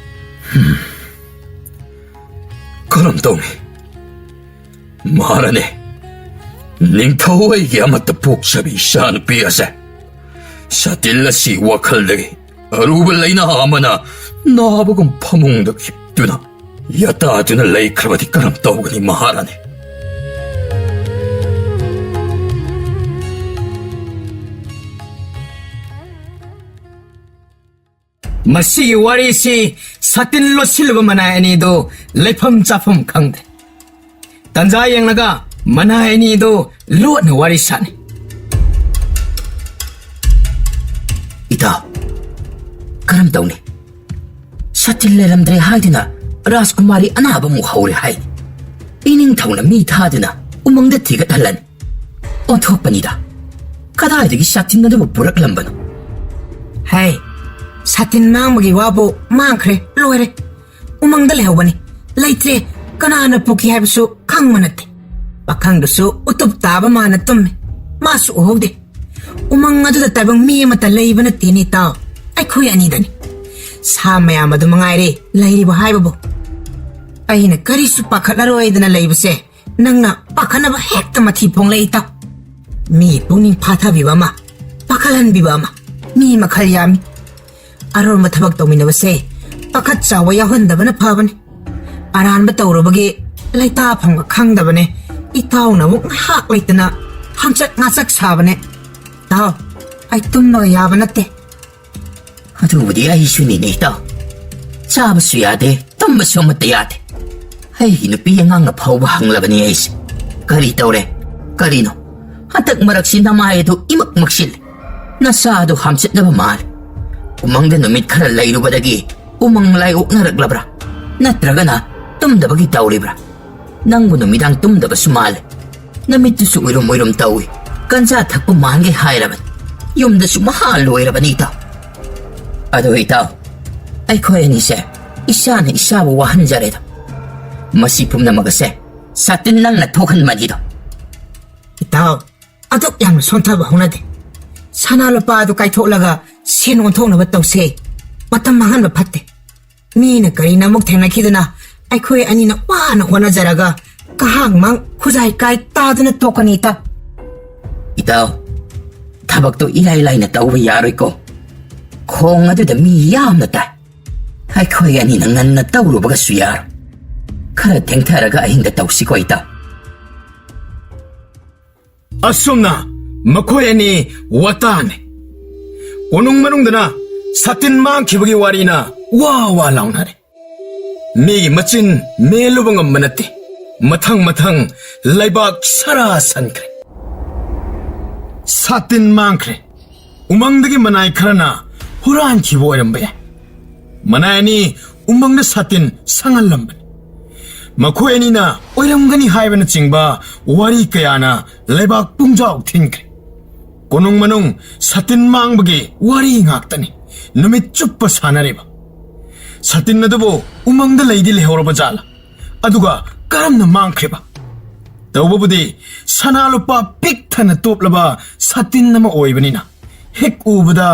ꯀꯔꯝ ꯇꯧꯅꯤ ꯃꯍꯥꯔꯥꯅꯤ ꯅꯤꯡꯊꯧ ꯑꯩꯒꯤ ꯑꯃꯠꯇ ꯄꯣꯛꯆꯕꯤ ꯏꯆꯥꯅꯨꯄꯤ ꯑꯁꯦ 사틴 ꯑꯁꯤ ꯋꯥꯈꯜꯗꯒꯤ ꯑꯔꯨꯕ ꯂꯩꯅꯥ ꯑꯃꯅ ꯅꯥꯕꯒꯨꯝ ꯐꯃꯨꯡꯗ ꯍꯤꯞꯇꯨꯅ ꯌꯥꯇꯥꯗꯨꯅ ꯂꯩꯈ꯭ꯔꯕꯗꯤ ꯀꯔꯝ ꯇꯧꯒꯅꯤ ꯃꯍꯥꯔꯥꯅꯤ ꯃꯁꯤꯒꯤ ꯋꯥꯔꯤꯁꯤ 사틴 ꯂꯣꯠꯁꯤꯜꯂꯕ ꯃꯅꯥꯏ ꯑꯅꯤꯗꯨ ꯂꯩꯐꯝ ꯆꯥꯐꯝ ꯈꯪꯗꯦ ꯇꯟꯖꯥ ꯌꯦꯡꯂꯒ ꯃꯅꯥꯏ ꯑꯅꯤꯗꯨ ꯂꯣꯠꯅ ꯋꯥꯔꯤ ꯁꯥꯟꯅꯩ ꯏꯇꯥꯎ, ꯀꯔꯝ ꯇꯧꯅꯤ? ꯁꯇꯤꯟ ꯂꯩꯔꯝꯗ꯭ꯔꯦ ꯍꯥꯏꯗꯨꯅ ꯔꯥꯖꯀꯨꯃꯥꯔꯤ ꯑꯅꯥꯕꯃꯨꯛ ꯍꯧꯔꯦ ꯍꯥꯏ. ꯏꯅꯤꯡꯊꯧꯅ ꯃꯤ ꯊꯥꯗꯨꯅ ꯎꯃꯪꯗ ꯊꯤꯒꯠꯍꯜꯂꯅꯤ. ꯑꯣꯟꯊꯣꯛꯄꯅꯤꯗ. ꯀꯗꯥꯏꯗꯒꯤ ꯁꯇꯤꯟ ꯑꯗꯨꯕꯨ ꯄꯨꯔꯛꯂꯝꯕꯅꯣ? ꯍꯥꯏ, ꯁꯥꯇꯤꯟ ꯃꯥꯡꯕꯒꯤ ꯋꯥꯕꯨ ꯃꯥꯡꯈ꯭ꯔꯦ, ꯂꯣꯏꯔꯦ. ꯎꯃꯪꯗ ꯂꯩꯍꯧꯕꯅꯤ, ꯂꯩꯇ꯭ꯔꯦ. ꯀꯅꯥꯅ ꯄꯨꯈꯤ ꯍꯥꯏꯕꯁꯨ ꯈꯪꯕ ꯅꯠꯇꯦ. ꯄꯥꯈꯪꯗꯨꯁꯨ ꯎꯇꯨꯞ ꯇꯥꯕ ꯃꯥꯅ ꯇꯨꯝꯃꯦ, ꯃꯥꯁꯨ ꯎꯍꯧꯗꯦ. ꯎꯃꯪ ꯑꯗꯨꯗ ꯇꯥꯏꯕꯪ ꯃꯤ ꯑꯃꯠꯇ ꯂꯩꯕ ꯅꯠꯇꯦꯅꯦ ꯏꯇꯥꯎ, ꯑꯩꯈꯣꯏ ꯑꯅꯤꯗꯅꯤ. ꯁꯥ ꯃꯌꯥꯝ ꯑꯗꯨ ꯃꯉꯥꯏꯔꯦ ꯂꯩꯔꯤꯕ ꯍꯥꯏꯕꯕꯨ. ꯑꯩꯅ ꯀꯔꯤꯁꯨ ꯄꯥꯈꯠꯂꯔꯣꯏꯗꯅ ꯂꯩꯕꯁꯦ ꯅꯪꯅ ꯄꯥꯈꯠꯅꯕ ꯍꯦꯛꯇ ꯃꯊꯤ ꯐꯣꯡꯂꯛꯏ ꯏꯇꯥꯎ. ꯃꯤ ꯄꯨꯛꯅꯤꯡ ꯐꯥꯊꯕꯤꯕ ꯑꯃ, ꯄꯥꯈꯠꯍꯟꯕꯤꯕ ꯑꯃ, ꯃꯤ ꯃꯈꯜ ꯌꯥꯝꯃꯤ. ꯑꯔꯣꯟꯕ ꯊꯕꯛ ꯇꯧꯃꯤꯟꯅꯕꯁꯦ ꯄꯥꯈꯠ ꯆꯥꯎꯕ ꯌꯥꯎꯍꯟꯗꯕꯅ ꯐꯕꯅꯤ. ꯑꯔꯥꯟꯕ ꯇꯧꯔꯨꯕꯒꯤ ꯂꯩꯇꯥꯐꯝꯒ ꯈꯪꯗꯕꯅꯦ. ꯏꯇꯥꯎꯅ ꯑꯃꯨꯛ ꯉꯥꯏꯍꯥꯛ ꯂꯩꯇꯅ ꯍꯪꯆꯠ ꯉꯥꯆꯛ ꯁꯥꯕꯅꯦ. ꯏꯇꯥꯎ, ꯑꯩ ꯇꯨꯝꯕꯒ ꯌꯥꯕ ꯅꯠꯇꯦ. ꯑꯗꯨꯕꯨꯗꯤ ꯑꯩꯁꯨꯅꯤꯅꯦ ꯏꯇꯥꯎ. ꯆꯥꯕꯁꯨ ꯌꯥꯗꯦ, ꯇꯨꯝꯕꯁꯨ ꯑꯃꯠꯇ ꯌꯥꯗꯦ. ꯑꯩꯒꯤ ꯅꯨꯄꯤ ꯑꯉꯥꯡꯅ ꯐꯥꯎꯕ ꯍꯪꯂꯕꯅꯤ ꯑꯩꯁꯦ. ꯀꯔꯤ ꯇꯧꯔꯦ? ꯀꯔꯤꯅꯣ? ꯍꯟꯗꯛ ꯃꯔꯛꯁꯤ ꯅꯃꯥꯏ ꯑꯗꯨ ꯏꯃꯛ ꯃꯛꯁꯤꯜꯂꯦ. ꯅꯁꯥ ꯑꯗꯨ ꯍꯥꯝꯆꯠꯅꯕ ꯃꯥꯜꯂꯦ. ꯎꯃꯪꯗ ꯅꯨꯃꯤꯠ ꯈꯔ ꯂꯩꯔꯨꯕꯗꯒꯤ ꯎꯃꯪ ꯂꯥꯏꯑꯣꯛꯅꯔꯛꯂꯕ꯭ꯔꯥ? ꯅꯠꯇ꯭ꯔꯒꯅ ꯇꯨꯝꯗꯕꯒꯤ ꯇꯧꯔꯤꯕ꯭ꯔꯥ? ꯅꯪꯕꯨ ꯅꯨꯃꯤꯗꯥꯡ ꯇꯨꯝꯗꯕꯁꯨ ꯃꯥꯜꯂꯦ. ꯅꯨꯃꯤꯠꯇꯨꯁꯨ ꯎꯏꯔꯨꯝ ꯎꯏꯔꯨꯝ ꯇꯧꯏ. ꯒꯟꯖꯥ ꯊꯛꯄ ꯃꯥꯟꯒꯦ ꯍꯥꯏꯔꯕꯅꯤ. ꯌꯨꯝꯗꯁꯨ ꯃꯍꯥ ꯂꯣꯏꯔꯕꯅꯤ ꯏꯇꯥꯎ. ꯑꯗꯣ ꯏꯇꯥꯎ, ꯑꯩꯈꯣꯏ ꯑꯅꯤꯁꯦ ꯏꯁꯥꯅ ꯏꯁꯥꯕꯨ ꯋꯥꯍꯟꯖꯔꯦꯗ. ꯃꯁꯤ ꯄꯨꯝꯅꯃꯛ ꯑꯁꯦ ꯁꯥꯇꯤꯟ ꯅꯪꯅ ꯊꯣꯛꯍꯟꯕꯅꯤꯗꯣ. ꯏꯇꯥꯎ, ꯑꯗꯨꯛ ꯌꯥꯝꯅ ꯁꯣꯟꯊꯕ ꯍꯧꯅꯗꯦ. ꯁꯅꯥ ꯂꯨꯄꯥ ꯑꯗꯨ ꯀꯥꯏꯊꯣꯛꯂꯒ ꯁꯦꯟ ꯑꯣꯟꯊꯣꯛꯅꯕ ꯇꯧꯁꯦ. ꯃꯇꯝ ꯃꯥꯡꯍꯟꯕ ꯐꯠꯇꯦ. ꯃꯤꯅ ꯀꯔꯤꯅ ꯑꯃꯨꯛ ꯊꯦꯡꯅꯈꯤꯗꯅ ꯑꯩꯈꯣꯏ ꯑꯅꯤꯅ ꯋꯥꯅ ꯍꯣꯠꯅꯖꯔꯒ ꯀꯍꯥꯡ ꯃꯥꯡ ꯈꯨꯖꯥꯏ ꯀꯥꯏ ꯇꯥꯗꯨꯅ ꯇꯣꯛꯀꯅꯤ ꯏꯇꯥꯎ. ꯏꯇꯥꯎ, ꯊꯕꯛꯇꯣ ꯏꯂꯥꯏ ꯂꯥꯏꯅ ꯇꯧꯕ ꯌꯥꯔꯣꯏꯀꯣ. ꯈꯣꯡ ꯑꯗꯨꯗ ꯃꯤ ꯌꯥꯝꯅ ꯇꯥꯏ. ꯑꯩꯈꯣꯏ ꯑꯅꯤꯅ ꯉꯟꯅ ꯇꯧꯔꯨꯕꯒꯁꯨ ꯌꯥꯔꯣꯏ. ꯈꯔ ꯊꯦꯡꯊꯔꯒ ꯑꯍꯤꯡꯗ ꯇꯧꯁꯤꯀꯣ ꯏꯇꯥꯎ. ꯑꯁꯨꯝꯅ ꯃꯈꯣꯏ ꯑꯅꯤ ꯋꯥꯇꯥꯅꯦ. ꯀꯣꯅꯨꯡ ꯃꯅꯨꯡꯗꯅ ꯁꯥꯇꯤꯟ ꯃꯥꯡꯈꯤꯕꯒꯤ ꯋꯥꯔꯤꯅ ꯋꯥ ꯋꯥ ꯂꯥꯎꯅꯔꯦ. ꯃꯤꯒꯤ ꯃꯆꯤꯟ ꯃꯦꯜꯂꯨꯕ ꯉꯝꯕ ꯅꯠꯇꯦ. ꯃꯊꯪ ꯃꯊꯪ ꯂꯩꯕꯥꯛ ꯁꯔꯥ ꯁꯟꯈ꯭ꯔꯦ. ꯁꯥꯇꯤꯟ ꯃꯥꯡꯈ꯭ꯔꯦ. ꯎꯃꯪꯗꯒꯤ ꯃꯅꯥꯏ ꯈꯔꯅ ꯍꯨꯔꯥꯟꯈꯤꯕ ꯑꯣꯏꯔꯝꯕ ꯌꯥꯏ. ꯃꯅꯥꯏ ꯑꯅꯤ ꯎꯃꯪꯗ ꯁꯥꯇꯤꯟ ꯁꯪꯍꯜꯂꯝꯕꯅꯤ. ꯃꯈꯣꯏ ꯑꯅꯤꯅ ꯑꯣꯏꯔꯝꯒꯅꯤ ꯍꯥꯏꯕꯅꯆꯤꯡꯕ ꯋꯥꯔꯤ ꯀꯌꯥꯅ ꯂꯩꯕꯥꯛ ꯄꯨꯡꯖꯥꯎ ꯊꯤꯟꯈ꯭ꯔꯦ. ꯀꯣꯅꯨꯡ ꯃꯅꯨꯡ ꯁꯥꯇꯤꯟ ꯃꯥꯡꯕꯒꯤ ꯋꯥꯔꯤ ꯉꯥꯛꯇꯅꯤ ꯅꯨꯃꯤꯠ ꯆꯨꯞꯄ ꯁꯥꯟꯅꯔꯤꯕ. ꯁꯥꯇꯤꯟ ꯑꯗꯨꯕꯨ ꯎꯃꯪꯗ ꯂꯩꯗꯤ ꯂꯩꯍꯧꯔꯕ ꯖꯥꯠꯂꯥ? ꯑꯗꯨꯒ ꯀꯔꯝꯅ ꯃꯥꯡꯈ꯭ꯔꯤꯕ? ꯇꯧꯕꯕꯨꯗꯤ ꯁꯅꯥ ꯂꯨꯄꯥ ꯄꯤꯛ ꯊꯟꯅ ꯇꯣꯞꯂꯕ ꯁꯥꯇꯤꯟ ꯑꯃ ꯑꯣꯏꯕꯅꯤꯅ ꯍꯦꯛ ꯎꯕꯗ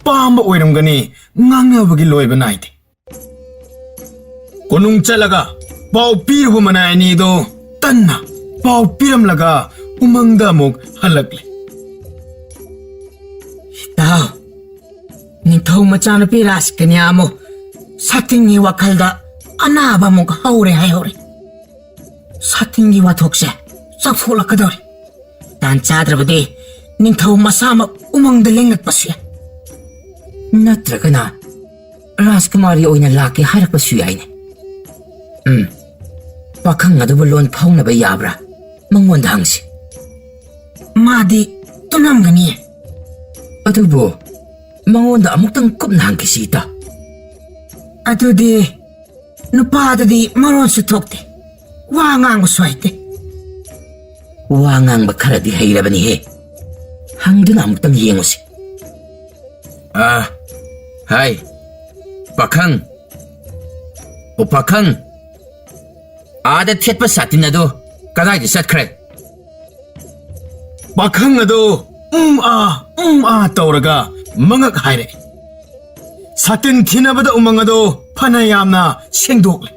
ꯄꯥꯝꯕ ꯑꯣꯏꯔꯝꯒꯅꯤ ꯉꯥꯡꯅꯕꯒꯤ ꯂꯣꯏꯕ ꯅꯥꯏꯗꯦ. ꯀꯣꯅꯨꯡ ꯆꯠꯂꯒ ꯄꯥꯎ ꯄꯤꯔꯨꯕ ꯃꯅꯥꯏ ꯑꯅꯤꯗꯣ ꯇꯟꯅ ꯄꯥꯎ ꯄꯤꯔꯝꯂꯒ ꯎꯃꯪꯗ ꯑꯃꯨꯛ ꯍꯜꯂꯛꯂꯦ. ꯏꯇꯥꯎ, ꯅꯤꯡꯊꯧ ꯃꯆꯥꯅꯨꯄꯤ ꯔꯥꯖꯀꯟꯌꯥ ꯑꯃꯨꯛ ꯁꯥꯇꯤꯟꯒꯤ ꯋꯥꯈꯜꯗ ꯑꯅꯥꯕ ꯑꯃꯨꯛ ꯍꯧꯔꯦ ꯍꯥꯏꯍꯧꯔꯦ. ꯁꯥꯇꯤꯟꯒꯤ ꯋꯥꯊꯣꯛꯁꯦ ꯆꯥꯎꯊꯣꯛꯂꯛꯀꯗꯧꯔꯦ. ꯇꯥꯟ ꯆꯥꯗ꯭ꯔꯕꯗꯤ ꯅꯤꯡꯊꯧ ꯃꯁꯥꯃꯛ ꯎꯃꯪꯗ ꯂꯦꯡꯂꯛꯄꯁꯨ ꯌꯥꯏ. ꯅꯠꯇ꯭ꯔꯒꯅ ꯔꯥꯖꯀꯨꯃꯥꯔꯤ ꯑꯣꯏꯅ ꯂꯥꯛꯀꯦ ꯍꯥꯏꯔꯛꯄꯁꯨ ꯌꯥꯏꯅꯦ. ꯄꯥꯈꯪ ꯑꯗꯨꯕꯨ ꯂꯣꯟ ꯐꯥꯎꯅꯕ ꯌꯥꯕ꯭ꯔꯥ? ꯃꯉꯣꯟꯗ ꯍꯪꯁꯤ. ꯃꯥꯗꯤ ꯇꯨꯝꯂꯝꯒꯅꯤꯌꯦ. ꯑꯗꯨꯕꯨ ꯃꯉꯣꯟꯗ ꯑꯃꯨꯛꯇꯪ ꯀꯨꯞꯅ ꯍꯪꯈꯤꯁꯤ ꯏꯇꯥꯎ. ꯑꯗꯨꯗꯤ ꯅꯨꯄꯥꯗꯗꯤ ꯃꯔꯣꯟꯁꯨ ꯊꯣꯛꯇꯦ, ꯋꯥ ꯉꯥꯡꯕꯁꯨ ꯍꯩꯇꯦ. ꯋꯥ ꯉꯥꯡꯕ ꯈꯔꯗꯤ ꯍꯩꯔꯕꯅꯤꯍꯦ. ꯍꯪꯗꯨꯅ ꯑꯃꯨꯛꯇꯪ ꯌꯦꯡꯉꯨꯁꯤ. ꯍꯥꯏ, ꯄꯥꯈꯪ. ꯑꯣ ꯄꯥꯈꯪ, ꯑꯥꯗ ꯊꯦꯠꯄ ꯁꯥꯇꯤꯟ ꯑꯗꯨ ꯀꯗꯥꯏꯗ ꯆꯠꯈ꯭ꯔꯦ? ꯄꯥꯈꯪ ꯑꯗꯨ ꯇꯧꯔꯒ ꯃꯉꯛ ꯍꯥꯏꯔꯛꯏ. ꯁꯥꯇꯤꯟ ꯊꯤꯅꯕꯗ ꯎꯃꯪ ꯑꯗꯨ ꯐꯅ ꯌꯥꯝꯅ ꯁꯦꯡꯗꯣꯛꯂꯦ.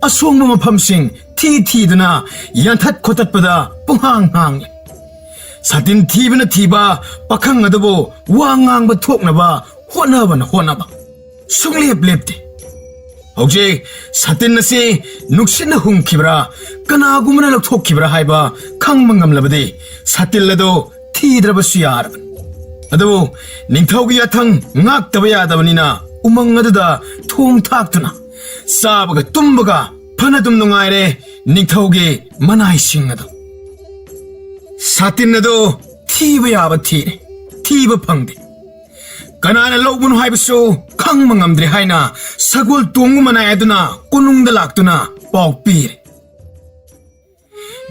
ꯑꯁꯣꯡꯕ ꯃꯐꯝꯁꯤꯡ ꯊꯤꯗꯨꯅ ꯌꯥꯟꯊꯠ ꯈꯣꯠꯇꯠꯄꯗ ꯄꯨꯡꯍꯥꯡ ꯍꯥꯡꯂꯦ. ꯁꯥꯇꯤꯟ ꯊꯤꯕꯅ ꯊꯤꯕ ꯄꯥꯈꯪ ꯑꯗꯨꯕꯨ ꯋꯥ ꯉꯥꯡꯕ ꯊꯣꯛꯅꯕ ꯍꯣꯠꯅꯕ ꯁꯨꯡꯂꯦꯞ ꯂꯦꯞꯇꯦ. ꯍꯧꯖꯤꯛ ꯁꯥꯇꯤꯟ ꯑꯁꯤ ꯅꯨꯡꯁꯤꯠꯅ ꯍꯨꯝꯈꯤꯕ꯭ꯔꯥ ꯀꯅꯥꯒꯨꯝꯕꯅ ꯂꯧꯊꯣꯛꯈꯤꯕ꯭ꯔꯥ ꯍꯥꯏꯕ ꯈꯪꯕ ꯉꯝꯂꯕꯗꯤ ꯁꯥꯇꯤꯟ ꯑꯗꯨ ꯊꯤꯗ꯭ꯔꯕꯁꯨ ꯌꯥꯔꯕꯅꯤ. ꯑꯗꯨꯕꯨ ꯅꯤꯡꯊꯧꯒꯤ ꯌꯥꯊꯪ ꯉꯥꯛꯇꯕ ꯌꯥꯗꯕꯅꯤꯅ ꯎꯃꯪ ꯑꯗꯨꯗ ꯊꯣꯡ ꯊꯥꯛꯇꯨꯅ ꯆꯥꯕꯒ ꯇꯨꯝꯕꯒ ꯐꯅ ꯑꯗꯨꯝ ꯅꯨꯡꯉꯥꯏꯔꯦ ꯅꯤꯡꯊꯧꯒꯤ ꯃꯅꯥꯏꯁꯤꯡ ꯑꯗꯨ. ꯁꯥꯇꯤꯟ ꯑꯗꯨ ꯊꯤꯕ ꯌꯥꯕ ꯊꯤꯔꯦ, ꯊꯤꯕ ꯐꯪꯗꯦ. Kanana laubun haibasu khang mangamdre haina sagol tongu mana eduna konungda laktuna pawpir.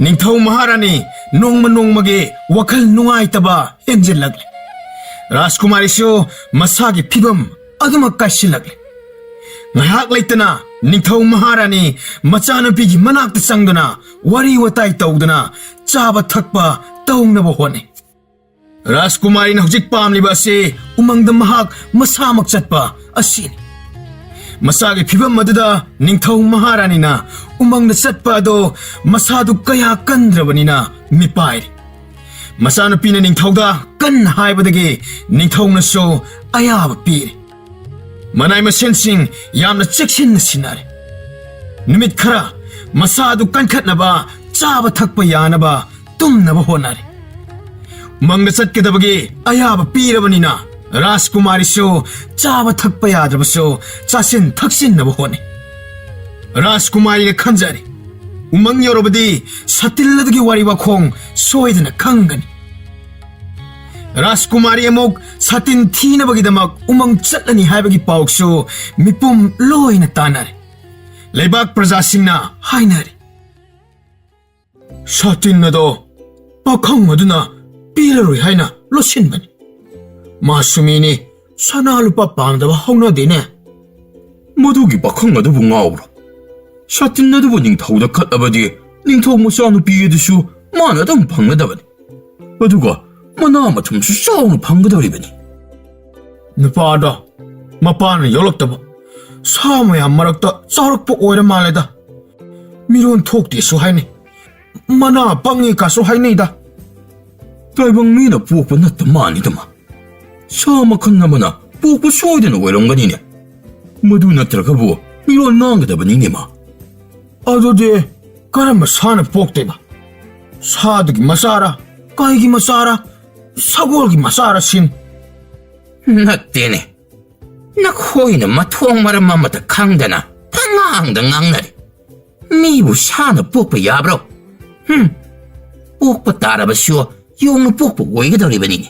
Ningthau Maharani nongma nongmage wakhal nungai taba henjil lagle. Rajkumari shu masagi phibam aduma kashi lagle. Ngahak laitana Ningthau Maharani machanapigi manakta changduna wari watai tawduna chaba thakpa tawngnaba hone. Rajkumari na hujik pamliba ase umangda mahak masamak chatpa asini. Masagi phibam maduda Ningthau Maharani na umangda chatpa ado masadu kaya kandrabanina mipairi. Masanapina Ningthauda kan haibadagi Ningthauna so ayaba piri. Manay masensing yamna cheksin na sinari. Numit khara masadu kankhatnaba chaba thakpa yanaba tumnaba honari. Mangda chatkadabagi ayaba pirabanina Rajkumari so chaba thakpa yadrabaso chasin thaksinnaba hone. Rajkumari na khanjari. Umang yorobadi satilladagi wari wakhong soidana khangani. Rajkumari amok satin thinabagidamak umang chatlani haibagi paukso mipum loina tanare. Leibak prajasingna hainari. Satin nado pakhang aduna piraroi haina losinbani. Masumini sanalupa pamdaba haunadene. Madugi pakhang adubu ngawra. Satin adubu Ningthauda khatlabadi Ningthau machanupiyadusu mana adam phanggadabani. Aduga mana mathumsu chawna phanggadoribani. Nupada mapana yoloktaba samaya marakta charakpa oira maleda. Miron thokti su haini. Mana pangi ka su hainida. Taibang mina pokpa natta manidama. Sama khanamana pokpa soidana oiramganine. Madu natragabu miron nangadabanine ma. Adode karamba sana pokteba. Sadagi masara, kaigi masara, sagolgi masara sin. Nattene. Nakhoina mathong maramamata khangdana phangangda ngangnari. Mibu sana pokpa yabro. Pokpa tarabasu yongna pokpa oigadoribanine.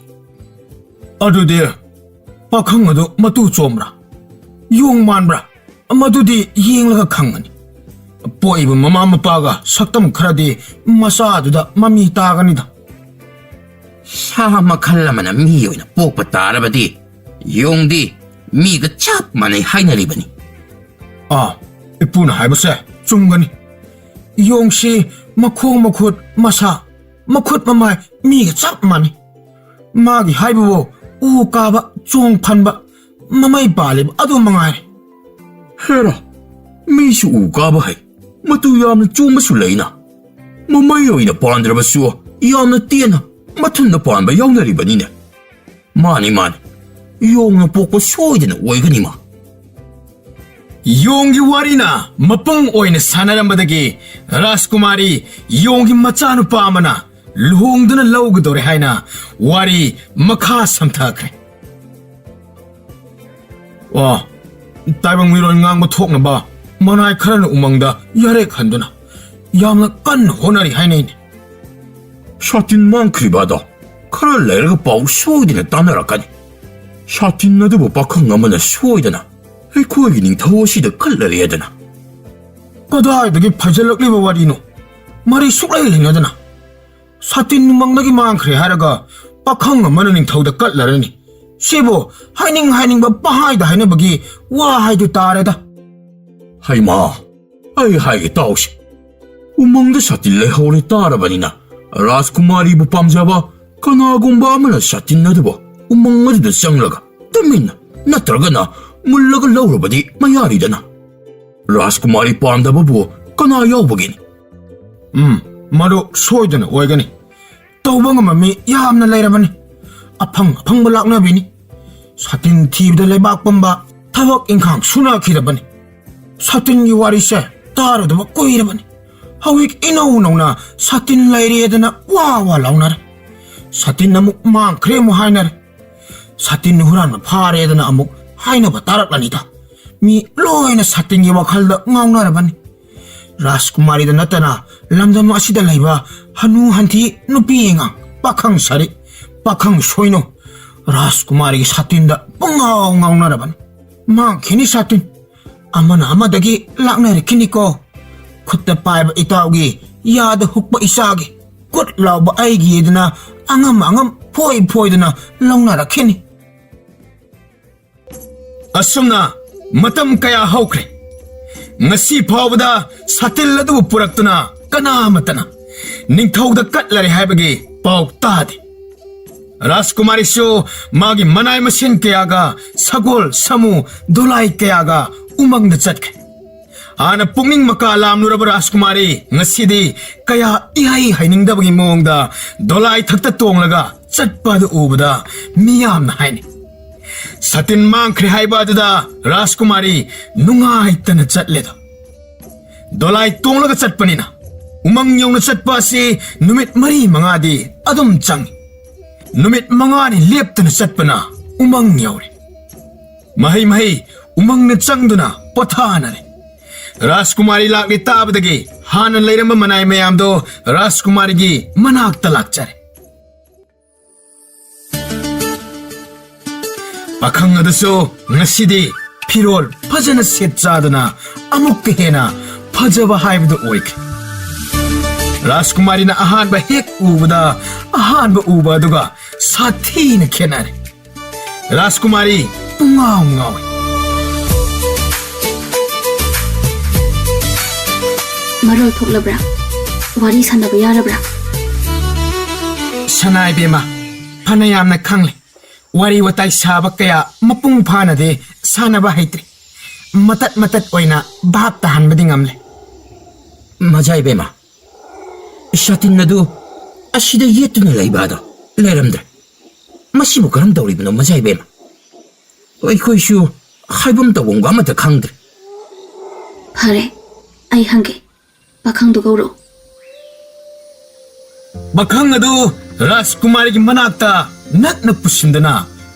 Adode pakhang adu matu chomra. Yong manbra. Madudi yenglaga khangani. Poibu mama mapaga saktam kharadi masaduda mami taganida. Sama khallamana mi oina pokpa tarabadi yongdi miga chap manai hainaribani. Ipuna haibase chumgani. Yongsi makhong makhut masa makhut mamai miga chap mani. Magi haibu u kaba chong phanba mamai palib adu mangai. Hera, misu ukaba hai. Matu yamna chumbasu leina. Mamai oina pandrabasu yamna tiena mathunda panba yawnaribanine. Mani. Yongna pokpa soidana oiganima. Yonggi warina mapung oina sanarambadagi Rajkumari yonggi machanupa amana luhongduna laugadore haina wari makha samthakre. Taibang miron ngangba thoknaba manai kharana umangda yare khanduna yamna kan honari hainaine. Satin mankribada khara lerga pau soidana tanarakani. Satin adubu pakhang amana soidana aikhoigi Ningthau asida kallariyadana. Kadaidagi phajalakliba warino mari suklai lengadana. Satin numangdagi mangkhre haraga pakhang amana Ningthauda kallarani. Sibo hainingba pahaida hainabagi wa haidu tareda. Haima, hai tausi. Umangda satin lehore tarabanina Rajkumari bu pamjaba kanagumba amana satin adubu umangda changlaga tamina natragana mullaga laurabadi mayaridana. Rajkumari pamdaba bu kana yawbagini. Madu soidana oigani. Tawbanga mami yamna lairabani. Apangba laknabini. Satin thibda leibak pamba thabak inkhang sunakirabani. Satin gi warise taradaba koirabani. Hawik inauna satin lairiyadana wa launare. Satin namuk mangkhre mu hainare. Satin huranna pharedana amuk hainaba taraklanida. Mi loina satin gi wakhalda ngaunarabani. Rajkumari da natana lamdam asida laiba hanu hanthi nupi ingang pakhang sari pakhang soino राजकुमारी की सातिन दा पंगाव ngaunarabani mangkhini satin amana amadagi laknarikini ko khutta paiba itawgi yada hukpa isagi kut lawba aigi edna angam phoi dana lawnarakhini asumna matam kaya hawkre ngasi phawda satil adu puraktuna kana matana ningthauda katlari haibagi paw tade राजकुमारी सो मागी मनाई machine कयागा Sagol समू दोलाई कयागा उमंग चटके आना पुंगिंग मका लामनुरब राजकुमारी ngasidi kaya ihai hainingdabagi mongda dolai thakta tonglага chatpadu ubada miyamna haini satin mangkhri haibadada राजकुमारी nungai tana chatledo dolai tonglaga chatpanina umang yongna chatpa si numit mari mangadi adum changi numit mangani leptana chatpana umang yauri mahi umang na changduna pothanare राजकुमारी लाकली ताबदगी हान लेरम मनाई मयामदो राजकुमारी की मनाक्ता लाक्चरे पाखंग अदसो ngasidi फिरोल फजन set चादना अमुक हेना फजबा हाइबदो oic राजकुमारी ना अहान बा हेक उबदा अहान बा उबा दुगा साथी न खेनारे राजकुमारी पुंगाव ngawe मरोल थोक्लब्रा वारी सानबा यारब्रा सनाई बेमा फनयामना खंगले वारी वताई साबा कया मपुंग फानदे सानबा हैत्रि मतत ओइना भाप तहनबदि ngamle मजाई बेमा सातिन नदु असिदा येतुना लैबादो लेरमद्रे मसिबु करम तौरिबनो मजाई बेमा ओइखोइसु हाइबम तवंगा मत खंगद्रे फरे आई हंगे पाखंग गौरो पाखंग अदु राजकुमारी की मनाक्ता नक्न पुसिंदना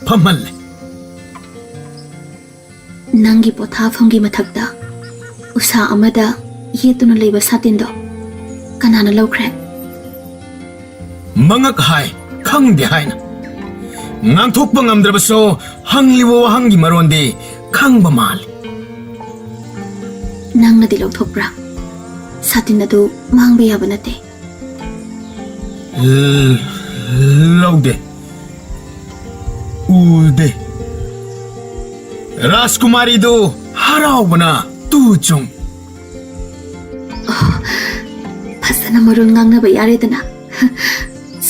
फमल्ले नंगी पोथाफंगी मथक्ता उसा अमदा येतुना लेबा सातिंदो कनाना लौख्रे मंगक हाय खंगदे हायना ngang ngamdrabaso hangliwo hangi maronde khangba mal nangna di lawthokbra satin adu mangba yaba nate laude ude Rajkumari do haraubana tu chung fasana marun ngangna ba yare dana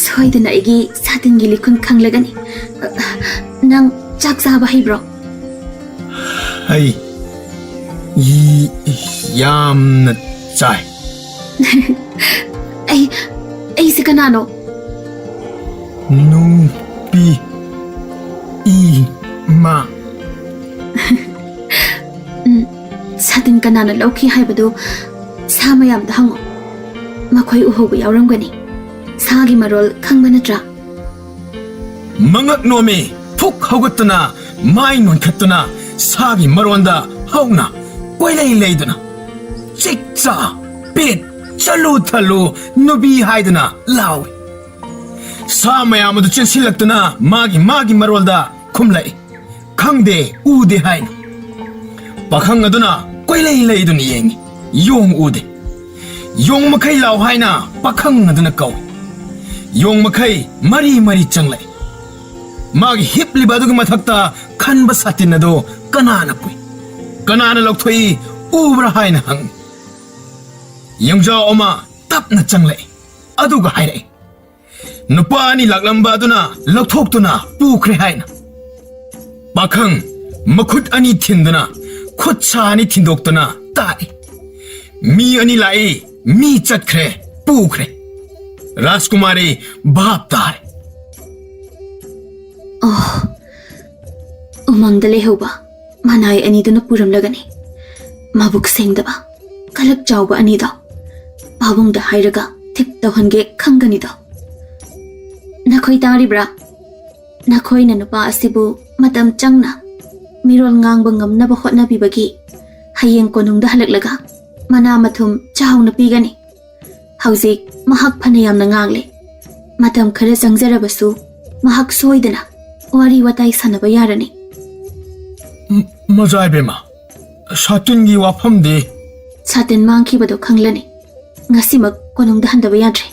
soidana igi satin gi likun khanglagani nang chak sa ba hibro ai yam na chai ai se kanano nu pi I ma satin kanana lawki haibadu samayam da hango makhoi uhobu yawramgani sagi marol khangba natra mangak nomi thuk haugatuna mai non khatuna sagi maronda hauna koilai leiduna chikcha pit chalu thalu nubi haiduna lawi samayam du chensilaktuna magi marolda khumlai khangde ude haina pakhang aduna koilai leiduna yengi yong ude yong makai law haina pakhang aduna kau yong makai mari changlai magi hipli baduga mathakta khanba satin ado kanana pui kanana lokthoi ubra haina hang yongja oma tapna changlai aduga haire nupa ni laklamba aduna lokthokuna pukhre haina pakhang makhut ani thinduna khut sa ani thindokna tai mi ani lai mi chatkre pukhre राजकुमारी बाप तार उमंग लेहोबा मनाई अनीदुना पुरम लगनी माबुक सेंगदबा कलक जावबा अनीदा पाबुंग दा हाइरगा thick तहनगे खंगनीदा नखोई तारिब्रा नखोई ननुपा असिबु मतम चंगना मिरोल ngang ngamnaba hotnabibagi hayeng konungda halaklega mana mathum chawna pigani hauzik mahak phanayamna ngangle matam khara changjarabasu mahak soidana wari watai sanaba yarani. Mazai bema. Satin gi wafam de. Satin mangkhibado khanglani. Ngasimak konungda handaba yadre.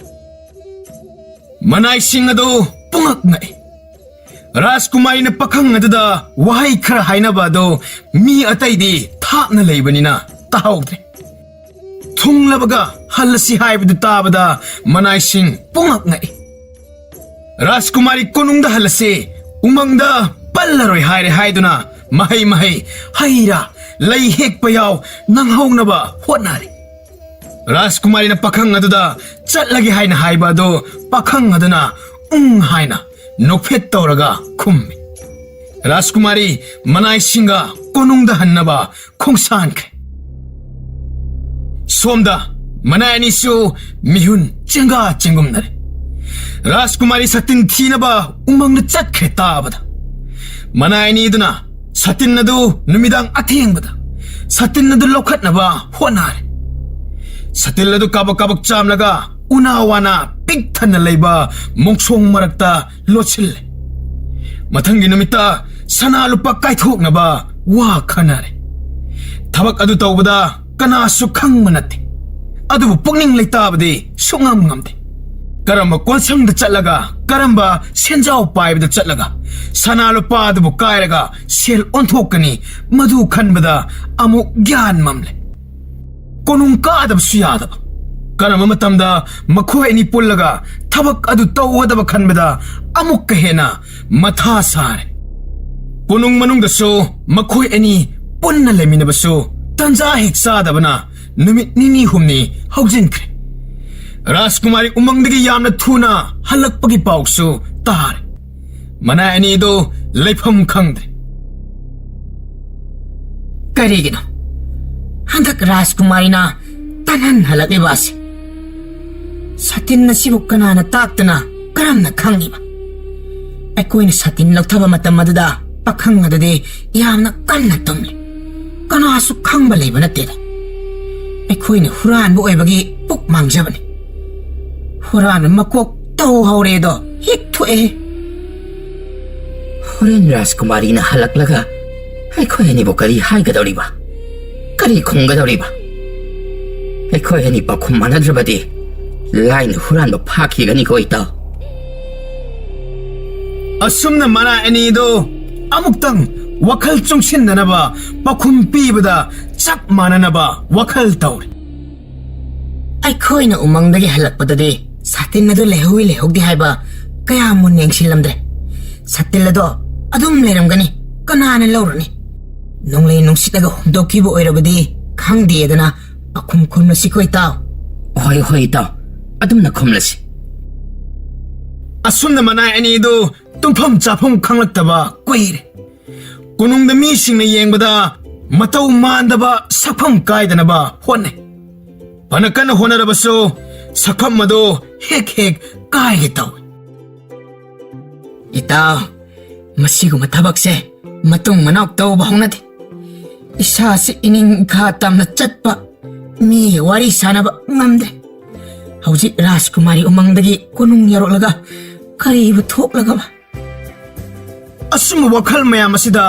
Manai sing ado pungak ngai. Rajkumari na pakhang adada wahai khara hainaba do mi atai di thapna leibanina tahawdre. Thunglabaga halasi haibadu tabada manai sing pungak ngai. Rajkumari konungda halase umangda pallaroi haire haiduna mahai mahai haira lei hekpa yaw nanghawnaba hotnari. Rajkumari na pakhang aduda chatlagi haina haiba do pakhang aduna haina nokphet tawraga khummi. Rajkumari manai singa konungda hannaba khongsankre. Somda manai ani su mihun chenga chengumnare. Rajkumari satin thinaba umangna chatkhe tabada. Manai ani duna satin nadu numidang athengbada satin nadu lokhatnaba honare. Satil adu kabak kabak chamlaga una wana pik thana leiba mongsong marakta lochille. Mathangi numita sana lupa kaithoknaba wa khanare. Thabak adu tawbada kana su khangma natte. Adubu pungning leitabadi sungam ngamde. Karamba konsangda chatlaga karamba senjao paibada chatlaga sana lupa adubu kairaga sel onthokani madu khanbada amuk gyan mamle. Konung kaadab suyadaba. Karama matamda makhoi ni pullaga thabak adu tawwadaba khanbada amukka hena matha sare. Konung manungda so makhoi ani punna leminaba so tanja hek sadabana numit nini humni haujinkre. Rajkumari umangdagi yamna thuna halakpagi pauksu tare. Manai ani do leifam khangdre. Karigino handak Rajkumari na tanan halaki basi. Satin na sibuk kanana taktana karam na khangiba. Akoy na satin nagtaba matam adada pakhang adade yamna kanna tumli. Kana su khang balay ba natin. Akoy na huran bu bagi puk mangjabani. Huran makok taw haure do hik tuwe. Huren Rajkumari na halaklaga aikoy ani bukari hai gadawriba. Kari khonggadawriba. Aikoy ani pakhum manadrabadi lain huran ba phakigani ko itaw. Asumna manai ani do amuktang wakhal chungsinnanaba pakhum pibada chap mananaba wakhal tawre. Aikoy na umangdagi halakpadade satin na do lehui lehogdi haiba kaya mo nengsilamdre. Satin na do adum leramgani kanana lawrani. Nung lay nung sitaga humdokibo oirabadi khangdi edana pakhum khumna sikoy taw. Hoi hoi itaw. Adum na khumlasi. Asumna manai ani do tungpham chapam khanglaktaba koire. Konungda mi singna yengbada matau mandaba sapham kaidanaba honne. Panakana honarabaso sapham mado hek hek kai taw. Itaw, masiguma tabakse matung manok taw bahongnati. Isa si ining khatam na chatpa mi wari sanaba ngamdre. Hauji Rajkumari umangdagi kunung yarolaga karibu thoklaga ba. Asuma wakhal mayam asida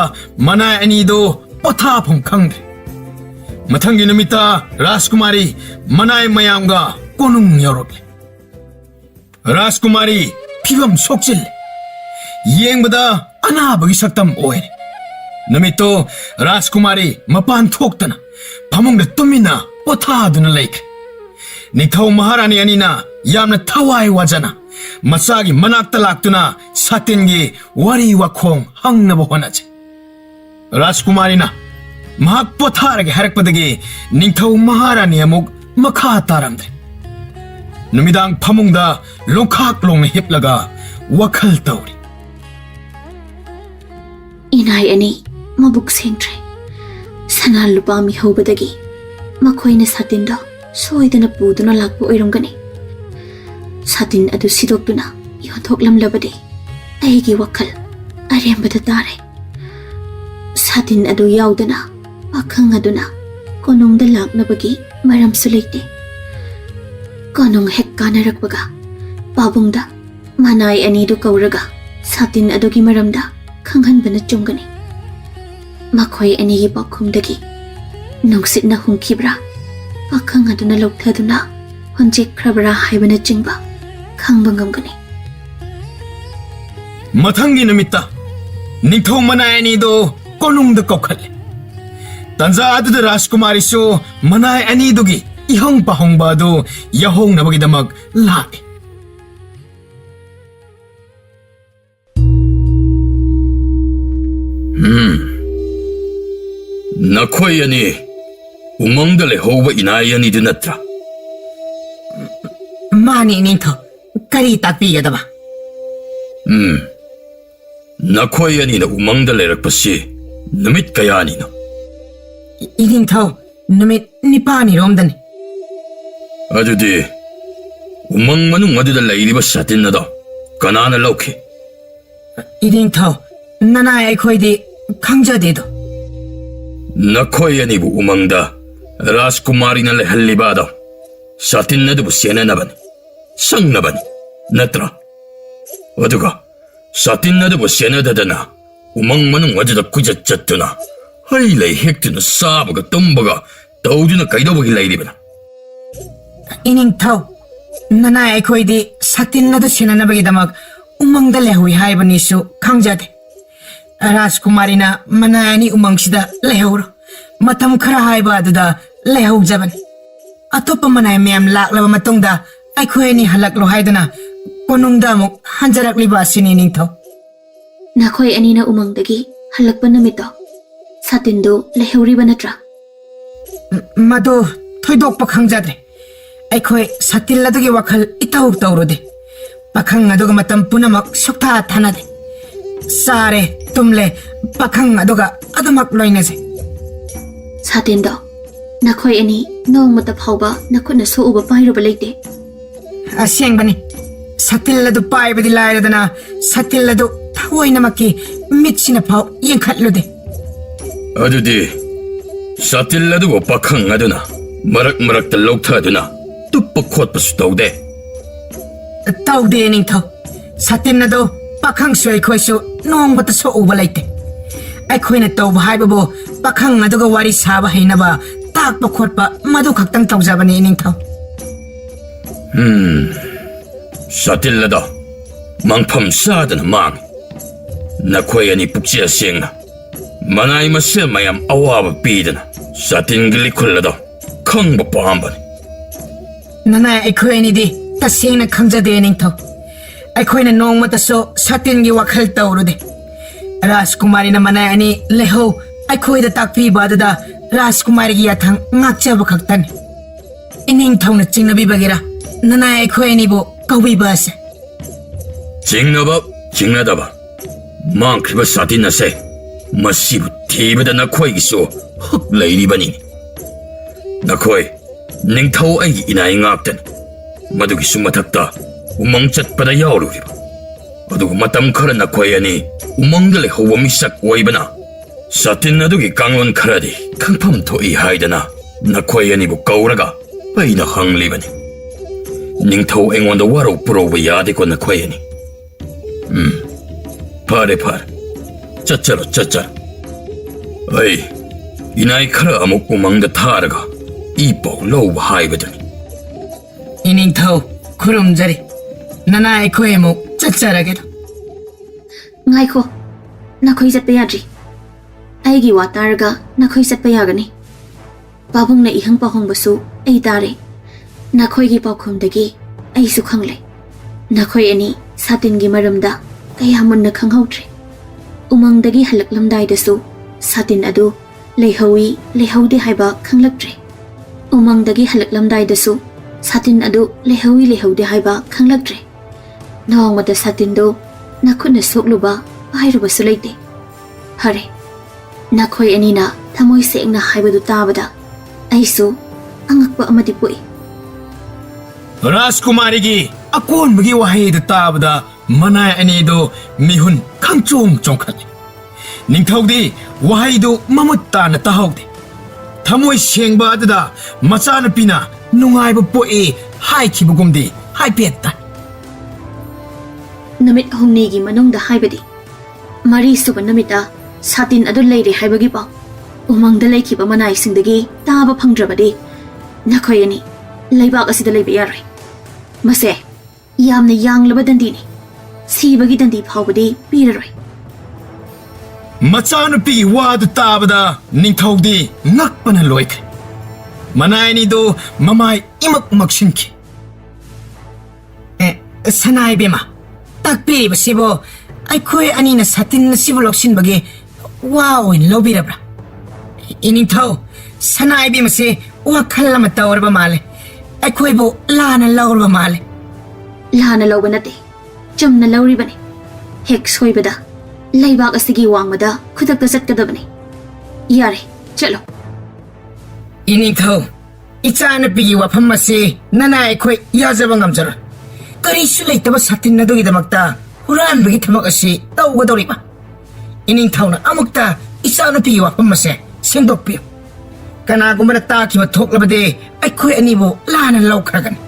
manai ani do pothapam khangdre. Mathangi numita Rajkumari manai mayamga konung yarokle. Rajkumari phibam sokchil. Yengbada anabagi saktam oire. Numito Rajkumari mapan thoktana phamungda tumina pothaduna leikre. Nithau Maharani anina yamna thawai wajana masagi manakta laktuna satingi wari wakhong hangnaba honaje. Rajkumari na mahak potharage harakpadagi Nithau Maharani amuk makha taramdre. Numidang phamungda lokhak long hiplaga wakhal tawri. Inay ani mabuk sengtre. Sana lupa mi hobadagi makoy na satin do soidana puduna lakbo oirongani. Satin adu sidokduna yothoklam labadi aigi wakhal arembada tare. Satin adu yaudana pakhang aduna konongda laknabagi maram suleite. Konong hek kanarakbaga pabungda manay ani do kauraga satin adugi maramda ꯈꯪꯍꯟꯕꯅ ꯆꯨꯝꯒꯅꯤ꯫ ꯃꯈꯣꯏ ꯑꯅꯤꯒꯤ ꯄꯥꯎꯈꯨꯝꯗꯒꯤ ꯅꯨꯡꯁꯤꯠꯅ ꯍꯨꯝꯈꯤꯕ꯭ꯔꯥ, ꯄꯥꯈꯪ ꯑꯗꯨꯅ ꯂꯧꯊꯗꯨꯅ ꯍꯨꯟꯖꯦꯛꯈ꯭ꯔꯕ꯭ꯔꯥ ꯍꯥꯏꯕꯅꯆꯤꯡꯕ ꯈꯪꯕ ꯉꯝꯒꯅꯤ꯫ ꯃꯊꯪꯒꯤ ꯅꯨꯃꯤꯠꯇ ꯅꯤꯡꯊꯧ ꯃꯅꯥꯏ ꯑꯅꯤꯗꯣ ꯀꯣꯅꯨꯡꯗ ꯀꯧꯈꯠꯂꯦ꯫ ꯇꯟꯖꯥ ꯑꯗꯨꯗ ꯔꯥꯖꯀꯨꯃꯥꯔꯤꯁꯨ ꯃꯅꯥꯏ ꯑꯅꯤꯗꯨꯒꯤ 이형 빠홍바도 야홍 나보기다막 라데. 나코이야니 우멍들레 호바 이나이야니 드났더라. 마니 닌토 까리 딱비게다바. 나코이야니나 우멍들레락버시 누밋 가야니나. 이닌토 누밋 니파니 롬다니. 아주디 우멍만웅 어디달라 이리버 샤틴나다 가나나 라우키. 이닌토 나나의 코이디 강자데도. 나코이야니부 우멍다 라스쿠마리나레 할리바다 샤틴나드부 세네나바니 상나바니 나트라. 어두가 샤틴나드부 세네다다나 우멍만웅 어디다 꾸졌졌드나 하이레이 핵드나 싸바가 똥바가 떠우드나 가이도보길라 이리바나. 이닝토 나나의 코이디 사틴나도 세나나바기다막 우멍달레 후이 하이바니수 강자데. 라스쿠마리나 마나야니 우멍시다 레호로 마탐 크라 하이바드다 레호 자반. 아토빠 마나야 미암 락라바 마통다 아이코에니 할락로 하이드나 고농다목 한자락리바 시니닝토. 나코이 애니나 우멍덕이 할락바 누밋도 사틴도 레헤우리바 나트라. 마도 토이독박 강자데. 아이코에 사틸라덕이 와칼 이따욱 떠오르데. 박항 아도가 마탐 뿌나막 속타 타나데. 사레 tumle pakhang aduga adamak loinase. 사틴도 나코이 애니 노ꯡ마다 파우바 나코나 소우바 파이로바 레이테. asengbani satiladu paibadi lairadana satiladu thawoinamaki mitsina phau yengkhatlode. 아주디 샤틸라드고 박항아드나 마락마락다 록타드나 뚜뻑 콧버스 떠우데. taude ningtho satinado pakhang soi khoisu nongbata so uba laite. Aikhoina tawba haibabu pakhang aduga wari saba hainaba takpa khotpa madu khaktang tawjabani ningtho. 샤틸라다 망팜 사드나 망 나코야니 북지야 시행나 마나이 마세 마얌 아와바 비드나 샤틴글리 콜라다 컹바 빠함바니. Nana aikhoini di tasena khangjade ningtho. Aikhoina nongmata so satingi wakhal tawrude. Rajkumari na manay ani leho aikhoida takpi badada Rajkumari gi yathang ngakchaba khaktan. Ining thawna chingnabi bagira nana aikhoini bo kawi base. 징나바 징나다바 망크리바 사틴나세 마시부 티베다 나코이기소 헉 레이리바니. 나코이 닝타오 아이 이나이 ngaktan 마두기 수마탁다 우멍 잣바다 야오르리바. 어두고 마땀 카라 나코이야니 우멍들레 호워미싹 와이바나 사틴나두기 강원 카라디 강팜 토이 하이다나 나코이야니부 까우라가 아이나 항리바니. 닝타오 앵원도 와로 부러워 야디고 나코이야니. 파레 짜짜로 짜짜로. 어이 이나이 카라 아목 우멍다 타라가 이뻐 로우 하이바더니. Ining thaw kurumjari nana aikhoe mo chacharageda. ngaiko nakhoi zatpa yadri aigi wa targa nakhoi zatpa yagani. Pabung na ihang pahong basu ay tare nakhoi gi pakhumdagi ay su khangle. Nakhoi ani satin gi maramda kaya munna khanghautre. Umangdagi halaklamdai dasu satin adu leihaude haiba khanglaktre. Umangdagi halaklamdai dasu satin adu lehaude haiba khanglaktre. Nongmata satin do nakhuna sokluba hairuba sulaite. Hare nakhoi anina thamoi sengna haibadu tabada aisu angakpa amadi pui. राजकुमारीगी अकोनबगी वहाईद ताबदा मनाय अनीदो मिहुन खंगचोंग चोंखले. निंगथौदी वहाईदो ममुत ताना ताहौदे. थमोय सेंगबा अददा मचानपीना नुंगाइबा पोए हाइखिबगुमदी हाइपेत्ता. Namit humnigi manungda haibadi ꯃꯔꯤ ꯁꯨꯕ ꯅꯨꯃꯤꯠꯇ ꯁꯥꯇꯤꯟ ꯑꯗꯨ ꯂꯩꯔꯦ ꯍꯥꯏꯕꯒꯤ ꯄꯥꯎ ꯎꯃꯪꯗ ꯂꯩꯈꯤꯕ ꯃꯅꯥꯏꯁꯤꯡꯗꯒꯤ ꯇꯥꯕ ꯐꯪꯗ꯭ꯔꯕꯗꯤ ꯅꯈꯣꯏ ꯑꯅꯤ ꯂꯩꯕꯥꯛ ꯑꯁꯤꯗ ꯂꯩꯕ ꯌꯥꯔꯣꯏ ꯃꯁꯦ ꯌꯥꯝꯅ ꯌꯥꯡꯂꯕ ꯗꯟꯗꯤꯅꯤ ꯁꯤꯕꯒꯤ ꯗꯟꯗꯤ ꯐꯥꯎꯕꯗꯤ ꯄꯤꯔꯔꯣꯏ ꯃꯆꯥꯅꯨꯄꯤꯒꯤ ꯋꯥꯗꯨ ꯇꯥꯕꯗ ꯅꯤꯡꯊꯧꯗꯤ ꯉꯛꯄꯅ ꯂꯣꯏꯈ꯭ꯔꯦ ꯃꯅꯥꯏ ꯑꯅꯤꯗꯨ ꯃꯃꯥꯏ ꯏꯃꯛ ꯃꯛꯁꯤꯟꯈꯤ ꯁꯅꯥꯏꯕꯦꯝꯃ ꯇꯥꯛꯄꯤꯔꯤꯕꯁꯤꯕꯨ ꯑꯩꯈꯣꯏ ꯑꯅꯤꯅ ꯁꯥꯇꯤꯟ ꯑꯁꯤꯕꯨ ꯂꯧꯁꯤꯟꯕꯒꯤ ꯋꯥ ꯑꯣꯏꯅ ꯂꯧꯕꯤꯔꯕ꯭ꯔꯥ ꯏꯅꯤꯡꯊꯧ ꯁꯅꯥꯏꯕꯦꯝꯃꯁꯤ ꯋꯥꯈꯜ ꯑꯃ ꯇꯧꯔꯕ ꯃꯥꯜꯂꯦ ꯑꯩꯈꯣꯏꯕꯨ ꯂꯥꯟꯅ ꯂꯧꯔꯕ ꯃꯥꯜꯂꯦ ꯂꯥꯟꯅ ꯂꯧꯕ ꯅꯠꯇꯦ ꯆꯨꯝꯅ ꯂꯧꯔꯤꯕꯅꯤ ꯍꯦꯛ ꯁꯣꯏꯕꯗ ꯂꯩꯕꯥꯛ ꯑꯁꯤꯒꯤ ꯋꯥꯡꯃꯗ ꯈꯨꯗꯛꯇ ꯆꯠꯀꯗꯕꯅꯤ ꯌꯥꯔꯦ ꯆꯠꯂꯣ 이닝ꯊꯧ 이ଚାꯅꯨꯄꯤꯒꯤ ꯋꯥꯐꯝ ꯑꯁꯤ ꯅꯅꯥ ꯑꯩꯈꯣꯏ ꯌꯥꯖꯕ ꯉꯝꯖꯔꯣꯏ ꯀꯔꯤꯁꯨ ꯂꯩꯇꯕ ꯁꯥꯇꯤꯟ ꯑꯗꯨꯒꯤꯗꯃꯛꯇ ꯍꯨꯔꯥꯟꯕꯒꯤ ꯊꯕꯛ ꯑꯁꯤ ꯇꯧꯒꯗꯧꯔꯤꯕ 이닝ꯊꯧꯅ ꯑꯃꯨꯛꯇ 이ଚାꯅꯨꯄꯤꯒꯤ ꯋꯥꯐꯝ ꯑꯁꯤ ꯁꯦꯡꯗꯣꯛꯄꯤꯌꯨ ꯀꯅꯥꯒꯨꯝꯕꯅ ꯇꯥꯈꯤꯕ ꯊꯣꯛꯂꯕꯗꯤ ꯑꯩꯈꯣꯏ ꯑꯅꯤꯕꯨ ꯂꯥꯟꯅ ꯂꯧꯈ꯭ꯔꯒꯅꯤ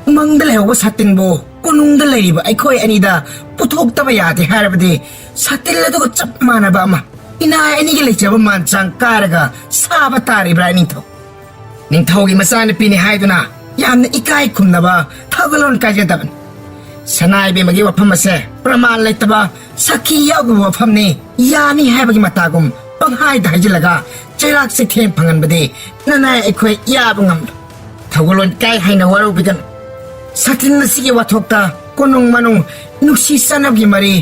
ꯎꯃꯪꯗ ꯂꯩꯍꯧꯕ ꯁꯥꯇꯤꯟꯕꯨ ꯀꯣꯅꯨꯡꯗ ꯂꯩꯔꯤꯕ ꯑꯩꯈꯣꯏ ꯑꯅꯤꯗ ꯄꯨꯊꯣꯛꯇꯕ ꯌꯥꯗꯦ ꯍꯥꯏꯔꯕꯗꯤ ꯁꯥꯇꯤꯟ ꯑꯗꯨꯒ ꯆꯞ ꯃꯥꯟꯅꯕ ꯑꯃ 이나이 ꯑꯅꯤꯒꯤ ꯂꯩꯖꯕ ꯃꯥꯟꯆꯥꯡ ꯀꯥꯔꯒ ꯁꯥꯕ ꯇꯥꯔꯤꯕ꯭ꯔꯥ ꯅꯤꯡꯊꯧ ꯅꯤꯡꯊꯧꯒꯤ ꯃꯆꯥꯅꯨꯄꯤꯅꯤ ꯍꯥꯏꯗꯨꯅ ꯌꯥꯝꯅ ꯏꯀꯥꯏ ꯈꯨꯝꯅꯕ ꯊꯧꯒꯜꯂꯣꯟ ꯀꯥꯏꯖꯗꯕꯅꯤ ꯁꯅꯥꯏꯕꯦꯝꯃꯒꯤ ꯋꯥꯐꯝ ꯑꯁꯦ ꯄ꯭ꯔꯃꯥꯟ ꯂꯩꯇꯕ ꯁꯥꯈꯤ ꯌꯥꯎꯗꯕ ꯋꯥꯐꯝꯅꯤ ꯌꯥꯅꯤ ꯍꯥꯏꯕꯒꯤ ꯃꯇꯥꯒꯨꯝ ꯄꯪꯍꯥꯏꯗ ꯍꯥꯏꯖꯤꯜꯂꯒ ꯆꯩꯔꯥꯛ ꯆꯩꯊꯦꯡ ꯐꯪꯍꯟꯕꯗꯤ ꯅꯅꯥꯏ ꯑꯩꯈꯣꯏ ꯌꯥꯕ ꯉꯝꯂꯣꯏ ꯊꯧꯒꯜꯂꯣꯟ ꯀꯥꯏ ꯍꯥꯏꯅ ꯋꯥꯔꯧꯕꯤꯒꯅꯨ ꯁꯥꯇꯤꯟ ꯑꯁꯤꯒꯤ ꯋꯥꯊꯣꯛꯇ ꯀꯣꯅꯨꯡ ꯃꯅꯨꯡ ꯅꯨꯡꯁꯤ ꯆꯥꯟꯅꯕꯒꯤ ꯃꯔꯤ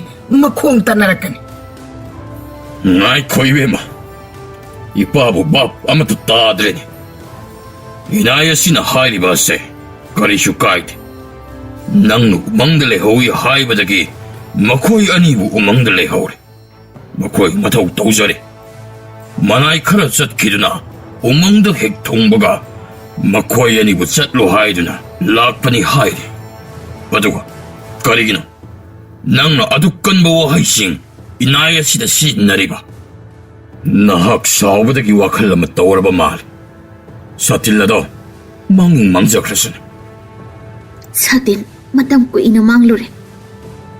ꯃꯈꯣꯡ ꯇꯠꯅꯔꯛꯀꯅꯤ ꯉꯥꯏꯈꯣ ꯏꯕꯦꯝꯃ ꯏꯄꯥꯕꯨ ꯕꯥꯞ ꯑꯃꯠꯇ ꯇꯥꯗ꯭ꯔꯦꯅꯦ ꯏꯅꯥꯏ ꯑꯁꯤꯅ ꯍꯥꯏꯔꯤꯕ ꯑꯁꯦ ꯀꯔꯤꯁꯨ ꯀꯥꯏꯗꯦ ꯅꯪꯅ ꯎꯃꯪꯗ ꯂꯩꯍꯧꯏ ꯍꯥꯏꯕꯗꯒꯤ ꯃꯈꯣꯏ ꯑꯅꯤꯕꯨ ꯎꯃꯪꯗ ꯂꯩꯍꯧꯔꯦ ꯃꯈꯣꯏ ꯃꯊꯧ ꯇꯧꯖꯔꯦ ꯃꯅꯥꯏ ꯈꯔ ꯆꯠꯈꯤꯗꯨꯅ ꯎꯃꯪꯗ ꯍꯦꯛ ꯊꯨꯡꯕꯒ ꯃꯈꯣꯏ ꯑꯅꯤꯕꯨ ꯆꯠꯂꯣ ꯍꯥꯏꯗꯨꯅ ꯂꯥꯛꯄꯅꯤ ꯍꯥꯏꯔꯦ ꯑꯗꯨꯒ ꯀꯔꯤꯒꯤꯅꯣ ꯅꯪꯅ ꯑꯗꯨꯛ ꯀꯟꯕ ꯋꯥꯍꯩꯁꯤꯡ 이나이 ꯑꯁꯤꯗ 시즌ꯅꯔꯤꯕ ꯅꯍꯥꯛ ꯁꯥꯎꯕꯗꯒꯤ ꯋꯥꯈꯜ ꯑꯃ ꯇꯧꯔꯕ ꯃꯥꯜꯂꯦ ꯁꯥꯇꯤꯟ ꯑꯗꯣ ꯃꯥꯡꯖꯈ꯭ꯔꯁꯅꯨ ꯁꯥꯇꯤꯟ ꯃꯇꯝ ꯀꯨꯏꯅ ꯃꯥꯡꯂꯨꯔꯦ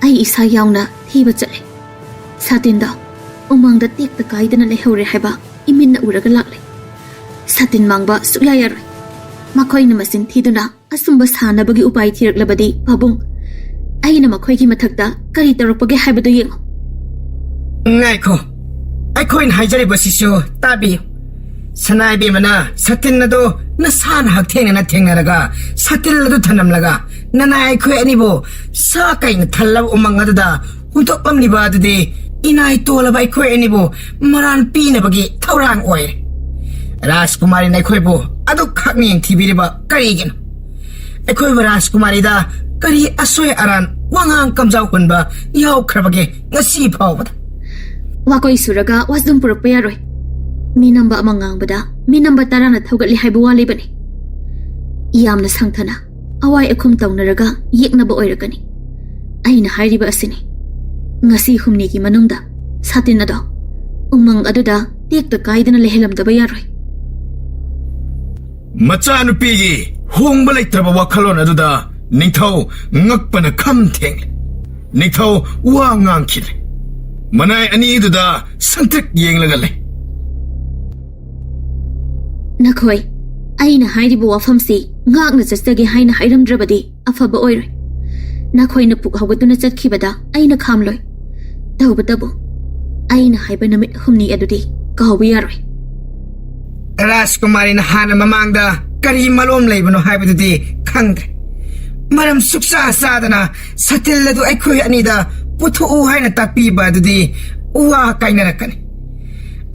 ꯑꯩ ꯏꯁꯥ ꯌꯥꯎꯅ ꯊꯤꯕ ꯆꯠꯂꯦ ꯁꯥꯇꯤꯟꯗꯣ ꯎꯃꯪꯗ ꯇꯦꯛꯇ ꯀꯥꯏꯗꯅ ꯂꯩꯍꯧꯔꯦ ꯍꯥꯏꯕ ꯏꯃꯤꯠꯅ ꯎꯔꯒ ꯂꯥꯛꯂꯦ ꯁꯥꯇꯤꯟ ꯃꯥꯡꯕ ꯁꯨꯛꯌꯥ ꯌꯥꯔꯣꯏ ꯃꯈꯣꯏꯅ ꯃꯁꯤꯡ ꯊꯤꯗꯨꯅ ꯑꯁꯨꯝꯕ ꯁꯥꯟꯅꯕꯒꯤ ꯎꯄꯥꯏ ꯊꯤꯔꯛꯂꯕꯗꯤ ꯄꯥꯕꯨꯡ ꯑꯩꯅ ꯃꯈꯣꯏꯒꯤ ꯃꯊꯛꯇ ꯀꯔꯤ ꯇꯧꯔꯛꯄꯒꯦ ꯍꯥꯏꯕꯗꯨ ꯌꯦꯡꯉꯨ ꯉꯥꯏꯈꯣ ꯑꯩꯈꯣꯏꯅ ꯍꯥꯏꯖꯔꯤꯕꯁꯤꯁꯨ ꯇꯥꯕꯤꯌꯨ ꯁꯅꯥꯏꯕꯦꯝꯃꯅ ꯁꯥꯇꯤꯟ ꯑꯗꯨ ꯅꯁꯥꯅ ꯍꯛꯊꯦꯡꯅꯅ ꯊꯦꯡꯅꯔꯒ ꯁꯥꯇꯤꯟ ꯑꯗꯨ ꯊꯅꯝꯂꯒ ꯅꯅꯥꯏ ꯑꯩꯈꯣꯏ ꯑꯅꯤꯕꯨ ꯁꯥ ꯀꯩꯅ ꯊꯜꯂꯕ ꯎꯃꯪ ꯑꯗꯨꯗ ꯍꯨꯟꯗꯣꯛꯂꯝꯂꯤꯕ ꯑꯗꯨꯗꯤ ꯏꯅꯥꯏ ꯇꯣꯜꯂꯕ ꯑꯩꯈꯣꯏ ꯑꯅꯤꯕꯨ ꯃꯔꯥꯟ ꯄꯤꯅꯕꯒꯤ ꯊꯧꯔꯥꯡ ꯑꯣꯏꯔꯦ ꯔꯥꯖꯀꯨꯃꯥꯔꯤꯅ ꯑꯩꯈꯣꯏꯕꯨ ꯑꯗꯨꯛ ꯈꯛꯅ ꯌꯦꯡꯊꯤꯕꯤꯔꯤꯕ ꯀꯔꯤꯒꯤꯅꯣ ꯑꯩꯈꯣꯏꯕꯨ ꯔꯥꯖꯀꯨꯃꯥꯔꯤꯗ ꯀꯔꯤ ꯑꯁꯣꯏ ꯑꯔꯥꯟ ꯋꯥꯉꯥꯡ ꯀꯝꯖꯥꯎ ꯍꯨꯟꯕ ꯌꯥꯎꯈ꯭ꯔꯕꯒꯦ ꯉꯁꯤ ꯐꯥꯎꯕꯗ ꯋꯥꯀꯣꯏ ꯁꯨꯔꯒ ꯋꯥꯁꯗꯨꯝ ꯄꯨꯔꯛꯄ ꯌꯥꯔꯣꯏ ꯃꯤ ꯅꯝꯕ ꯑꯃ ꯉꯥꯡꯕꯗ ꯃꯤ ꯅꯝꯕ 10ꯅ ꯊꯧꯒꯠꯂꯤ ꯍꯥꯏꯕ ꯋꯥ ꯂꯩꯕꯅꯤ ꯌꯥꯝꯅ ꯁꯪꯊꯅ ꯑꯋꯥꯏ ꯑꯈꯨꯝ ꯇꯧꯅꯔꯒ ꯌꯦꯛꯅꯕ ꯑꯣꯏꯔꯛꯀꯅꯤ ꯑꯩꯅ ꯍꯥꯏꯔꯤꯕ ꯑꯁꯤꯅꯤ ꯉꯁꯤ ꯍꯨꯝꯅꯤꯒꯤ ꯃꯅꯨꯡꯗ ꯁꯥꯇꯤꯟ ꯑꯗꯣ ꯎꯃꯪ ꯑꯗꯨꯗ ꯇꯦꯛꯇ ꯀꯥꯏꯗꯅ ꯂꯩꯍꯜꯂꯝꯗꯕ ꯌꯥꯔꯣꯏ ꯃꯆꯥꯅꯨꯄꯤꯒꯤ ꯍꯣꯡꯕ ꯂꯩꯇ꯭ꯔꯕ ꯋꯥꯈꯜꯂꯣꯟ ꯑꯗꯨꯗ ꯅꯤꯡꯊꯧ ꯉꯛꯄꯅ ꯈꯝ ꯊꯦꯡꯂꯦ ꯅꯤꯡꯊꯧ ꯋꯥ ꯉꯥꯡꯈꯤꯗ꯭ꯔꯦ ꯃꯅꯥꯏ ꯑꯅꯤꯗꯨꯗ ꯁꯟꯇ꯭ꯔꯤꯛ ꯌꯦꯡꯂꯒ ꯂꯩ ꯅꯈꯣꯏ ꯑꯩꯅ ꯍꯥꯏꯔꯤꯕ ꯋꯥꯐꯝꯁꯤ ꯉꯥꯛꯅ ꯆꯠꯆꯒꯦ ꯍꯥꯏꯅ ꯍꯥꯏꯔꯝꯗ꯭ꯔꯕꯗꯤ ꯑꯐꯕ ꯑꯣꯏꯔꯣꯏ ꯅꯈꯣꯏꯅ ꯄꯨꯛ ꯍꯧꯒꯠꯇꯨꯅ ꯆꯠꯈꯤꯕꯗ ꯑꯩꯅ ꯈꯥꯝꯂꯣꯏ ꯇꯧꯕꯇꯕꯨ ꯑꯩꯅ ꯍꯥꯏꯕ ꯅꯨꯃꯤꯠ ꯍꯨꯝꯅꯤ ꯑꯗꯨꯗꯤ ꯀꯥꯎꯕ ꯌꯥꯔꯣꯏ ꯔꯥꯖꯀꯨꯃꯥꯔꯤꯅ ꯍꯥꯟꯅ ꯃꯃꯥꯡꯗ ꯀꯔꯤ ꯃꯔꯣꯝ ꯂꯩꯕꯅꯣ ꯍꯥꯏꯕꯗꯨꯗꯤ ꯈꯪꯗ꯭ꯔꯦ ꯃꯔꯝ ꯁꯨꯛꯆꯥ ꯆꯥꯗꯅ ꯁꯥꯇꯤꯟ ꯑꯗꯨ ꯑꯩꯈꯣꯏ ꯑꯅꯤꯗ ꯄꯨꯊꯣꯛꯎ ꯍꯥꯏꯅ ꯇꯥꯛꯄꯤꯕ ꯑꯗꯨꯗꯤ ꯋꯥ ꯀꯥꯏꯅꯔꯛꯀꯅꯤ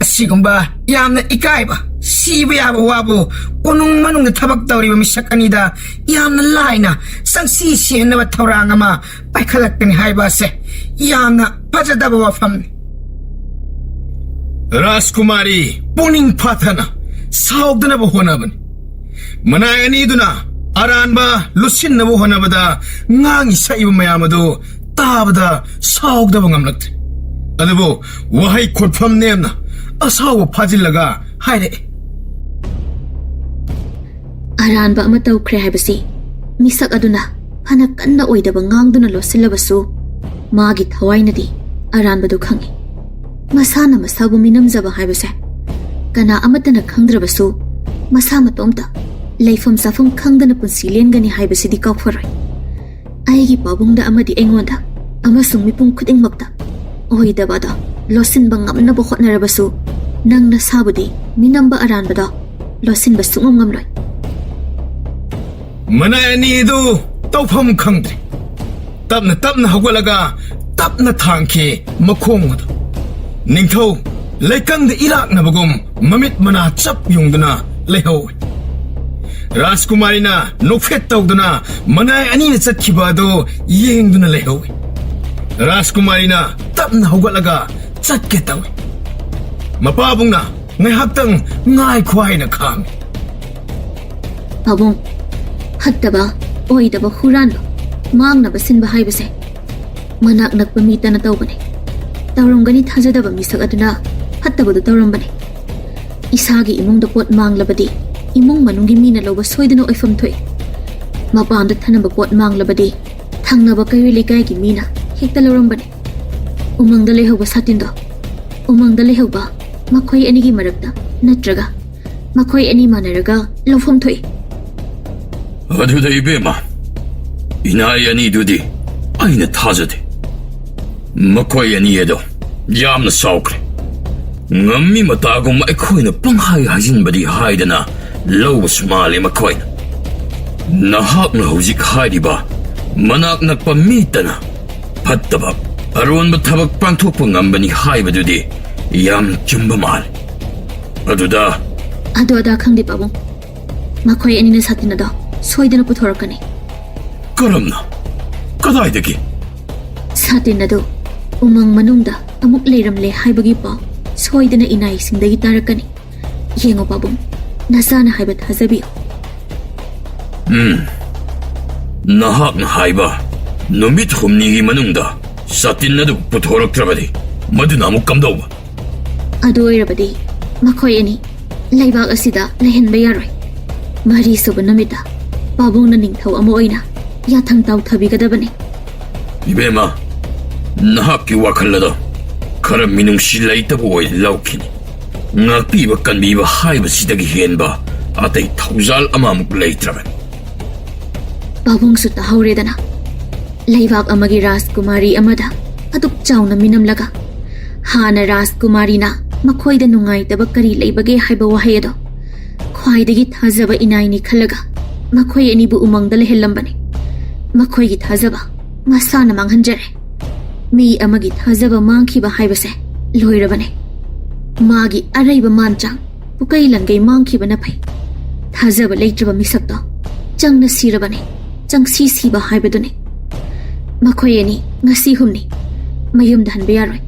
ꯑꯁꯤꯒꯨꯝꯕ ꯌꯥꯝꯅ ꯏꯀꯥꯏꯕ ꯁꯤꯕ ꯌꯥꯕ ꯋꯥꯕꯨ ꯀꯣꯅꯨꯡ ꯃꯅꯨꯡꯗ ꯊꯕꯛ ꯇꯧꯔꯤꯕ ꯃꯤꯁꯛ ꯑꯅꯤꯗ ꯌꯥꯝꯅ ꯂꯥꯏꯅ ꯆꯪꯁꯤ ꯁꯤꯍꯟꯅꯕ ꯊꯧꯔꯥꯡ ꯑꯃ ꯄꯥꯏꯈꯠꯂꯛꯀꯅꯤ ꯍꯥꯏꯕ ꯑꯁꯦ ꯌꯥꯝꯅ ꯐꯖꯗꯕ ꯋꯥꯐꯝꯅꯤ ꯔꯥꯖꯀꯨꯃꯥꯔꯤ ꯄꯨꯛꯅꯤꯡ ꯐꯥꯊꯅ ꯁꯥꯎꯗꯅꯕ ꯍꯣꯠꯅꯕꯅꯤ ꯃꯅꯥꯏ ꯑꯅꯤꯗꯨꯅ ꯑꯔꯥꯟꯕ ꯂꯨꯠꯁꯤꯟꯅꯕ ꯍꯣꯠꯅꯕꯗ ꯉꯥꯡꯉꯤ ꯁꯛꯏꯕ ꯃꯌꯥꯝ ꯑꯗꯨ ꯇꯥꯕꯗ ꯁꯥꯎꯗꯕ ꯉꯝꯂꯛꯇ꯭ꯔꯦ ꯑꯗꯨꯕꯨ ꯋꯥꯍꯩ ꯈꯣꯠꯐꯝ ꯅꯦꯝꯅ ꯑꯁꯥꯎꯕ ꯐꯥꯖꯤꯜꯂꯒ ꯍꯥꯏꯔꯛꯑꯦ ꯑꯔꯥꯟꯕ ꯑꯃ ꯇꯧꯈ꯭ꯔꯦ ꯍꯥꯏꯕꯁꯤ ꯃꯤꯁꯛ ꯑꯗꯨꯅ ꯐꯅ ꯀꯟꯅ ꯑꯣꯏꯗꯕ ꯉꯥꯡꯗꯨꯅ ꯂꯣꯠꯁꯤꯜꯂꯕꯁꯨ ꯃꯥꯒꯤ ꯊꯋꯥꯏꯅꯗꯤ ꯑꯔꯥꯟꯕꯗꯨ ꯈꯪꯏ ꯃꯁꯥꯅ ꯃꯁꯥꯕꯨ ꯃꯤꯅꯝꯖꯕ ꯍꯥꯏꯕꯁꯦ ꯀꯅꯥ ꯑꯃꯠꯇꯅ ꯈꯪꯗ꯭ꯔꯕꯁꯨ ꯃꯁꯥ ꯃꯇꯣꯝꯇ ꯂꯩꯐꯝ ꯆꯥꯐꯝ ꯈꯪꯗꯅ ꯄꯨꯟꯁꯤ ꯂꯦꯟꯒꯅꯤ ꯍꯥꯏꯕꯁꯤꯗꯤ ꯀꯥꯎꯊꯣꯔꯣꯏ ꯑꯩꯒꯤ ꯄꯥꯕꯨꯡꯗ ꯑꯃꯗꯤ ꯑꯩꯉꯣꯟꯗ ꯑꯃꯁꯨꯡ ꯃꯤꯄꯨꯝ ꯈꯨꯗꯤꯡꯃꯛꯇ ꯑꯣꯏꯗꯕꯗ ꯂꯣꯠꯁꯤꯟꯕ ꯉꯝꯅꯕ ꯍꯣꯠꯅꯔꯕꯁꯨ ꯅꯪ ꯅꯁꯥꯕꯨꯗꯤ ꯃꯤꯅꯝꯕ ꯑꯔꯥꯟꯕꯗ ꯂꯣꯠꯁꯤꯟꯕ ꯁꯨꯡꯉꯝ ꯉꯝꯂꯣꯏ ꯃꯅꯥꯏ ꯑꯅꯤ ꯑꯗꯨ ꯇꯧꯐꯝ ꯈꯪꯗ꯭ꯔꯦ ꯇꯞꯅ ꯇꯞꯅ ꯍꯧꯒꯠꯂꯒ ꯇꯞꯅ ꯊꯥꯡꯈꯤ ꯃꯈꯣꯡ ꯑꯗꯨ ꯅꯤꯡꯊꯧ ꯂꯩꯀꯪꯗ ꯏꯔꯥꯛꯅꯕꯒꯨꯝ ꯃꯃꯤꯠ ꯃꯅꯥ ꯆꯞ ꯌꯨꯡꯗꯨꯅ ꯂꯩꯍꯧꯏ ꯔꯥꯖꯀꯨꯃꯥꯔꯤꯅ ꯅꯣꯛꯐꯦꯠ ꯇꯧꯗꯨꯅ ꯃꯅꯥꯏ ꯑꯅꯤꯅ ꯆꯠꯈꯤꯕ ꯑꯗꯨ ꯌꯦꯡꯗꯨꯅ ꯂꯩꯍꯧꯏ ꯔꯥꯖꯀꯨꯃꯥꯔꯤꯅ ꯇꯞꯅ ꯍꯧꯒꯠꯂꯒ ꯆꯠꯀꯦ ꯇꯧꯏ ꯃꯄꯥꯕꯨꯡꯅ ꯉꯥꯏꯍꯥꯛꯇꯪ ꯉꯥꯏꯈꯣ ꯍꯥꯏꯅ ꯈꯥꯝꯃꯤ ꯄꯥꯕꯨꯡ ꯐꯠꯇꯕ ꯑꯣꯏꯗꯕ ꯍꯨꯔꯥꯟꯕ ꯃꯥꯡꯅꯕ ꯁꯤꯟꯕ ꯍꯥꯏꯕꯁꯦ ꯃꯅꯥꯛ ꯅꯛꯄ ꯃꯤꯇꯅ ꯇꯧꯕꯅꯤ ꯇꯧꯔꯝꯒꯅꯤ ꯊꯥꯖꯗꯕ ꯃꯤꯁꯛ ꯑꯗꯨꯅ ꯐꯠꯇꯕꯗꯨ ꯇꯧꯔꯝꯕꯅꯤ ꯏꯁꯥꯒꯤ ꯏꯃꯨꯡꯗ ꯄꯣꯠ ꯃꯥꯡꯂꯕꯗꯤ ꯏꯃꯨꯡ ꯃꯅꯨꯡꯒꯤ ꯃꯤꯅ ꯂꯧꯕ ꯁꯣꯏꯗꯅ ꯑꯣꯏꯐꯝ ꯊꯣꯛꯏ ꯃꯄꯥꯟꯗ ꯊꯅꯕ ꯄꯣꯠ ꯃꯥꯡꯂꯕꯗꯤ ꯊꯪꯅꯕ ꯀꯩꯔꯣꯏ ꯂꯩꯀꯥꯏꯒꯤ ꯃꯤꯅ ꯍꯦꯛꯇ ꯂꯧꯔꯝꯕꯅꯤ ꯎꯃꯪꯗ ꯂꯩꯍꯧꯕ ꯁꯥꯇꯤꯟꯗꯣ ꯎꯃꯪꯗ ꯂꯩꯍꯧꯕ ꯃꯈꯣꯏ ꯑꯅꯤꯒꯤ ꯃꯔꯛꯇ ꯅꯠꯇ꯭ꯔꯒ ꯃꯈꯣꯏ ꯑꯅꯤ ꯃꯥꯟꯅꯔꯒ ꯂꯧꯐꯝ ꯊꯣꯛꯏ ꯑꯗꯨꯗ 이베마 이나이 ꯑꯅꯤꯗꯨꯗꯤ ꯑꯩꯅ ꯊꯥꯖꯗꯦ ꯃꯈꯣꯏ ꯑꯅꯤ ꯑꯗꯣ ꯌꯥꯝꯅ ꯁꯥꯎꯈ꯭ꯔꯦ ꯉꯝꯃꯤ ꯃꯇꯥꯒꯨꯝ ꯑꯩꯈꯣꯏꯅ ꯄꯪꯍꯥꯏ ꯍꯥꯏꯖꯤꯟꯕꯗꯤ ꯍꯥꯏꯗꯅ ꯂꯧꯕꯁꯨ ꯃꯥꯜꯂꯦ ꯃꯈꯣꯏꯅ ꯅꯍꯥꯛꯅ ꯍꯧꯖꯤꯛ ꯍꯥꯏꯔꯤꯕ ꯃꯅꯥꯛ ꯅꯛꯄ ꯃꯤꯇꯅ ꯐꯠꯇꯕ ꯑꯔꯣꯟꯕ ꯊꯕꯛ ꯄꯥꯡꯊꯣꯛꯄ ꯉꯝꯕꯅꯤ ꯍꯥꯏꯕꯗꯨꯗꯤ ꯌꯥꯝ ꯆꯨꯝꯕ ꯃꯥꯜꯂꯦ ꯑꯗꯨꯗ ꯑꯗꯣ ꯑꯗꯥ ꯈꯪꯗꯦ ꯄꯥꯕꯨꯡ ꯃꯈꯣꯏ ꯑꯅꯤꯅ ꯁꯥꯇꯤꯟ ꯑꯗꯣ ꯁꯣꯏꯗꯅ ꯄꯨꯊꯣꯔꯛꯀꯅꯤ ꯀꯔꯝꯅ ꯀꯗꯥꯏꯗꯒꯤ ꯁꯥꯇꯤꯟ ꯑꯗꯨ ꯎꯃꯪ ꯃꯅꯨꯡꯗ ꯑꯃꯨꯛ ꯂꯩꯔꯝꯂꯦ ꯍꯥꯏꯕꯒꯤ ꯄꯥꯎ ꯁꯣꯏꯗꯅ ꯏꯅꯥꯏꯁꯤꯡꯗꯒꯤ ꯇꯥꯔꯛꯀꯅꯤ ꯌꯦꯡꯉꯣ ꯄꯥꯕꯨꯡ ꯅꯁꯥꯅ ꯍꯥꯏꯕ ꯊꯥꯖꯕꯤꯌꯨ ꯅꯍꯥꯛꯅ ꯍꯥꯏꯕ ꯅꯨꯃꯤꯠ ꯍꯨꯝꯅꯤꯒꯤ ꯃꯅꯨꯡꯗ ꯁꯥꯇꯤꯟ ꯑꯗꯨ ꯄꯨꯊꯣꯔꯛꯇ꯭ꯔꯕꯗꯤ ꯃꯗꯨꯅ ꯑꯃꯨꯛ ꯀꯝꯗꯧꯕ ꯑꯗꯨ ꯑꯣꯏꯔꯕꯗꯤ ꯃꯈꯣꯏ ꯑꯅꯤ ꯂꯩꯕꯥꯛ ꯑꯁꯤꯗ ꯂꯩꯍꯟꯕ ꯌꯥꯔꯣꯏ ꯃꯔꯤꯁꯨꯕ ꯅꯨꯃꯤꯠꯇ ꯄꯥꯕꯨꯡꯅ ꯅꯤꯡꯊꯧ ꯑꯃ ꯑꯣꯏꯅ ꯌꯥꯊꯪ ꯇꯥꯎꯊꯕꯤꯒꯗꯕꯅꯤ 이베마 ꯅꯍꯥꯛꯀꯤ ꯋꯥꯈꯜ ꯑꯗꯣ ꯈꯔ ꯃꯤꯅꯨꯡꯁꯤ ꯂꯩꯇꯕ ꯑꯣꯏ ꯂꯧꯈꯤꯅꯤ ꯉꯥꯛꯄꯤꯕ ꯀꯟꯕꯤꯕ ꯍꯥꯏꯕꯁꯤꯗꯒꯤ ꯍꯦꯟꯕ ꯑꯇꯩ ꯊꯧꯖꯥꯜ ꯑꯃꯃꯨꯛ ꯂꯩꯇ꯭ꯔꯕꯅꯤ ꯄꯥꯕꯨꯡꯁꯨ ꯇꯥꯍꯧꯔꯦꯗꯅ ꯂꯩꯕꯥꯛ ꯑꯃꯒꯤ ꯔꯥꯖꯀꯨꯃꯥꯔꯤ ꯑꯃꯗ ꯑꯗꯨꯛ ꯆꯥꯎꯅ ꯃꯤꯅꯝꯂꯒ ꯍꯥꯟꯅ ꯔꯥꯖꯀꯨꯃꯥꯔꯤꯅ ꯃꯈꯣꯏꯗ ꯅꯨꯡꯉꯥꯏꯇꯕ ꯀꯔꯤ ꯂꯩꯕꯒꯦ ꯍꯥꯏꯕ ꯋꯥꯍꯩ ꯑꯗꯣ ꯈ꯭ꯋꯥꯏꯗꯒꯤ ꯊꯥꯖꯕ ꯏꯅꯥꯏꯅꯤ ꯈꯜꯂꯒ ꯃꯈꯣꯏ ꯑꯅꯤꯕꯨ ꯎꯃꯪꯗ ꯂꯩꯍꯜꯂꯝꯕꯅꯤ ꯃꯈꯣꯏꯒꯤ ꯊꯥꯖꯕ ꯃꯁꯥꯅ ꯃꯥꯡꯍꯟꯖꯔꯦ ꯃꯤ ꯑꯃꯒꯤ ꯊꯥꯖꯕ ꯃꯥꯡꯈꯤꯕ ꯍꯥꯏꯕꯁꯦ ꯂꯣꯏꯔꯕꯅꯦ ꯃꯥꯒꯤ ꯑꯔꯩꯕ ꯃꯥꯟꯆꯥꯡ ꯄꯨꯀꯩ ꯂꯟꯒꯩ ꯃꯥꯡꯈꯤꯕꯅ ꯐꯩ ꯊꯥꯖꯕ ꯂꯩꯇ꯭ꯔꯕ ꯃꯤꯁꯛꯇꯣ ꯆꯪꯅ ꯁꯤꯔꯕꯅꯦ ꯆꯪꯁꯤ ꯁꯤꯕ ꯍꯥꯏꯕꯗꯨꯅꯤ ꯃꯈꯣꯏ ꯑꯅꯤ ꯉꯁꯤ ꯍꯨꯝꯅꯤ ꯃꯌꯨꯝꯗ ꯍꯟꯕ ꯌꯥꯔꯣꯏ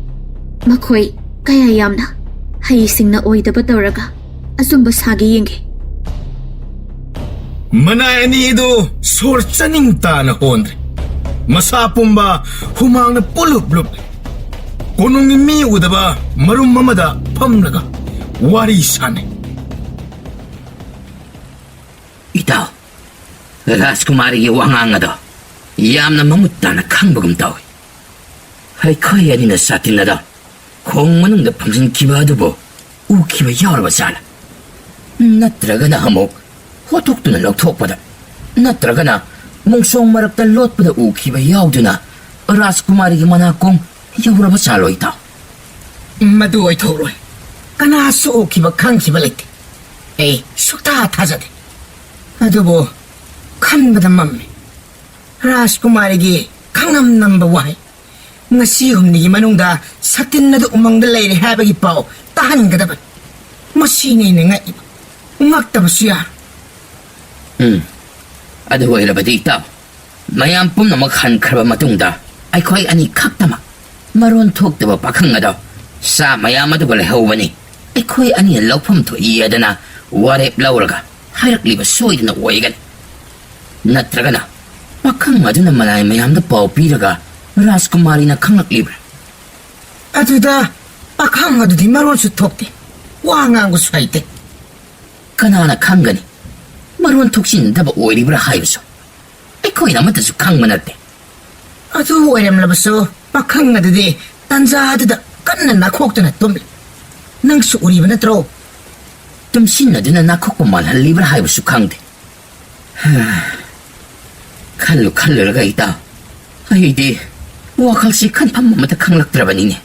ꯃꯈꯣꯏ ꯀꯌꯥ ꯌꯥꯝꯅ ꯍꯩꯁꯤꯡꯅ ꯑꯣꯏꯗꯕ ꯇꯧꯔꯒ ꯑꯆꯨꯝꯕ ꯁꯥꯒꯦ ꯌꯦꯡꯒꯦ ꯃꯅꯥꯏ ꯑꯅꯤ ꯑꯗꯨ ꯁꯣꯔ ꯆꯅꯤꯡ ꯇꯥꯅ ꯍꯣꯟꯗ꯭ꯔꯦ ꯃꯁꯥ ꯄꯨꯝꯕ ꯍꯨꯃꯥꯡꯅ ꯄꯨꯂꯨꯞ ꯂꯨꯞꯂꯦ ꯀꯣꯅꯨꯡꯒꯤ ꯃꯤ ꯎꯗꯕ ꯃꯔꯨꯝ ꯑꯃꯗ ꯐꯝꯂꯒ ꯋꯥꯔꯤ ꯁꯥꯟꯅꯩ ꯏꯇꯥꯎ ꯔꯥꯖꯀꯨꯃꯥꯔꯤꯒꯤ ꯋꯥꯉꯥꯡ ꯑꯗꯣ ꯌꯥꯝꯅ ꯃꯃꯨꯠ ꯇꯥꯅ ꯈꯪꯕꯒꯨꯝ ꯇꯧꯏ ꯑꯩꯈꯣꯏ ꯑꯅꯤꯅ ꯁꯥꯇꯤꯟ ꯑꯗꯣ ꯈꯣꯡ ꯃꯅꯨꯡꯗ ꯐꯪꯖꯤꯟꯈꯤꯕ ꯑꯗꯨꯕꯨ ꯎꯈꯤꯕ ꯌꯥꯎꯔꯕ ꯖꯥꯠꯂ ꯅꯠꯇ꯭ꯔꯒꯅ ꯑꯃꯨꯛ ꯍꯣꯠꯇꯣꯛꯇꯨꯅ ꯂꯧꯊꯣꯛꯄꯗ ꯅꯠꯇ꯭ꯔꯒꯅ ꯃꯣꯡꯁꯣꯡ ꯃꯔꯛꯇ ꯂꯣꯠꯄꯗ ꯎꯈꯤꯕ ꯌꯥꯎꯗꯨꯅ ꯔꯥꯖꯀꯨꯃꯥꯔꯤꯒꯤ ꯃꯅꯥꯀꯣꯡ ꯌꯧꯔꯕ ꯖꯥꯠꯂꯣ ꯏꯇꯥꯎ ꯃꯗꯨ ꯑꯣꯏꯊꯣꯛꯔꯣꯏ ꯀꯅꯥꯁꯨ ꯎꯈꯤꯕ ꯈꯪꯈꯤꯕ ꯂꯩꯇꯦ ꯑꯩ ꯁꯨꯛꯊꯥ ꯊꯥꯖꯗꯦ ꯑꯗꯨꯕꯨ ꯈꯟꯕꯗ ꯃꯝꯃꯤ ꯔꯥꯖꯀꯨꯃꯥꯔꯤꯒꯤ ꯈꯪꯉꯝ ꯅꯝꯕ ꯋꯥꯍꯩ ꯉꯁꯤ ꯍꯨꯝꯅꯤꯒꯤ ꯃꯅꯨꯡꯗ ꯁꯥꯇꯤꯟ ꯑꯗꯨ ꯎꯃꯪꯗ ꯂꯩꯔꯦ ꯍꯥꯏꯕꯒꯤ ꯄꯥꯎ ꯇꯥꯍꯟꯒꯗꯕꯅꯤ ꯃꯁꯤꯅꯤ ꯑꯩꯅ ꯉꯛꯏꯕ ꯉꯛꯇꯕꯁꯨ ꯌꯥꯔꯣꯏ ꯑꯗꯨ ꯑꯣꯏꯔꯕꯗꯤ ꯏꯇꯥꯎ ꯃꯌꯥꯝ ꯄꯨꯝꯅꯃꯛ ꯍꯟꯈ꯭ꯔꯕ ꯃꯇꯨꯡꯗ ꯑꯩꯈꯣꯏ ꯑꯅꯤ ꯈꯛꯇꯃꯛ ꯃꯔꯣꯟ ꯊꯣꯛꯇꯕ ꯄꯥꯈꯪ ꯑꯗꯣ ꯁꯥ ꯃꯌꯥꯝ ꯑꯗꯨꯒ ꯂꯩꯍꯧꯕꯅꯤ ꯑꯩꯈꯣꯏ ꯑꯅꯤꯅ ꯂꯧꯐꯝ ꯊꯣꯛꯏ ꯑꯗꯨꯅ ꯋꯥꯔꯦꯞ ꯂꯧꯔꯒ ꯍꯥꯏꯔꯛꯂꯤꯕ ꯁꯣꯏꯗꯅ ꯑꯣꯏꯒꯅꯤ ꯅꯠꯇ꯭ꯔꯒꯅ ꯄꯥꯈꯪ ꯑꯗꯨꯅ ꯃꯅꯥꯏ ꯃꯌꯥꯝꯗ ꯄꯥꯎ ꯄꯤꯔꯒ ꯔꯥꯖꯀꯨꯃꯥꯔꯤꯅ ꯈꯪꯂꯛꯂꯤꯕ꯭ꯔꯥ ꯑꯗꯨꯗ ꯄꯥꯈꯪ ꯑꯗꯨꯗꯤ ꯃꯔꯣꯟꯁꯨ ꯊꯣꯛꯇꯦ ꯋꯥ ꯉꯥꯡꯕꯁꯨ ꯍꯩꯇꯦ ꯀꯅꯥꯅ ꯈꯪꯒꯅꯤ ꯃꯔꯣꯟ ꯊꯣꯛꯆꯤꯟꯗꯕ ꯑꯣꯏꯔꯤꯕ꯭ꯔꯥ ꯍꯥꯏꯕꯁꯨ ꯑꯩꯈꯣꯏꯅ ꯑꯃꯠꯇꯁꯨ ꯈꯪꯕ ꯅꯠꯇꯦ ꯑꯗꯨ ꯑꯣꯏꯔꯝꯂꯕꯁꯨ ꯄꯥꯈꯪ ꯑꯗꯨꯗꯤ 딴자드다 깐나 나코옥도나 톰 낭수 우리바 나트로 tumsinaduna nakhok malhalibra haibusu khangde khallu khalluraga ita aidi wakhalsi khanpham amata khanglaktrabanine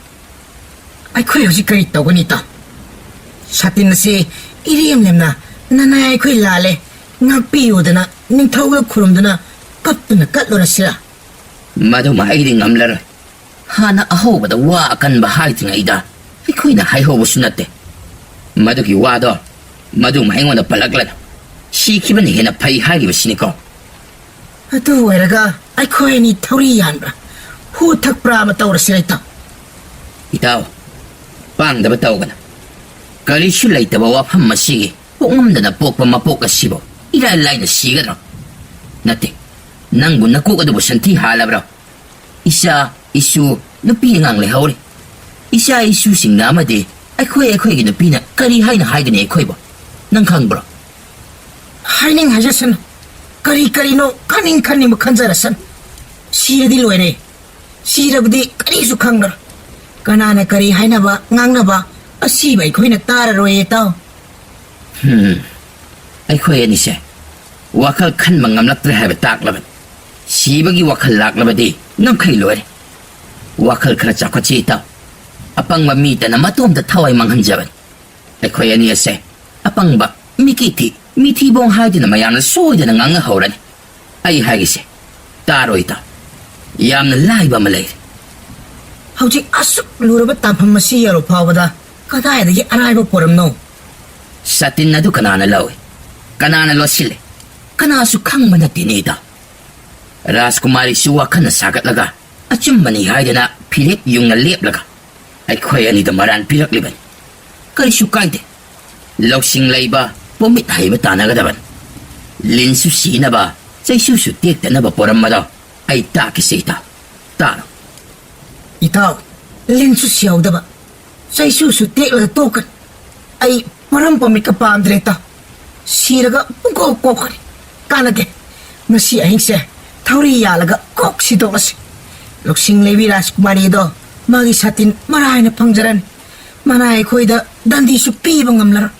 ꯑꯩꯈꯣꯏ ꯍꯧꯖꯤꯛ ꯀꯔꯤ ꯇꯧꯒꯅꯤꯇ ꯁꯥꯇꯤꯟ ꯑꯁꯤ ꯏꯔꯦꯝ ꯂꯦꯝꯅ ꯅꯅꯥꯏ ꯑꯩꯈꯣꯏ ꯂꯥꯜꯂꯦ ꯉꯥꯛꯄꯤꯌꯨꯗꯅ ꯅꯤꯡꯊꯧꯒ ꯈꯨꯔꯨꯝꯗꯨꯅ ꯀꯞꯇꯨꯅ ꯀꯠꯂꯨꯔꯁꯤꯔ maduma aidi ngamlaroi hana ahobada wa akanba haitingaida ꯑꯩꯈꯣꯏꯅ ꯍꯥꯏꯍꯧꯕꯁꯨ ꯅꯠꯇꯦ ꯃꯗꯨꯒꯤ ꯋꯥꯗꯣ ꯃꯗꯨꯃ ꯑꯩꯉꯣꯟꯗ ꯄꯜꯂꯛꯂꯅꯨ ꯁꯤꯈꯤꯕꯅ ꯍꯦꯟꯅ ꯐꯩ ꯍꯥꯏꯔꯤꯕꯁꯤꯅꯤꯀꯣ ꯑꯗꯨ ꯑꯣꯏꯔꯒ ꯑꯩꯈꯣꯏ ꯑꯅꯤ ꯊꯧꯔꯤ ꯌꯥꯟꯕ꯭ꯔꯥ ꯍꯨ ꯊꯛꯄ꯭ꯔꯥ ꯑꯃ ꯇꯧꯔꯁꯤꯔ ꯏꯇꯥꯎ ꯏꯇꯥꯎ ꯄꯥꯡꯗꯕ ꯇꯧꯒꯅꯨ ꯀꯔꯤꯁꯨ ꯂꯩꯇꯕ ꯋꯥꯐꯝ ꯑꯁꯤꯒꯤ ꯄꯣꯛꯉꯝꯗꯅ ꯄꯣꯛꯄ ꯃꯄꯣꯛ ꯑꯁꯤꯕꯨ ꯏꯔꯥꯏ ꯂꯥꯏꯅ ꯁꯤꯒꯗ꯭ꯔꯣ ꯅꯠꯇꯦ ꯅꯪꯕꯨ ꯅꯀꯣꯛ ꯑꯗꯨꯕꯨ ꯁꯟꯊꯤ ꯍꯥꯜꯂꯕ꯭ꯔꯣ ꯏꯆꯥ ꯏꯁꯨ ꯅꯨꯄꯤ ꯑꯉꯥꯡ ꯂꯩꯍꯧꯔꯤ ꯏꯆꯥ ꯏꯁꯨꯁꯤꯡꯅ ꯑꯃꯗꯤ ꯑꯩꯈꯣꯏꯒꯤ ꯅꯨꯄꯤꯅ ꯀꯔꯤ ꯍꯥꯏꯅ ꯍꯥꯏꯒꯅꯤ ꯑꯩꯈꯣꯏꯕꯨ ꯅꯪ ꯈꯪꯕ꯭ꯔꯣ ꯍꯥꯏꯅꯤꯡ ꯍꯥꯏꯖꯁꯅꯨ ꯀꯔꯤ ꯀꯔꯤꯅꯣ ꯈꯟꯅꯤꯡ ꯈꯟꯅꯤꯡꯕ ꯈꯟꯖꯔꯁꯅꯨ ꯁꯤꯔꯗꯤ ꯂꯣꯏꯔꯦ ꯁꯤꯔꯕꯗꯤ ꯀꯔꯤꯁꯨ ꯈꯪꯂꯔꯣꯏ ꯀꯅꯥꯅ ꯀꯔꯤ ꯍꯥꯏꯅꯕ ꯉꯥꯡꯅꯕ ꯑꯁꯤꯕ ꯑꯩꯈꯣꯏꯅ ꯇꯥꯔꯔꯣꯏꯌꯦ ꯇꯥꯎ ꯑꯩꯈꯣꯏ ꯑꯅꯤꯁꯦ ꯋꯥꯈꯜ ꯈꯟꯕ ꯉꯝꯂꯛꯇ꯭ꯔꯦ ꯍꯥꯏꯕ ꯇꯥꯛꯂꯕꯅꯤ ꯁꯤꯕꯒꯤ ꯋꯥꯈꯜ ꯂꯥꯛꯂꯕꯗꯤ ꯅꯝꯈꯩ ꯂꯣꯏꯔꯦ ꯋꯥꯈꯜ ꯈꯔ ꯆꯥꯎꯈꯠꯁꯤ ꯏꯇꯥꯎ ꯑꯄꯪꯕ ꯃꯤꯇꯅ ꯃꯇꯣꯝꯇ ꯊꯋꯥꯏ ꯃꯥꯡꯍꯟꯖꯕꯅꯤ ꯑꯩꯈꯣꯏ ꯑꯅꯤ ꯑꯁꯦ ꯑꯄꯪꯕ ꯃꯤꯊꯤꯕꯣꯡ ꯍꯥꯏꯗꯨꯅ ꯃꯌꯥꯝꯅ ꯁꯣꯏꯗꯅ ꯉꯥꯡꯅꯍꯧꯔꯅꯤ ꯑꯩ ꯍꯥꯏꯒꯤꯁꯦ ꯇꯥꯔꯣ ꯏꯇꯥꯎ ꯌꯥꯝꯅ ꯂꯥꯏꯕ ꯑꯃ ꯂꯩꯔꯦ ꯍꯧꯖꯤꯛ ꯑꯁꯨꯛ ꯂꯨꯔꯕ ꯇꯥꯟꯐꯝ ꯑꯁꯤ ꯌꯧꯔ ꯐꯥꯎꯕꯗ ꯀꯗꯥꯏꯗꯒꯤ ꯑꯔꯥꯏꯕ ꯄꯣꯔꯝꯅꯣ ꯁꯥꯇꯤꯟ ꯑꯗꯨ ꯀꯅꯥꯅ ꯂꯧꯏ ꯀꯅꯥꯅ ꯂꯣꯠꯁꯤꯜꯂꯤ ꯀꯅꯥꯁꯨ ꯈꯪꯕ ꯅꯠꯇꯦꯅꯦ ꯏꯇꯥꯎ ꯔꯥꯖꯀꯨꯃꯥꯔꯤꯁꯨ ꯋꯥꯈꯜꯅ ꯁꯥꯒꯠꯂꯒ ꯑꯆꯨꯝꯕꯅꯤ ꯍꯥꯏꯗꯅ ꯐꯤꯔꯦꯞ ꯌꯨꯡꯅ ꯂꯦꯞꯂꯒ ꯑꯩꯈꯣꯏ ꯑꯅꯤꯗ ꯃꯔꯥꯟ ꯄꯤꯔꯛꯂꯤꯕꯅꯤ ꯀꯔꯤꯁꯨ ꯀꯥꯏꯗꯦ ꯂꯧꯁꯤꯡ ꯂꯩꯕ ꯄꯣꯃꯤꯠ ꯍꯩꯕ ꯇꯥꯟꯅꯒꯗꯕꯅꯤ ꯂꯤꯟꯁꯨ ꯁꯤꯅꯕ ꯆꯩꯁꯨꯁꯨ ꯇꯦꯛꯇꯅꯕ ꯄꯣꯔꯝꯕꯗꯣ ꯑꯩ ꯇꯥꯛꯀꯤꯁꯦ ꯏꯇꯥꯎ ꯇꯥꯔꯣ ꯏꯇꯥꯎ ꯂꯤꯟꯁꯨ ꯁꯤꯍꯧꯗꯕ ꯆꯩꯁꯨꯁꯨ ꯇꯦꯛꯂꯒ ꯇꯣꯛꯀꯅꯤ ꯑꯩ ꯃꯔꯝ ꯄꯣꯃꯤꯠꯀ ꯄꯥꯝꯗ꯭ꯔꯦ ꯏꯇꯥꯎ ꯁꯤꯔꯒ ꯄꯨꯡꯀꯣꯛ ꯀꯣꯛꯈ꯭ꯔꯦ ꯀꯥꯟꯅꯗꯦ ꯉꯁꯤ ꯑꯍꯤꯡꯁꯦ ꯊꯧꯔꯤ ꯌꯥꯜꯂꯒ ꯀꯣꯛ ꯁꯤꯗꯣꯛꯂꯁꯤ ꯂꯧꯁꯤꯡ ꯂꯩꯕꯤ ꯔꯥꯖꯀꯨꯃꯥꯔꯤꯗꯣ ꯃꯥꯒꯤ ꯁꯥꯇꯤꯟ ꯃꯔꯥꯏꯅ ꯐꯪꯖꯔꯅꯤ ꯃꯅꯥ ꯑꯩꯈꯣꯏꯗ ꯗꯟꯗꯤꯁꯨ ꯄꯤꯕ ꯉꯝꯂꯔꯣꯏ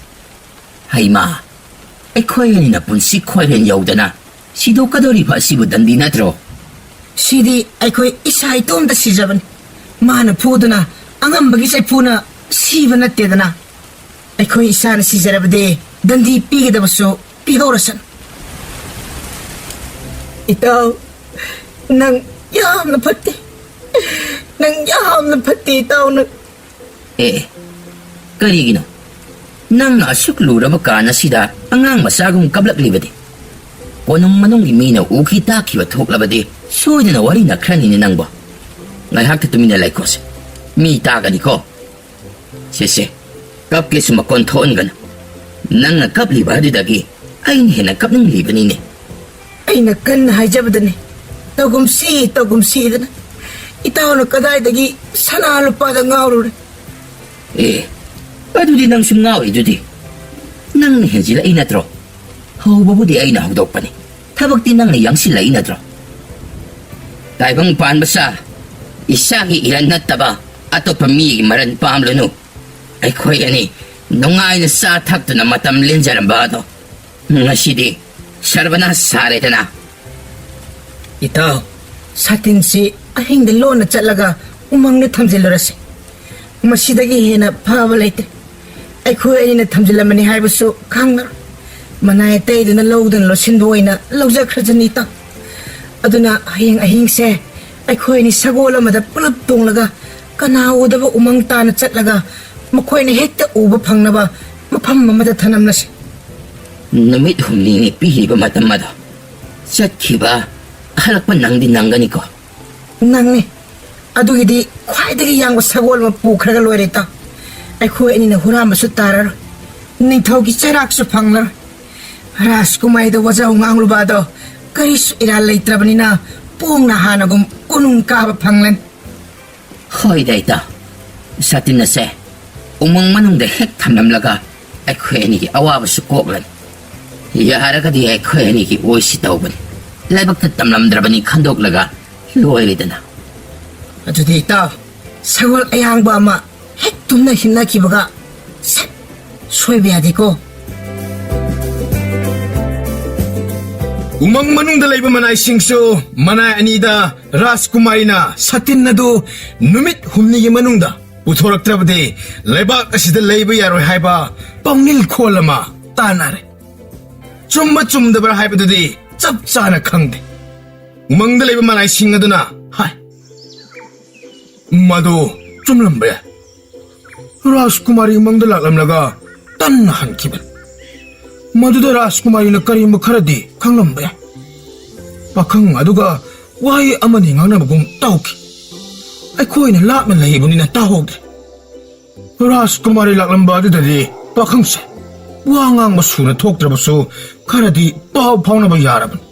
ꯍꯩꯃꯥ ꯑꯩꯈꯣꯏ ꯑꯅꯤꯅ ꯄꯨꯟꯁꯤ ꯈꯣꯏꯔꯦꯟ ꯌꯧꯗꯅ ꯁꯤꯗꯣꯛꯀꯗꯧꯔꯤꯕ ꯑꯁꯤꯕꯨ ꯗꯟꯗꯤ ꯅꯠꯇ꯭ꯔꯣ ꯁꯤꯗꯤ ꯑꯩꯈꯣꯏ ꯏꯁꯥ ꯏꯇꯣꯝꯇ ꯁꯤꯖꯕꯅꯤ ꯃꯥꯅ ꯐꯨꯗꯨꯅ ꯑꯉꯝꯕꯒꯤ ꯆꯩꯐꯨꯅ ꯁꯤꯕ ꯅꯠꯇꯦꯗꯅ ꯑꯩꯈꯣꯏ ꯏꯁꯥꯅ ꯁꯤꯖꯔꯕꯗꯤ ꯗꯟꯗꯤ ꯄꯤꯒꯗꯕꯁꯨ ꯄꯤꯍꯧꯔꯁꯅꯨ ꯏꯇꯥꯎ ꯅꯪ ꯌꯥꯝꯅ ꯐꯠꯇꯦ ꯅꯪ ꯌꯥꯝꯅ ꯐꯠꯇꯦ ꯏꯇꯥꯎ ꯅꯪ ꯀꯔꯤꯒꯤꯅꯣ ꯅꯪꯅ ꯑꯁꯨꯛ ꯂꯨꯔꯕ ꯀꯥꯟ ꯑꯁꯤꯗ ꯑꯉꯥꯡ ꯃꯆꯥꯒꯨꯝ ꯀꯞꯂꯛꯂꯤꯕꯗꯤ ꯀꯣꯅꯨꯡ ꯃꯅꯨꯡꯒꯤ ꯃꯤꯅ ꯎꯈꯤ ꯇꯥꯈꯤꯕ ꯊꯣꯛꯂꯕꯗꯤ ꯁꯣꯏꯗꯅ ꯋꯥꯔꯤ ꯅꯈ꯭ꯔꯅꯤꯅꯦ ꯅꯪꯕꯣ ꯉꯥꯏꯍꯥꯛꯇ ꯇꯨꯃꯤꯟꯅ ꯂꯩꯈꯣꯁꯦ ꯃꯤ ꯇꯥꯒꯅꯤꯀꯣ ꯁꯦ ꯀꯞꯀꯦꯁꯨ ꯃꯀꯣꯟ ꯊꯣꯛꯍꯟꯒꯅꯨ ꯅꯪꯅ ꯀꯞꯂꯤꯕ ꯑꯗꯨꯗꯒꯤ ꯑꯩꯅ ꯍꯦꯟꯅ ꯀꯞꯅꯤꯡꯂꯤꯕꯅꯤꯅꯦ ꯑꯩꯅ ꯀꯟꯅ ꯍꯥꯏꯖꯕꯗꯅꯤ ꯇꯧꯒꯨꯝꯁꯤꯗꯅ ꯏꯇꯥꯎꯅ ꯀꯗꯥꯏꯗꯒꯤ ꯁꯅꯥ ꯂꯨꯄꯥꯗ ꯉꯥꯎꯔꯨꯔꯦ ꯑꯗꯨꯗꯤ ꯅꯪꯁꯨ ꯉꯥꯎꯔꯤꯗꯨꯗꯤ ꯅꯪꯅ ꯍꯦꯟꯖꯤꯜꯂꯛꯏ ꯅꯠꯇ꯭ꯔꯣ ꯍꯧꯕꯕꯨꯗꯤ ꯑꯩꯅ ꯍꯧꯗꯣꯛꯄꯅꯤ ꯊꯕꯛꯇꯤ ꯅꯪꯅ ꯌꯥꯡꯁꯤꯜꯂꯛꯏ ꯅꯠꯇ꯭ꯔꯣ ꯇꯥꯏꯕꯪ ꯄꯥꯟꯕ ꯁꯥ ꯏꯁꯥꯒꯤ ꯏꯔꯟ ꯅꯠꯇꯕ ꯑꯇꯣꯞꯄ ꯃꯤꯒꯤ ꯃꯔꯟ ꯄꯥꯝꯂꯨꯅꯨ ꯑꯩꯈꯣꯏ ꯑꯅꯤ ꯅꯨꯡꯉꯥꯏꯅ ꯆꯥ ꯊꯛꯇꯨꯅ ꯃꯇꯝ ꯂꯦꯟꯖꯔꯝꯕ ꯑꯗꯣ ꯉꯁꯤꯗꯤ ꯁꯔꯕꯅꯥꯁ ꯁꯥꯔꯦꯗꯅ ꯏꯇꯥꯎ ꯁꯥꯇꯤꯟꯁꯤ ꯑꯍꯤꯡꯗ ꯂꯣꯟꯅ ꯆꯠꯂꯒ ꯎꯃꯪꯗ ꯊꯝꯖꯤꯜꯂꯨꯔꯁꯤ ꯃꯁꯤꯗꯒꯤ ꯍꯦꯟꯅ ꯐꯕ ꯂꯩꯇꯦ ꯑꯩꯈꯣꯏ ꯑꯅꯤꯅ ꯊꯝꯖꯤꯜꯂꯝꯃꯅꯤ ꯍꯥꯏꯕꯁꯨ ꯈꯪꯉꯔꯣꯏ ꯃꯅꯥꯏ ꯑꯇꯩꯗꯨꯅ ꯂꯧꯗꯨꯅ ꯂꯣꯠꯁꯤꯟꯕ ꯑꯣꯏꯅ ꯂꯧꯖꯈ꯭ꯔꯖꯅꯤ ꯏꯇꯥꯎ ꯑꯗꯨꯅ ꯍꯌꯦꯡ ꯑꯍꯤꯡꯁꯦ ꯑꯩꯈꯣꯏ ꯑꯅꯤ ꯁꯒꯣꯜ ꯑꯃꯗ ꯄꯨꯂꯞ ꯇꯣꯡꯂꯒ ꯀꯅꯥ ꯎꯗꯕ ꯎꯃꯪ ꯇꯥꯅ ꯆꯠꯂꯒ ꯃꯈꯣꯏꯅ ꯍꯦꯛꯇ ꯎꯕ ꯐꯪꯅꯕ ꯃꯐꯝ ꯑꯃꯗ ꯊꯅꯝꯂꯁꯤ ꯅꯨꯃꯤꯠ ꯍꯨꯝꯅꯤꯅꯤ ꯄꯤꯔꯤꯕ ꯃꯇꯝ ꯑꯗꯣ ꯆꯠꯈꯤꯕ ꯍꯜꯂꯛꯄ ꯅꯪꯗꯤ ꯅꯪꯒꯅꯤꯀꯣ ꯅꯪꯅꯤ ꯑꯗꯨꯒꯤꯗꯤ ꯈ꯭ꯋꯥꯏꯗꯒꯤ ꯌꯥꯡꯕ ꯁꯒꯣꯜ ꯑꯃ ꯄꯨꯈ꯭ꯔꯒ ꯂꯣꯏꯔꯦ ꯏꯇꯥꯎ ꯑꯩꯈꯣꯏ ꯑꯅꯤꯅ ꯍꯨꯔꯥꯟꯕꯁꯨ ꯇꯥꯔꯔꯣꯏ ꯅꯤꯡꯊꯧꯒꯤ ꯆꯩꯔꯥꯛꯁꯨ ꯐꯪꯂꯔꯣꯏ ꯔꯥꯖꯀꯨꯃꯥꯔꯤꯗ ꯋꯥꯖꯥꯎ ꯉꯥꯡꯂꯨꯕ ꯑꯗꯣ ꯀꯔꯤꯁꯨ ꯏꯔꯥꯜ ꯂꯩꯇ꯭ꯔꯕꯅꯤꯅ ꯄꯣꯡꯅ ꯍꯥꯟꯅꯒꯨꯝ ꯀꯣꯅꯨꯡ ꯀꯥꯕ ꯐꯪꯂꯅꯤ ꯍꯣꯏꯗ ꯏꯇꯥꯎ ꯁꯥꯇꯤꯟ ꯑꯁꯦ ꯎꯃꯪ ꯃꯅꯨꯡꯗ ꯍꯦꯛ ꯊꯝꯂꯝꯂꯒ ꯑꯩꯈꯣꯏ ꯑꯅꯤꯒꯤ ꯑꯋꯥꯕꯁꯨ ꯀꯣꯛꯂꯅꯤ ꯌꯥꯔꯒꯗꯤ ꯑꯩꯈꯣꯏ ꯑꯅꯤꯒꯤ ꯑꯣꯏꯁꯤ ꯇꯧꯕꯅꯤ ꯂꯥꯏꯕꯛꯇ ꯇꯝꯂꯝꯗ꯭ꯔꯕꯅꯤ ꯈꯟꯗꯣꯛꯂꯒ ꯂꯣꯏꯔꯦꯗꯅ ꯑꯗꯨꯗꯤ ꯏꯇꯥꯎ ꯁꯒꯣꯜ ꯑꯌꯥꯡꯕ ꯑꯃ ꯍꯦꯛ ꯇꯨꯝꯅ ꯍꯤꯞꯅꯈꯤꯕꯒ ꯁꯠ ꯁꯣꯏꯕ ꯌꯥꯗꯦꯀꯣ. ꯎꯃꯪ ꯃꯅꯨꯡꯗ ꯂꯩꯕ ꯃꯅꯥꯏꯁꯤꯡꯁꯨ ꯃꯅꯥꯏ ꯑꯅꯤꯗ ꯔꯥꯖꯀꯨꯃꯥꯔꯤꯅ ꯁꯥꯇꯤꯟ ꯑꯗꯨ ꯅꯨꯃꯤꯠ ꯍꯨꯝꯅꯤꯒꯤ ꯃꯅꯨꯡꯗ ꯄꯨꯊꯣꯔꯛꯇ꯭ꯔꯕꯗꯤ ꯂꯩꯕꯥꯛ ꯑꯁꯤꯗ ꯂꯩꯕ ꯌꯥꯔꯣꯏ ꯍꯥꯏꯕ ꯄꯥꯎꯅꯤꯜ ꯈꯣꯜ ꯑꯃ ꯇꯥꯟꯅꯔꯦ. ꯆꯨꯝꯕ ꯆꯨꯝꯗꯕ꯭ꯔꯥ ꯍꯥꯏꯕꯗꯨꯗꯤ ꯆꯞ ꯆꯥꯅ ꯈꯪꯗꯦ. ꯎꯃꯪꯗ ꯂꯩꯕ ꯃꯅꯥꯏꯁꯤꯡ ꯑꯗꯨꯅ ꯍꯥꯏ, ꯃꯗꯨ ꯆꯨꯝꯂꯝꯕ ꯌꯥꯏ. ꯔꯥꯖꯀꯨꯃꯥꯔꯤ ꯎꯃꯪꯗ ꯂꯥꯛꯂꯝꯂꯒ ꯇꯟꯅ ꯍꯟꯈꯤꯕꯅꯤ. ꯃꯗꯨꯗ ꯔꯥꯖꯀꯨꯃꯥꯔꯤꯅ ꯀꯔꯤꯒꯨꯝꯕ ꯈꯔꯗꯤ ꯈꯪꯂꯝꯕ ꯌꯥꯏ. ꯄꯥꯈꯪ ꯑꯗꯨꯒ ꯋꯥꯍꯩ ꯑꯃꯅꯤ ꯉꯥꯡꯅꯕꯒꯨꯝ ꯇꯧꯈꯤ. ꯑꯩꯈꯣꯏꯅ ꯂꯥꯞꯅ ꯂꯩꯕꯅꯤꯅ ꯇꯥꯍꯧꯗ꯭ꯔꯦ. ꯔꯥꯖꯀꯨꯃꯥꯔꯤ ꯂꯥꯛꯂꯝꯕ ꯑꯗꯨꯗꯗꯤ ꯄꯥꯈꯪꯁꯦ ꯋꯥ ꯉꯥꯡꯕ ꯁꯨꯅ ꯊꯣꯛꯇ꯭ꯔꯕꯁꯨ ꯈꯔꯗꯤ ꯄꯥꯎ ꯐꯥꯎꯅꯕ ꯌꯥꯔꯕꯅꯤ.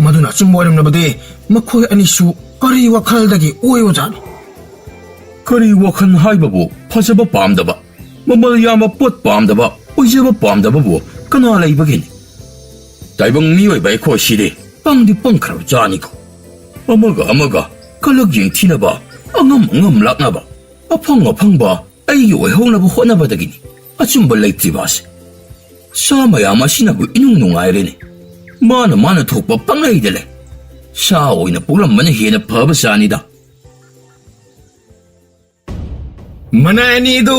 ꯃꯗꯨꯅ ꯑꯆꯨꯝꯕ ꯑꯣꯏꯔꯝꯂꯕꯗꯤ ꯃꯈꯣꯏ ꯑꯅꯤꯁꯨ ꯀꯔꯤ ꯋꯥꯈꯜꯗꯒꯤ ꯑꯣꯏꯕꯖꯥꯠꯅꯤ? ꯀꯔꯤ ꯋꯥꯈꯜ ꯍꯥꯏꯕꯕꯨ ꯐꯖꯕ ꯄꯥꯝꯗꯕ, ꯃꯃꯜ ꯌꯥꯝꯕ ꯄꯣꯠ ꯄꯥꯝꯗꯕ, ꯑꯣꯏꯖꯕ ꯄꯥꯝꯗꯕꯕꯨ ꯀꯅꯥ ꯂꯩꯕꯒꯦꯅꯤ? ꯇꯥꯏꯕꯪ ꯃꯤꯑꯣꯏꯕ ꯑꯩꯈꯣꯏꯁꯤꯗꯤ ꯄꯪꯗꯤ ꯄꯪꯈ꯭ꯔꯕ ꯖꯥꯠꯅꯤꯀꯣ. ꯑꯃꯒ ꯀꯂꯛ ꯌꯦꯡꯊꯤꯅꯕ, ꯑꯉꯝ ꯂꯥꯛꯅꯕ, ꯑꯐꯪꯕ ꯑꯩꯒꯤ ꯑꯣꯏꯍꯧꯅꯕ ꯍꯣꯠꯅꯕꯗꯒꯤꯅꯤ ꯑꯆꯨꯝꯕ ꯂꯩꯇ꯭ꯔꯤꯕꯁꯦ. ꯁꯥ ꯃꯌꯥꯝ ꯑꯁꯤꯅꯕꯨ ꯏꯅꯨꯡ ꯅꯨꯡꯉꯥꯏꯔꯦꯅꯦ. ꯃꯥꯅ ꯊꯣꯛꯄ ꯄꯪꯂꯩꯗ ꯂꯩ. ꯁꯥ ꯑꯣꯏꯅ ꯄꯣꯛꯂꯝꯕꯅ ꯍꯦꯟꯅ ꯐꯕ ꯖꯥꯠꯅꯤꯗ. ꯃꯅꯥꯏ ꯑꯅꯤꯗꯨ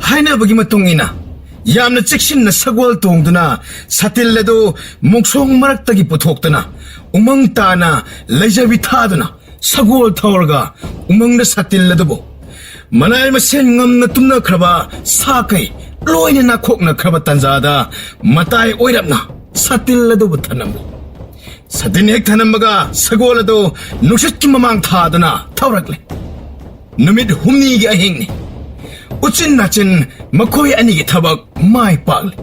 ꯍꯥꯏꯅꯕꯒꯤ ꯃꯇꯨꯡ ꯏꯟꯅ ꯌꯥꯝꯅ ꯆꯦꯛꯁꯤꯟꯅ ꯁꯒꯣꯜ ꯇꯣꯡꯗꯨꯅ ꯁꯥꯇꯤꯜ ꯑꯗꯨ ꯃꯣꯡꯁꯣꯡ ꯃꯔꯛꯇꯒꯤ ꯄꯨꯊꯣꯛꯇꯨꯅ ꯎꯃꯪ ꯇꯥꯅ ꯂꯩꯖꯕꯤ ꯊꯥꯗꯨꯅ ꯁꯒꯣꯜ ꯊꯧꯔꯒ ꯎꯃꯪꯗ ꯁꯥꯇꯤꯜ ꯑꯗꯨꯕꯨ ꯃꯅꯥꯏ ꯃꯁꯦꯟ ꯉꯝꯅ ꯇꯨꯝꯅꯈ꯭ꯔꯕ ꯁꯥꯀꯩ ꯂꯣꯏꯅ ꯅꯥꯈꯣꯛꯅꯈ꯭ꯔꯕ ꯇꯥꯟꯖꯥꯗ ꯃꯇꯥꯏ ꯑꯣꯏꯔꯞꯅ ꯁꯥꯇꯤꯜ ꯑꯗꯨꯕꯨ ꯊꯅꯝꯃꯤ. ꯁꯥꯇꯤꯟ ꯍꯦꯛ ꯊꯅꯝꯕꯒ ꯁꯒꯣꯜ ꯑꯗꯨ ꯅꯨꯡꯁꯤꯠꯀꯤ ꯃꯃꯥꯡ ꯊꯥꯗꯨꯅ ꯊꯧꯔꯛꯂꯦ. ꯅꯨꯃꯤꯠ ꯍꯨꯝꯅꯤꯒꯤ ꯑꯍꯤꯡꯅꯤ. ꯎꯆꯤꯟ ꯅꯥꯆꯤꯟ ꯃꯈꯣꯏ ꯑꯅꯤꯒꯤ ꯊꯕꯛ ꯃꯥꯏ ꯄꯥꯛꯂꯦ.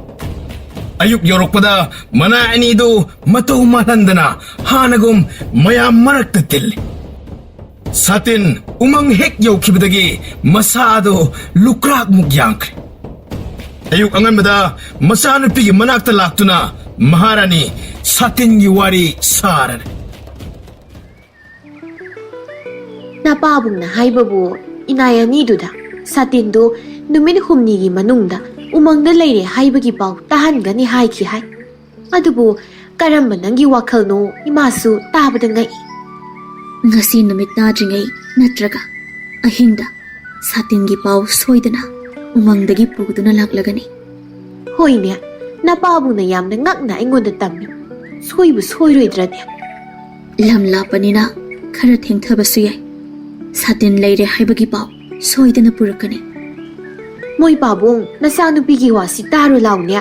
ꯑꯌꯨꯛ ꯌꯧꯔꯛꯄꯗ ꯃꯅꯥꯏ ꯑꯅꯤꯗꯨ ꯃꯇꯧ ꯃꯥꯜꯍꯟꯗꯅ ꯍꯥꯟꯅꯒꯨꯝ ꯃꯌꯥꯝ ꯃꯔꯛꯇ ꯇꯤꯜꯂꯤ. ꯁꯥꯇꯤꯟ ꯎꯃꯪ ꯍꯦꯛ ꯌꯧꯈꯤꯕꯗꯒꯤ ꯃꯁꯥꯗꯨ ꯂꯨꯀ꯭ꯔꯥꯛꯃꯨꯛ ꯌꯥꯡꯈ꯭ꯔꯦ. ꯑꯌꯨꯛ ꯑꯉꯟꯕꯗ ꯃꯆꯥꯅꯨꯄꯤꯒꯤ ꯃꯅꯥꯛꯇ ꯂꯥꯛꯇꯨꯅ ꯃꯍꯥꯔꯥꯅꯤ ꯁꯥꯇꯤꯟꯒꯤ ꯋꯥꯔꯤ ꯁꯥꯔꯔꯦ. ꯅꯄꯥꯕꯨꯡꯅ ꯍꯥꯏꯕꯕꯨ ꯏꯅꯥꯏ ꯑꯅꯤꯗꯨꯗ ꯁꯥꯇꯤꯟꯗꯨ ꯅꯨꯃꯤꯠ ꯍꯨꯝꯅꯤꯒꯤ ꯃꯅꯨꯡꯗ ꯎꯃꯪꯗ ꯂꯩꯔꯦ ꯍꯥꯏꯕꯒꯤ ꯄꯥꯎ ꯇꯥꯍꯟꯒꯅꯤ ꯍꯥꯏꯈꯤ ꯍꯥꯏ. ꯑꯗꯨꯕꯨ ꯀꯔꯝꯕ ꯅꯪꯒꯤ ꯋꯥꯈꯜꯅꯣ ꯏꯃꯥꯁꯨ ꯇꯥꯕꯗ ꯉꯛꯏ. ꯉꯁꯤ ꯅꯨꯃꯤꯠ ꯇꯥꯗ꯭ꯔꯤꯉꯩ ꯅꯠꯇ꯭ꯔꯒ ꯑꯍꯤꯡꯗ ꯁꯥꯇꯤꯟꯒꯤ ꯄꯥꯎ ꯁꯣꯏꯗꯅ ꯎꯃꯪꯗꯒꯤ ꯄꯨꯗꯨꯅ ꯂꯥꯛꯂꯒꯅꯤ. ꯍꯣꯏꯅꯦ, ꯅꯄꯥꯕꯨꯡꯅ ꯌꯥꯝꯅ ꯉꯛꯅ ꯑꯩꯉꯣꯟꯗ ꯇꯝꯃꯤ. ꯁꯣꯏꯕꯨ ꯁꯣꯏꯔꯣꯏꯗ꯭ꯔꯅꯦ? ꯂꯝ ꯂꯥꯞꯄꯅꯤꯅ ꯈꯔ ꯊꯦꯡꯊꯕꯁꯨ ꯌꯥꯏ. ꯁꯥꯇꯤꯟ ꯂꯩꯔꯦ ꯍꯥꯏꯕꯒꯤ ꯄꯥꯎ ꯁꯣꯏꯗꯅ ꯄꯨꯔꯛꯀꯅꯤ. ꯃꯣꯏ ꯄꯥꯕꯨꯡ, ꯅꯆꯥꯅꯨꯄꯤꯒꯤ ꯋꯥꯁꯤ ꯇꯥꯔꯣ ꯂꯥꯎꯅꯦ.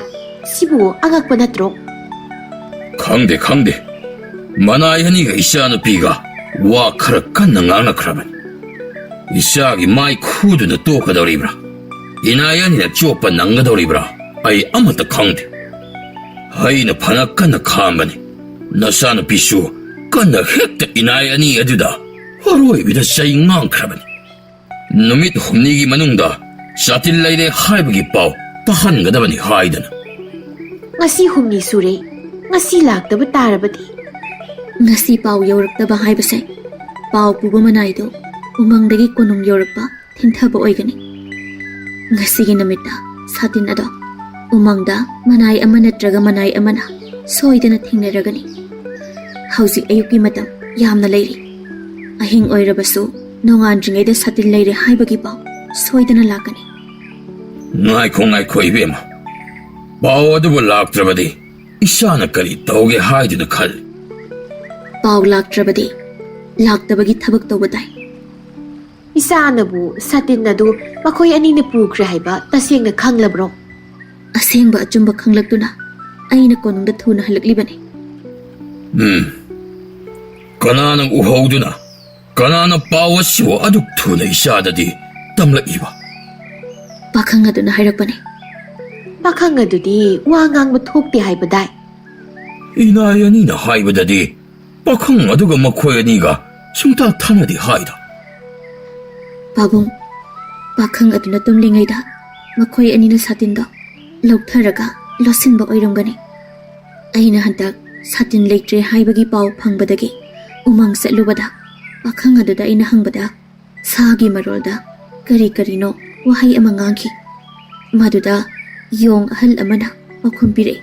ꯁꯤꯕꯨ ꯑꯉꯛꯄ ꯅꯠꯇ꯭ꯔꯣ? ꯈꯪꯗꯦ. ꯃꯅꯥꯏ ꯑꯅꯤꯒ ꯏꯆꯥꯅꯨꯄꯤꯒ ꯋꯥ ꯈꯔ ꯀꯟꯅ ꯉꯥꯡꯅꯈ꯭ꯔꯕꯅꯤ. ꯏꯆꯥꯒꯤ ꯃꯥꯏ ꯈꯨꯗꯨꯅ ꯇꯣꯛꯀꯗꯧꯔꯤꯕ꯭ꯔꯥ? ꯏꯅꯥꯏ ꯑꯅꯤꯅ ꯆꯣꯞꯄ ꯅꯪꯒꯗꯧꯔꯤꯕ꯭ꯔꯥ? ꯑꯩ ꯑꯃꯠꯇ ꯈꯪꯗꯦ. ꯑꯩꯅ ꯐꯅ ꯀꯟꯅ ꯈꯥꯝꯕꯅꯤ. ꯅꯆꯥꯅꯨꯄꯤꯁꯨ ꯀꯟꯅ ꯍꯦꯛꯇ ꯏꯅꯥꯏ ꯑꯅꯤ ꯑꯗꯨꯗ ꯑꯔꯣꯏꯕꯤꯗ ꯆꯩ ꯉꯥꯡꯈ꯭ꯔꯕꯅꯤ. ꯅꯨꯃꯤꯠ ꯍꯨꯝꯅꯤꯒꯤ ꯃꯅꯨꯡꯗ ꯁꯥꯇꯤꯟ ꯂꯩꯔꯦ ꯍꯥꯏꯕꯒꯤ ꯄꯥꯎ ꯇꯥꯍꯟꯒꯗꯕꯅꯤ ꯍꯥꯏꯗꯅ. ꯉꯁꯤ ꯍꯨꯝꯅꯤ ꯁꯨꯔꯦ. ꯉꯁꯤ ꯂꯥꯛꯇꯕ ꯇꯥꯔꯕꯗꯤ? ꯉꯁꯤ ꯄꯥꯎ ꯌꯧꯔꯛꯇꯕ ꯍꯥꯏꯕꯁꯦ ꯄꯥꯎ ꯄꯨꯕ ꯃꯅꯥꯏꯗꯨ ꯎꯃꯪꯗꯒꯤ ꯀꯣꯅꯨꯡ ꯌꯧꯔꯛꯄ ꯊꯦꯡꯊꯕ ꯑꯣꯏꯒꯅꯤ. ꯉꯁꯤꯒꯤ ꯅꯨꯃꯤꯠꯇ ꯁꯥꯇꯤꯟ ꯑꯗꯣ ꯎꯃꯪꯗ ꯃꯅꯥꯏ ꯑꯃ ꯅꯠꯇ꯭ꯔꯒ ꯃꯅꯥꯏ ꯑꯃꯅ ꯁꯣꯏꯗꯅ ꯊꯦꯡꯅꯔꯒꯅꯤ. ꯍꯧꯖꯤꯛ ꯑꯌꯨꯛꯀꯤ ꯃꯇꯝ ꯌꯥꯝꯅ ꯂꯩꯔꯤ. ꯑꯍꯤꯡ ꯑꯣꯏꯔꯕꯁꯨ ꯅꯣꯡꯉꯥꯟꯗ꯭ꯔꯤꯉꯩꯗ ꯁꯥꯇꯤꯟ ꯂꯩꯔꯦ ꯍꯥꯏꯕꯒꯤ ꯄꯥꯎ ꯁꯣꯏꯗꯅ ꯂꯥꯛꯀꯅꯤ. ꯉꯥꯏꯈꯣ ꯏꯕꯦꯝꯃ. ꯄꯥꯎ ꯑꯗꯨꯕꯨ ꯂꯥꯛꯇ꯭ꯔꯕꯗꯤ ꯏꯆꯥꯅ ꯀꯔꯤ ꯇꯧꯒꯦ ꯍꯥꯏꯗꯨꯅ ꯈꯜꯂꯤ. ꯄꯥꯎ ꯂꯥꯛꯇ꯭ꯔꯕꯗꯤ ꯂꯥꯛꯇꯕꯒꯤ ꯊꯕꯛ ꯇꯧꯕ ꯇꯥꯏ. ꯏꯆꯥꯅꯕꯨ ꯁꯥꯇꯤꯟ ꯑꯗꯨ ꯃꯈꯣꯏ ꯑꯅꯤꯅ ꯄꯨꯈ꯭ꯔꯦ ꯍꯥꯏꯕ ꯇꯁꯦꯡꯅ ꯈꯪꯂꯕ꯭ꯔꯣ? ꯑꯁꯦꯡꯕ ꯑꯆꯨꯝꯕ ꯈꯪꯂꯛꯇꯨꯅ ꯑꯩꯅ ꯀꯣꯅꯨꯡꯗ ꯊꯨꯅ ꯍꯜꯂꯛꯂꯤꯕꯅꯤ. ꯀꯅꯥꯅ ꯎꯍꯧꯗꯨꯅ ꯀꯅꯥꯅ ꯄꯥꯎ ꯑꯁꯤꯕꯨ ꯑꯗꯨꯛ ꯊꯨꯅ ꯏꯆꯥꯗꯗꯤ ꯇꯝꯂꯛꯏꯕ? ꯄꯥꯈꯪ ꯑꯗꯨꯅ ꯍꯥꯏꯔꯛꯄꯅꯤ. ꯄꯥꯈꯪ ꯑꯗꯨꯗꯤ ꯋꯥ ꯉꯥꯡꯕ ꯊꯣꯛꯇꯦ ꯍꯥꯏꯕꯗꯥꯏ? ꯏꯅꯥꯏ ꯑꯅꯤꯅ ꯍꯥꯏꯕꯗꯗꯤ ꯄꯥꯈꯪ ꯑꯗꯨꯒ ꯃꯈꯣꯏ ꯑꯅꯤꯒ ꯁꯨꯡꯇꯥ ꯊꯥꯅꯗꯦ ꯍꯥꯏꯗ. ꯄꯥꯕꯨꯡ, ꯄꯥꯈꯪ ꯑꯗꯨꯅ ꯇꯨꯝꯂꯤꯉꯩꯗ ꯃꯈꯣꯏ ꯑꯅꯤꯅ ꯁꯥꯇꯤꯟꯗꯣ ꯂꯧꯊꯔꯒ ꯂꯣꯠꯁꯤꯟꯕ ꯑꯣꯏꯔꯝꯒꯅꯤ. ꯑꯩꯅ ꯍꯟꯗꯛ ꯁꯥꯇꯤꯟ ꯂꯩꯇ꯭ꯔꯦ ꯍꯥꯏꯕꯒꯤ ꯄꯥꯎ ꯐꯪꯕꯗꯒꯤ ꯎꯃꯪ ꯆꯠꯂꯨꯕꯗ ꯄꯥꯈꯪ ꯑꯗꯨꯗ ꯑꯩꯅ ꯍꯪꯕꯗ ꯁꯥꯒꯤ ꯃꯔꯣꯜꯗ ꯀꯔꯤ ꯀꯔꯤꯅꯣ ꯋꯥꯍꯩ ꯑꯃ ꯉꯥꯡꯈꯤ꯫ ꯃꯗꯨꯗ ꯌꯣꯡ ꯑꯍꯜ ꯑꯃꯅ ꯄꯥꯎꯈꯨꯝ ꯄꯤꯔꯛꯏ꯫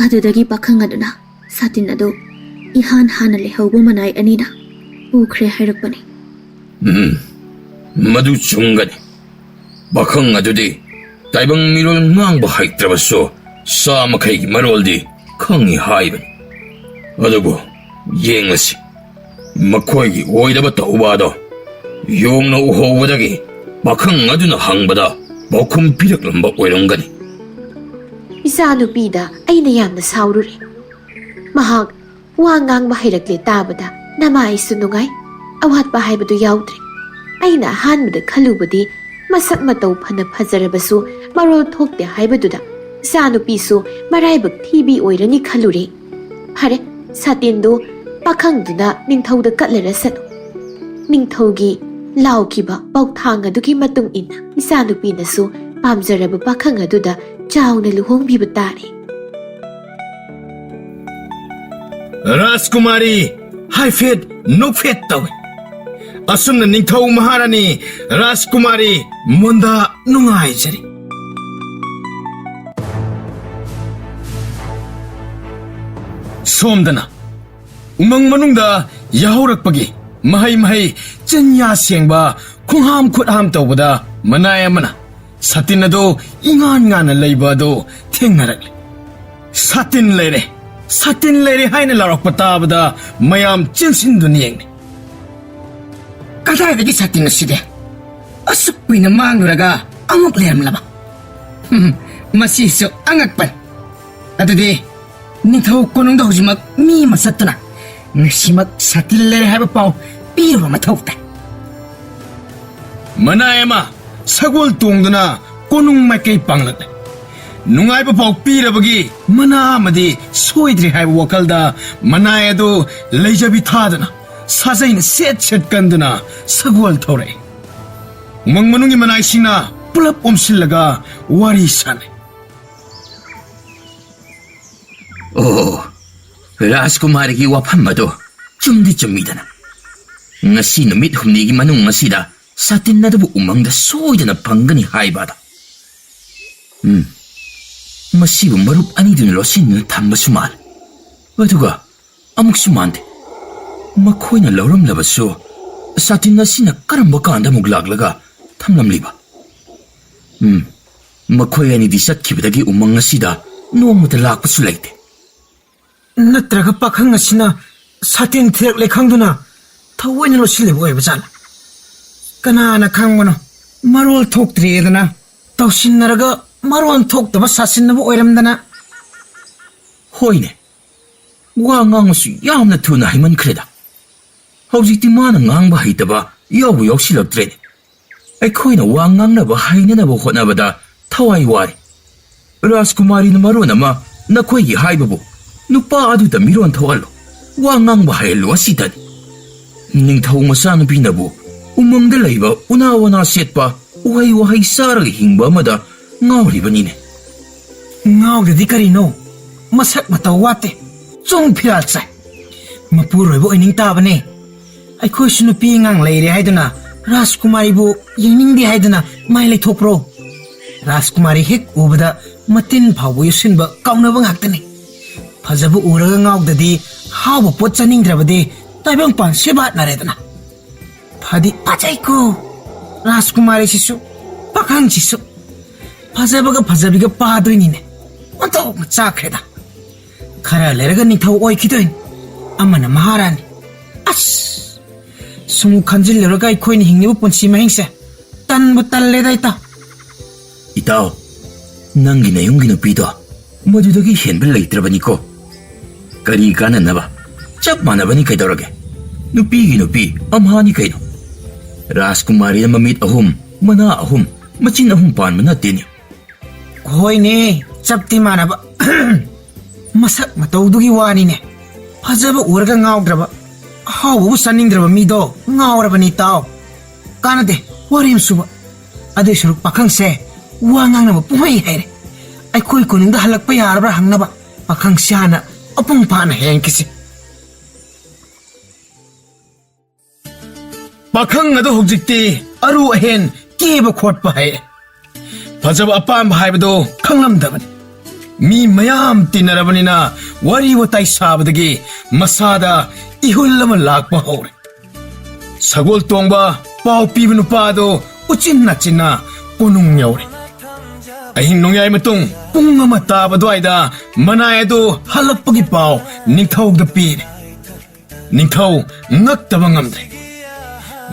ꯑꯗꯨꯗꯒꯤ ꯄꯥꯈꯪ ꯑꯗꯨꯅ ꯁꯥꯇꯤꯟ ꯑꯗꯨ इहान हान लेहौबो मनाई अनीना उखरे हैरकपने मधु चुंगनी पाखंग अदुदी ताइबंग मिरोल ngang हाइत्रबसो सा मखैगी मरोलदी खंगी हाइबन अदुबो येंगसी मखोइगी ओइदब तौबादो योंगनो उहोबदगी पाखंग अदुना हंगबदा पाखुम पिरकलंबा ओइरंगनी इचानुपीदा अइना यामना साउरुरे महाक वा ngang हैरकले ताबदा नमाइसु नुगाई अवात्पा हाइबदु याउद्रे अइना हानबदा खलुबदी मसक मतौ फना फजरबसु मरोल थोक्ते हाइबदुदा इचानुपीसु मराइबक थीबी ओइरनी खलुरे फरे सातिन्दो पाखंगदुना निंथौदा कटलरसनु निंथौगी लाउखिबा पौथांग अदुगी मतुंग इना इचानुपीनसु पामजरब पाखंग अदुदा चाउना लुहोंगबिबा तारे राजकुमारी हाइफेट नोफेट तवे असुमन निंथौ महारानी राजकुमारी मुंदा नुंगाइजरी सोमदना उमंग मनुंगदा याहौरकपगी महै महै चन्या सेंगबा खुहाम खुदहाम तौबदा मनाय अमना सातिन अदो इंगान गाना लैबा अदो थेंगनरकले सातिन लेरे हाइना लारक पताबदा मयाम चिनसिन दुनियंगने कदाइदगी सातिन सिदे असुक कुइना मांगुरगा अमुक लेरमलबा मसीसु अंगकपन अदुदि निथौ कोनुंगदा हुजिमक मी मसत्तुना ngasimak satin lere haiba pau piro mathauta manayama sagol tongduna konung makai panglak nungai ba pau pirabagi mana amadi soidri haiba wakalda manay ado leijabi thadana sajaina set kanduna sagol thore mangmanungi manai sina pulap omsillaga wari sane Oh, राजकुमारी की वफम अदो चुमदी चुमीदना ngasi numit humni gi manung ngasida satin na dabu umang da soidana pangani haibada masibu marup ani dun losin na thamba sumal aduga amuk sumande makhoina loram labaso satin na sina karamba kanda muglaglaga thamlam liba makhoi ani disat khibadagi umang ngasida nongmata lakpasu laite नत्रगा पाखंग असिना सातिन थेक लेखंगदुना थवैन लोसिले बोयबजान कनाना खांगबनो मरोल थोक्त्रियदना तौसिनरगा मरोल थोक्तबा सासिनबो ओइरमदना होइने वा nganगसु यामना थुना hymen खरेदा हौजिति माना nganगबा हाइतबा यावु यौसिलक्त्रेने अखोइना वा ngangnबा हाइननबो होटनबदा थवाइ वारि राजकुमारी न मरोनमा नखोइगी हाइबबो नुपा अदुदा मिरोन थोगलो वा nganगबा high-low असितनि निंथौ मसा नुपिनबो उमंगदा लैबा उना वना सेटपा उहै वहै सारग हिंगबा मदा ngawribaniने ngawdadi karino masak mataw wate chong phiral chai mapuroibo ining tabane aikhoi sunu pi ngang leire haiduna राजकुमारी बो यंगनिंगदि हाइदना माइ लेथोप्रो राजकुमारी हेक उबदा मतिन फावो युसिनबा काउनबा ngaktani फजबु उरगा ngaugdadi हाव पोत चनिंग्रबदि ताइबंग पान सेबात नारेदना फदि पाचाइको राजकुमारी सिसु पाखांग सिसु फजबगा फजबिगा पादोइनिने अंतो चाख्रेदा खरा लेरगा निथौ ओइखिदोइन अमना महारानी अस सुमु खंजिल लेरगा इखोइनि हिंगनिबु पुंसि महिंगसे तनबु तल्लेदाइता इताओ नंगी नयुंगी नुपीदो मदुदगी हेनबे लेत्रबनिको करी काननबा चप मानबनी कैदौरगे नुपीगी नुपी अमहानी कैनो राजकुमारी ममित अहुम मना अहुम मचिन अहुम पान मना तेनि होइने चपति मानबा मसक मतौदुगी वानिने फजब उरगा ngaugdraba हावबु सनिंग्द्रबा मिदो ngaurabani ताओ कानदे वरिम सुबा अदे सुरुक पाखंगसे वांगांगनबा पुमै हैरे अखोइ कुनुंगदा हलकपा यारबा हंगनबा पाखंगसे हाना अपुंग पाना हेंकिसि ꯄꯥꯈꯪ ꯑꯗꯨ ꯍꯧꯖꯤꯛꯇꯤ ꯑꯔꯨ ꯑꯍꯦꯟ ꯀꯦꯕ ꯈꯣꯠꯄ ꯍꯩꯔꯦ ꯐꯖꯕ ꯑꯄꯥꯝꯕ ꯍꯥꯏꯕꯗꯣ ꯈꯪꯂꯝꯗꯕꯅꯤ ꯃꯤ ꯃꯌꯥꯝ ꯇꯤꯟꯅꯔꯕꯅꯤꯅ ꯋꯥꯔꯤ ꯋꯥꯇꯥꯏ ꯁꯥꯕꯗꯒꯤ ꯃꯁꯥꯗ ꯏꯍꯨꯜ ꯑꯃ ꯂꯥꯛꯄ ꯍꯧꯔꯦ ꯁꯒꯣꯜ ꯇꯣꯡꯕ ꯄꯥꯎ ꯄꯤꯕ ꯅꯨꯄꯥꯗꯣ ꯎꯆꯤꯟ ꯅꯥꯆꯤꯟꯅ ꯀꯣꯅꯨꯡ ꯌꯧꯔꯦ ꯑꯍꯤꯡ ꯅꯣꯡꯌꯥꯏ ꯃꯇꯨꯡ ꯄꯨꯡ ꯑꯃ ꯇꯥꯕ ꯑꯗꯨꯋꯥꯏꯗ ꯃꯅꯥꯏ ꯑꯗꯨ ꯍꯜꯂꯛꯄꯒꯤ ꯄꯥꯎ ꯅꯤꯡꯊꯧꯗ ꯄꯤꯔꯦ ꯅꯤꯡꯊꯧ ꯉꯛꯇꯕ ꯉꯝꯗ꯭ꯔꯦ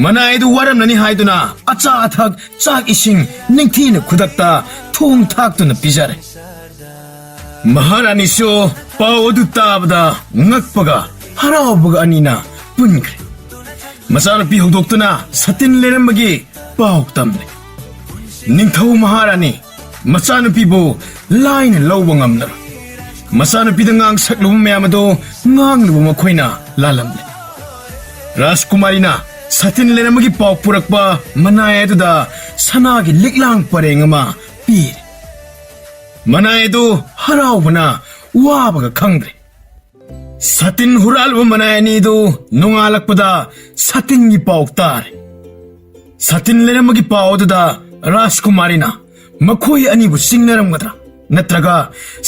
ꯃꯅꯥꯏ ꯑꯗꯨ ꯋꯥꯔꯝꯂꯅꯤ ꯍꯥꯏꯗꯨꯅ ꯑꯆꯥ ꯑꯊꯛ ꯆꯥꯛ ꯏꯁꯤꯡ ꯅꯤꯡꯊꯤꯅ ꯈꯨꯗꯛꯇ ꯊꯣꯡ ꯊꯥꯛꯇꯨꯅ ꯄꯤꯖꯔꯦ ꯃꯍꯥꯔꯥꯅꯤꯁꯨ ꯄꯥꯎ ꯑꯗꯨ ꯇꯥꯕꯗ ꯉꯛꯄꯒ ꯍꯔꯥꯎꯕꯒ ꯑꯅꯤꯅ ꯄꯨꯟꯈ꯭ꯔꯦ ꯃꯆꯥꯅꯨꯄꯤ ꯍꯧꯗꯣꯛꯇꯨꯅ ꯁꯇꯤꯟ ꯂꯩꯔꯝꯕꯒꯤ ꯄꯥꯎ ꯇꯝꯂꯦ ꯅꯤꯡꯊꯧ ꯃꯍꯥꯔꯥꯅꯤ ꯃꯆꯥꯅꯨꯄꯤꯕꯨ ꯂꯥꯏꯅ ꯂꯧꯕ ꯉꯝꯂꯔꯣꯏ ꯃꯆꯥꯅꯨꯄꯤꯗ ꯉꯥꯡꯁꯛꯂꯨꯕ ꯃꯌꯥꯝ ꯑꯗꯣ ꯉꯥꯡꯂꯨꯕ ꯃꯈꯣꯏꯅ ꯂꯥꯜꯂꯝꯂꯦ ꯔꯥꯖꯀꯨꯃꯥꯔꯤꯅ ꯁꯇꯤꯟ ꯂꯩꯔꯝꯕꯒꯤ ꯄꯥꯎ ꯄꯨꯔꯛꯄ ꯃꯅꯥꯏ ꯑꯗꯨꯗ ꯁꯅꯥꯒꯤ ꯂꯤꯛꯂꯥꯡ ꯄꯔꯦꯡ ꯑꯃ ꯄꯤꯔꯦ ꯃꯅꯥꯏ ꯑꯗꯨ ꯍꯔꯥꯎꯕꯅ ꯋꯥꯕꯒ ꯈꯪꯗ꯭ꯔꯦ ꯁꯇꯤꯟ ꯍꯨꯔꯥꯜꯕ ꯃꯅꯥꯏ ꯑꯅꯤꯗꯨ ꯅꯣꯡꯉꯥꯜꯂꯛꯄꯗ ꯁꯇꯤꯟꯒꯤ ꯄꯥꯎ ꯇꯥꯔꯦ ꯁꯇꯤꯟ ꯂꯩꯔꯝꯕꯒꯤ ꯄꯥꯎ ꯑꯗꯨꯗ ꯔꯥꯖꯀꯨꯃꯥꯔꯤꯅ ꯃꯈꯣꯏ ꯑꯅꯤꯕꯨ ꯆꯤꯡꯅꯔꯝꯒꯗ꯭ꯔꯥ ꯅꯠꯇ꯭ꯔꯒ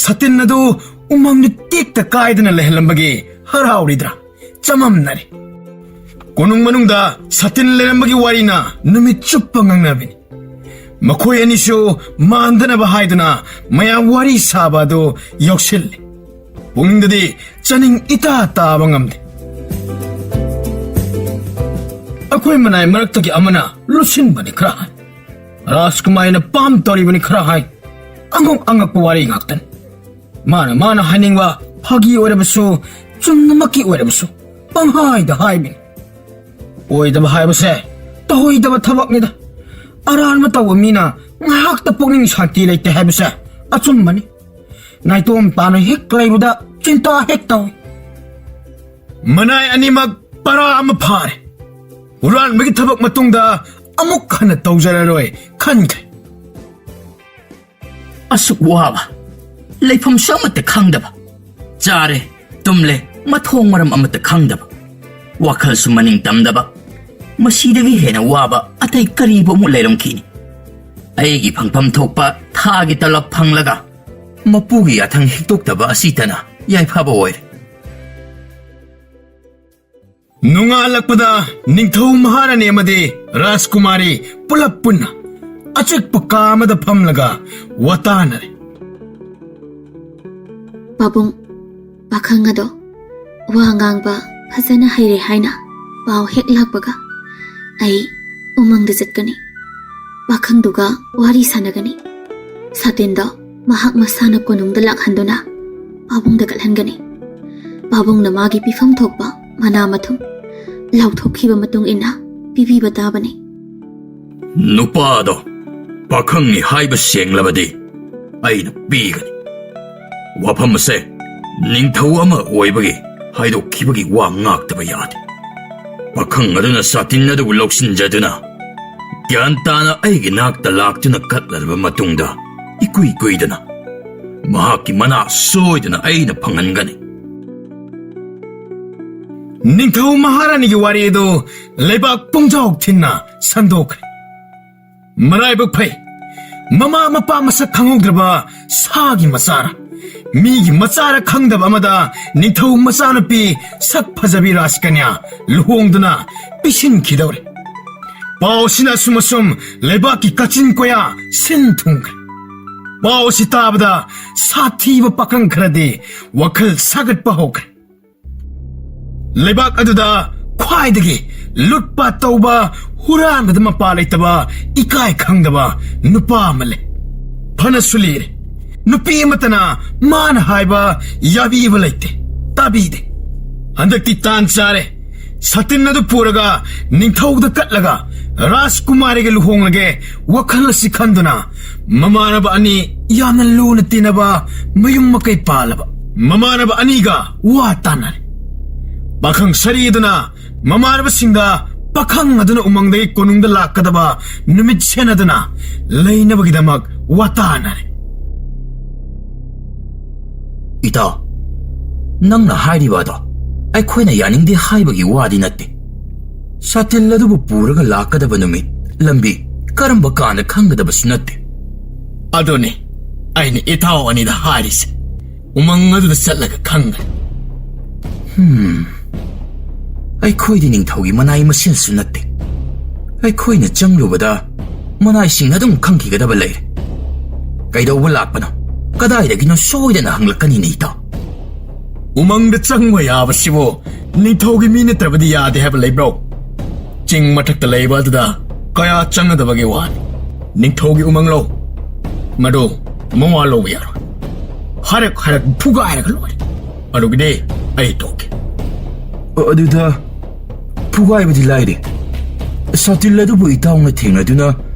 ꯁꯇꯤꯟ ꯑꯗꯨ ꯎꯃꯪꯗ ꯇꯦꯛꯇ ꯀꯥꯏꯗꯅ ꯂꯩꯍꯜꯂꯝꯕꯒꯤ ꯍꯔꯥꯎꯔꯤꯗ꯭ꯔꯥ ꯆꯃꯝꯅꯔꯦ ꯀꯣꯅꯨꯡ ꯃꯅꯨꯡꯗ ꯁꯇꯤꯟ ꯂꯩꯔꯝꯕꯒꯤ ꯋꯥꯔꯤꯅ ꯅꯨꯃꯤꯠ ꯆꯨꯞꯄ ꯉꯥꯡꯅꯕꯤꯅꯤ ꯃꯈꯣꯏ ꯑꯅꯤꯁꯨ ꯃꯥꯟꯗꯅꯕ ꯍꯥꯏꯗꯨꯅ ꯃꯌꯥꯝ ꯋꯥꯔꯤ ꯁꯥꯕ ꯑꯗꯨ ꯌꯥꯎꯁꯤꯜꯂꯦ ꯄꯨꯡꯅꯤꯡꯗꯗꯤ ꯆꯥꯅꯤꯡ ꯏꯇꯥ ꯇꯥꯕ ꯉꯝꯗꯦ ꯑꯩꯈꯣꯏ ꯃꯅꯥꯏ ꯃꯔꯛꯇꯒꯤ ꯑꯃꯅ ꯂꯨꯁꯤꯟꯕꯅꯤ ꯈꯔ ꯍꯥꯏ ꯔꯥꯖꯀꯨꯃꯥꯔꯤꯅ ꯄꯥꯝ ꯇꯧꯔꯤꯕꯅꯤ ꯈꯔ ꯍꯥꯏ ꯑꯉꯛꯄ ꯋꯥꯔꯤ ꯉꯥꯛꯇꯅꯤ ꯃꯥꯅ ꯍꯥꯏꯅꯤꯡꯕ ꯐꯥꯒꯤ ꯑꯣꯏꯔꯕꯁꯨ ꯆꯨꯝꯅꯃꯛꯀꯤ ꯑꯣꯏꯔꯕꯁꯨ ꯄꯪꯍꯥꯏꯗ ꯍꯥꯏꯕꯅꯤ ꯑꯣꯏꯗꯕ ꯍꯥꯏꯕꯁꯦ ꯇꯧꯍꯩꯗꯕ ꯊꯕꯛꯅꯤꯗ ꯑꯔꯥꯟꯕ ꯇꯧꯕ ꯃꯤꯅ ꯉꯥꯏꯍꯥꯛꯇ ꯄꯨꯛꯅꯤꯡ ꯁꯥꯟꯇꯤ ꯂꯩꯇꯦ ꯍꯥꯏꯕꯁꯦ ꯑꯆꯨꯝꯕꯅꯤ ꯅꯥꯏꯇꯣꯝ ꯇꯥꯅ ꯍꯦꯛ ꯂꯩꯕꯗ ꯆꯤꯟꯇꯥ ꯍꯦꯛ ꯇꯧꯏ ꯃꯅꯥꯏ ꯑꯅꯤꯃꯛ ꯄꯔꯥ ꯑꯃ ꯐꯥꯔꯦ ꯍꯨꯔꯥꯟꯕꯒꯤ ꯊꯕꯛ ꯃꯇꯨꯡꯗ ꯑꯃꯨꯛ ꯍꯟꯅ ꯇꯧꯖꯔꯔꯣꯏ ꯈꯟꯈ꯭ꯔꯦ ꯑꯁꯨꯛ ꯋꯥꯕ ꯂꯩꯐꯝꯁꯨ ꯑꯃꯠꯇ ꯈꯪꯗꯕ ꯆꯥꯔꯦ ꯇꯨꯝꯂꯦ ꯃꯊꯣꯡ ꯃꯔꯝ ꯑꯃꯠꯇ ꯈꯪꯗꯕ ꯋꯥꯈꯜꯁꯨ ꯃꯅꯤꯡ ꯇꯝꯗꯕ ꯃꯁꯤꯗꯒꯤ ꯍꯦꯟꯅ ꯋꯥꯕ ꯑꯇꯩ ꯀꯔꯤꯕꯨ ꯑꯃꯨꯛ ꯂꯩꯔꯝꯈꯤꯅꯤ ꯑꯩꯒꯤ ꯐꯪꯐꯝ ꯊꯣꯛꯄ ꯊꯥꯒꯤ ꯇꯂꯞ ꯐꯪꯂꯒ ꯃꯄꯨꯒꯤ ꯌꯥꯊꯪ ꯍꯤꯛꯇꯣꯛꯇꯕ ꯑꯁꯤꯇꯅ ꯌꯥꯏꯐꯕ ꯑꯣꯏꯔꯦ ꯅꯣꯡꯉꯥꯜꯂꯛꯄꯗ ꯅꯤꯡꯊꯧ ꯃꯍꯥꯔꯥꯅꯤ ꯑꯃꯗꯤ ꯔꯥꯖꯀꯨꯃꯥꯔꯤ ꯄꯨꯂꯞ ꯄꯨꯟꯅ ꯑꯆꯤꯛꯄ ꯀꯥ ꯑꯃꯗ ꯐꯝꯂꯒ ꯋꯥꯇꯥꯅꯔꯦ ꯄꯥꯕꯨꯡ ꯄꯥꯈꯪ ꯑꯗꯣ ꯋꯥ ꯉꯥꯡꯕ ꯐꯖꯅ ꯍꯩꯔꯦ ꯍꯥꯏꯅ ꯄꯥꯎ ꯍꯦꯛ ꯂꯥꯛꯄꯒ ꯑꯩ ꯎꯃꯪꯗ ꯆꯠꯀꯅꯤ ꯄꯥꯈꯪꯗꯨꯒ ꯋꯥꯔꯤ ꯁꯥꯟꯅꯒꯅꯤ ꯁꯇꯤꯟꯗꯣ ꯃꯍꯥꯛ ꯃꯁꯥꯅ ꯀꯣꯅꯨꯡꯗ ꯂꯥꯛꯍꯟꯗꯨꯅ ꯄꯥꯕꯨꯡꯗ ꯀꯠꯍꯟꯒꯅꯤ ꯄꯥꯕꯨꯡꯅ ꯃꯥꯒꯤ ꯄꯤꯐꯝ ꯊꯣꯛꯄ ꯃꯅꯥ ꯃꯊꯨꯝ ꯂꯥꯎꯊꯣꯛꯈꯤꯕ ꯃꯇꯨꯡ ꯏꯟꯅ ꯄꯤꯕꯤꯕ ꯇꯥꯕꯅꯤ ꯅꯨꯄꯥꯗꯣ ꯄꯥꯈꯪꯅꯤ ꯍꯥꯏꯕ ꯁꯦꯡꯂꯕꯗꯤ ꯑꯩꯅ ꯄꯤꯒꯅꯤ ꯋꯥꯐꯝ ꯑꯁꯦ ꯅꯤꯡꯊꯧ ꯑꯃ ꯑꯣꯏꯕꯒꯤ ꯍꯥꯏꯗꯣꯛꯈꯤꯕꯒꯤ ꯋꯥ ꯉꯥꯛꯇꯕ ꯌꯥꯗꯦ ꯄꯥꯈꯪ ꯑꯗꯨꯅ ꯁꯥꯇꯤꯟ ꯑꯗꯨꯕꯨ ꯂꯧꯁꯤꯟꯖꯗꯨꯅ ꯒ꯭ꯌꯥꯟ ꯇꯥꯅ ꯑꯩꯒꯤ ꯅꯥꯛꯇ ꯂꯥꯛꯇꯨꯅ ꯀꯠꯂꯕ ꯃꯇꯨꯡꯗ ꯏꯀꯨꯏ ꯀꯨꯏꯗꯅ ꯃꯍꯥꯛꯀꯤ ꯃꯅꯥ ꯁꯣꯏꯗꯅ ꯑꯩꯅ ꯐꯪꯍꯟꯒꯅꯤ ꯅꯤꯡꯊꯧ ꯃꯍꯥꯔꯥꯅꯤꯒꯤ ꯋꯥꯔꯤ ꯑꯗꯨ ꯂꯩꯕꯥꯛ ꯄꯨꯡꯖꯥꯎ ꯊꯤꯟꯅ ꯁꯟꯗꯣꯛꯈ꯭ꯔꯦ ꯃꯔꯥꯏꯕꯛ ꯐꯩ ꯃꯃꯥ ꯃꯄꯥ ꯃꯁꯛ ꯈꯪꯍꯧꯗ꯭ꯔꯕ ꯁꯥꯒꯤ ꯃꯆꯥꯔ ꯃꯤꯒꯤ ꯃꯆꯥꯔ ꯈꯪꯗꯕ ꯑꯃꯗ ꯅꯤꯡꯊꯧ ꯃꯆꯥꯅꯨꯄꯤ ꯁꯛ ꯐꯖꯕꯤ ꯔꯥꯖꯀꯟꯌꯥ ꯂꯨꯍꯣꯡꯗꯨꯅ ꯄꯤꯁꯤꯟꯈꯤꯗꯧꯔꯦ ꯄꯥꯎꯁꯤꯅ ꯑꯁꯨꯝ ꯂꯩꯕꯥꯛꯀꯤ ꯀꯥꯆꯤꯟ ꯀꯣꯌꯥ ꯁꯤꯟ ꯊꯨꯡꯈ꯭ꯔꯦ ꯄꯥꯎ ꯑꯁꯤ ꯇꯥꯕꯗ ꯁꯥꯊꯤꯕ ꯄꯥꯈꯪ ꯈꯔꯗꯤ ꯋꯥꯈꯜ ꯁꯥꯒꯠꯄ ꯍꯧꯈ꯭ꯔꯦ ꯂꯩꯕꯥꯛ ꯑꯗꯨꯗ ꯈ꯭ꯋꯥꯏꯗꯒꯤ ꯂꯨꯠꯄꯥꯠ ꯇꯧꯕ ꯍꯨꯔꯥꯟꯕꯗ ꯃꯄꯥ ꯂꯩꯇꯕ ꯏꯀꯥꯏ ꯈꯪꯗꯕ ꯅꯨꯄꯥ ꯑꯃ ꯂꯩ ꯐꯅꯁꯨ ꯂꯤꯔꯦ ꯅꯨꯄꯤ ꯑꯃꯇꯅ ꯃꯥꯅ ꯍꯥꯏꯕ ꯌꯥꯕꯤꯕ ꯂꯩꯇꯦ ꯇꯥꯕꯤꯗꯦ ꯍꯟꯗꯛꯇꯤ ꯇꯥꯟ ꯆꯥꯔꯦ ꯁꯇꯤꯟ ꯑꯗꯨ ꯄꯨꯔꯒ ꯅꯤꯡꯊꯧꯗ ꯀꯠꯂꯒ ꯔꯥꯖꯀꯨꯃꯥꯔꯤꯒ ꯂꯨꯍꯣꯡꯂꯒꯦ ꯋꯥꯈꯜ ꯑꯁꯤ ꯈꯟꯗꯨꯅ ꯃꯃꯥꯟꯅꯕ ꯑꯅꯤ ꯌꯥꯝꯅ ꯂꯨꯅ ꯇꯤꯟꯅꯕ ꯃꯌꯨꯝ ꯃꯀꯩ ꯄꯥꯜꯂꯕ ꯃꯃꯥꯟꯅꯕ ꯑꯅꯤꯒ ꯋꯥ ꯇꯥꯟꯅꯔꯦ ꯄꯥꯈꯪ ꯁꯔꯤ ꯑꯗꯨꯅ ꯃꯃꯥꯟꯅꯕꯁꯤꯡꯗ ꯄꯥꯈꯪ ꯑꯗꯨꯅ ꯎꯃꯪꯗꯒꯤ ꯀꯣꯅꯨꯡꯗ ꯂꯥꯛꯀꯗꯕ ꯅꯨꯃꯤꯠ ꯁꯦꯟꯅꯗꯨꯅ ꯂꯩꯅꯕꯒꯤꯗꯃꯛ ꯋꯥꯇꯥꯅꯔꯦ ꯏꯇꯥꯎ ꯅꯪꯅ ꯍꯥꯏꯔꯤꯕ ꯑꯗꯣ ꯑꯩꯈꯣꯏꯅ ꯌꯥꯅꯤꯡꯗꯦ ꯍꯥꯏꯕꯒꯤ ꯋꯥꯗꯤ ꯅꯠꯇꯦ ꯁꯥꯇꯤꯟ ꯑꯗꯨꯕꯨ ꯄꯨꯔꯒ ꯂꯥꯛꯀꯗꯕ ꯅꯨꯃꯤꯠ ꯂꯝꯕꯤ ꯀꯔꯝꯕ ꯀꯥꯟꯗ ꯈꯪꯒꯗꯕꯁꯨ ꯅꯠꯇꯦ. ꯑꯗꯨꯅꯤ ꯑꯩꯅ ꯏꯇꯥꯎ ꯑꯅꯤꯗ ꯍꯥꯏꯔꯤꯁꯦ. ꯎꯃꯪ ꯑꯗꯨꯗ ꯆꯠꯂꯒ ꯈꯪꯒꯅꯤ. ꯑꯩꯈꯣꯏꯗꯤ ꯅꯤꯡꯊꯧꯒꯤ ꯃꯅꯥꯏ ꯃꯁꯦꯟꯁꯨ ꯅꯠꯇꯦ. ꯑꯩꯈꯣꯏꯅ ꯆꯪꯂꯨꯕꯗ ꯃꯅꯥꯏꯁꯤꯡ ꯑꯗꯨꯝ ꯈꯪꯈꯤꯒꯗꯕ ꯂꯩꯔꯦ. ꯀꯩꯗꯧꯕ ꯂꯥꯛꯄꯅꯣ? ꯀꯗꯥꯏꯗꯒꯤꯅꯣ ꯁꯣꯏꯗꯅ ꯍꯪꯂꯛꯀꯅꯤꯅꯦ ꯏꯇꯥꯎ. ꯎꯃꯪꯗ ꯆꯪꯕ ꯌꯥꯕꯁꯤꯕꯨ ꯅꯤꯡꯊꯧꯒꯤ ꯃꯤ ꯅꯠꯇ꯭ꯔꯕꯗꯤ ꯌꯥꯗꯦ ꯍꯥꯏꯕ ꯂꯩꯕ꯭ꯔꯣ? ꯆꯤꯡ ꯃꯊꯛꯇ ꯂꯩꯕ ꯑꯗꯨꯗ ꯀꯌꯥ ꯆꯪꯒꯗꯕꯒꯤ ꯋꯥꯅꯤ. ꯅꯤꯡꯊꯧꯒꯤ ꯎꯃꯪ ꯂꯧ. ꯃꯗꯨ ꯃꯋꯥ ꯂꯧꯕ ꯌꯥꯔꯣꯏ. ꯍꯥꯏꯔꯛ ꯐꯨꯒꯥꯏꯔꯒ ꯂꯣꯏꯔꯦ. ꯑꯗꯨꯒꯤꯗꯤ ꯑꯩ ꯇꯧꯒꯦ. ꯑꯗꯨꯗ ꯐꯨꯒꯥꯏꯕꯗꯤ ꯂꯥꯏꯔꯦ. ꯁꯥꯇꯤꯜ ꯑꯗꯨꯕꯨ ꯏꯇꯥꯎꯅ ꯊꯦꯡꯅꯗꯨꯅ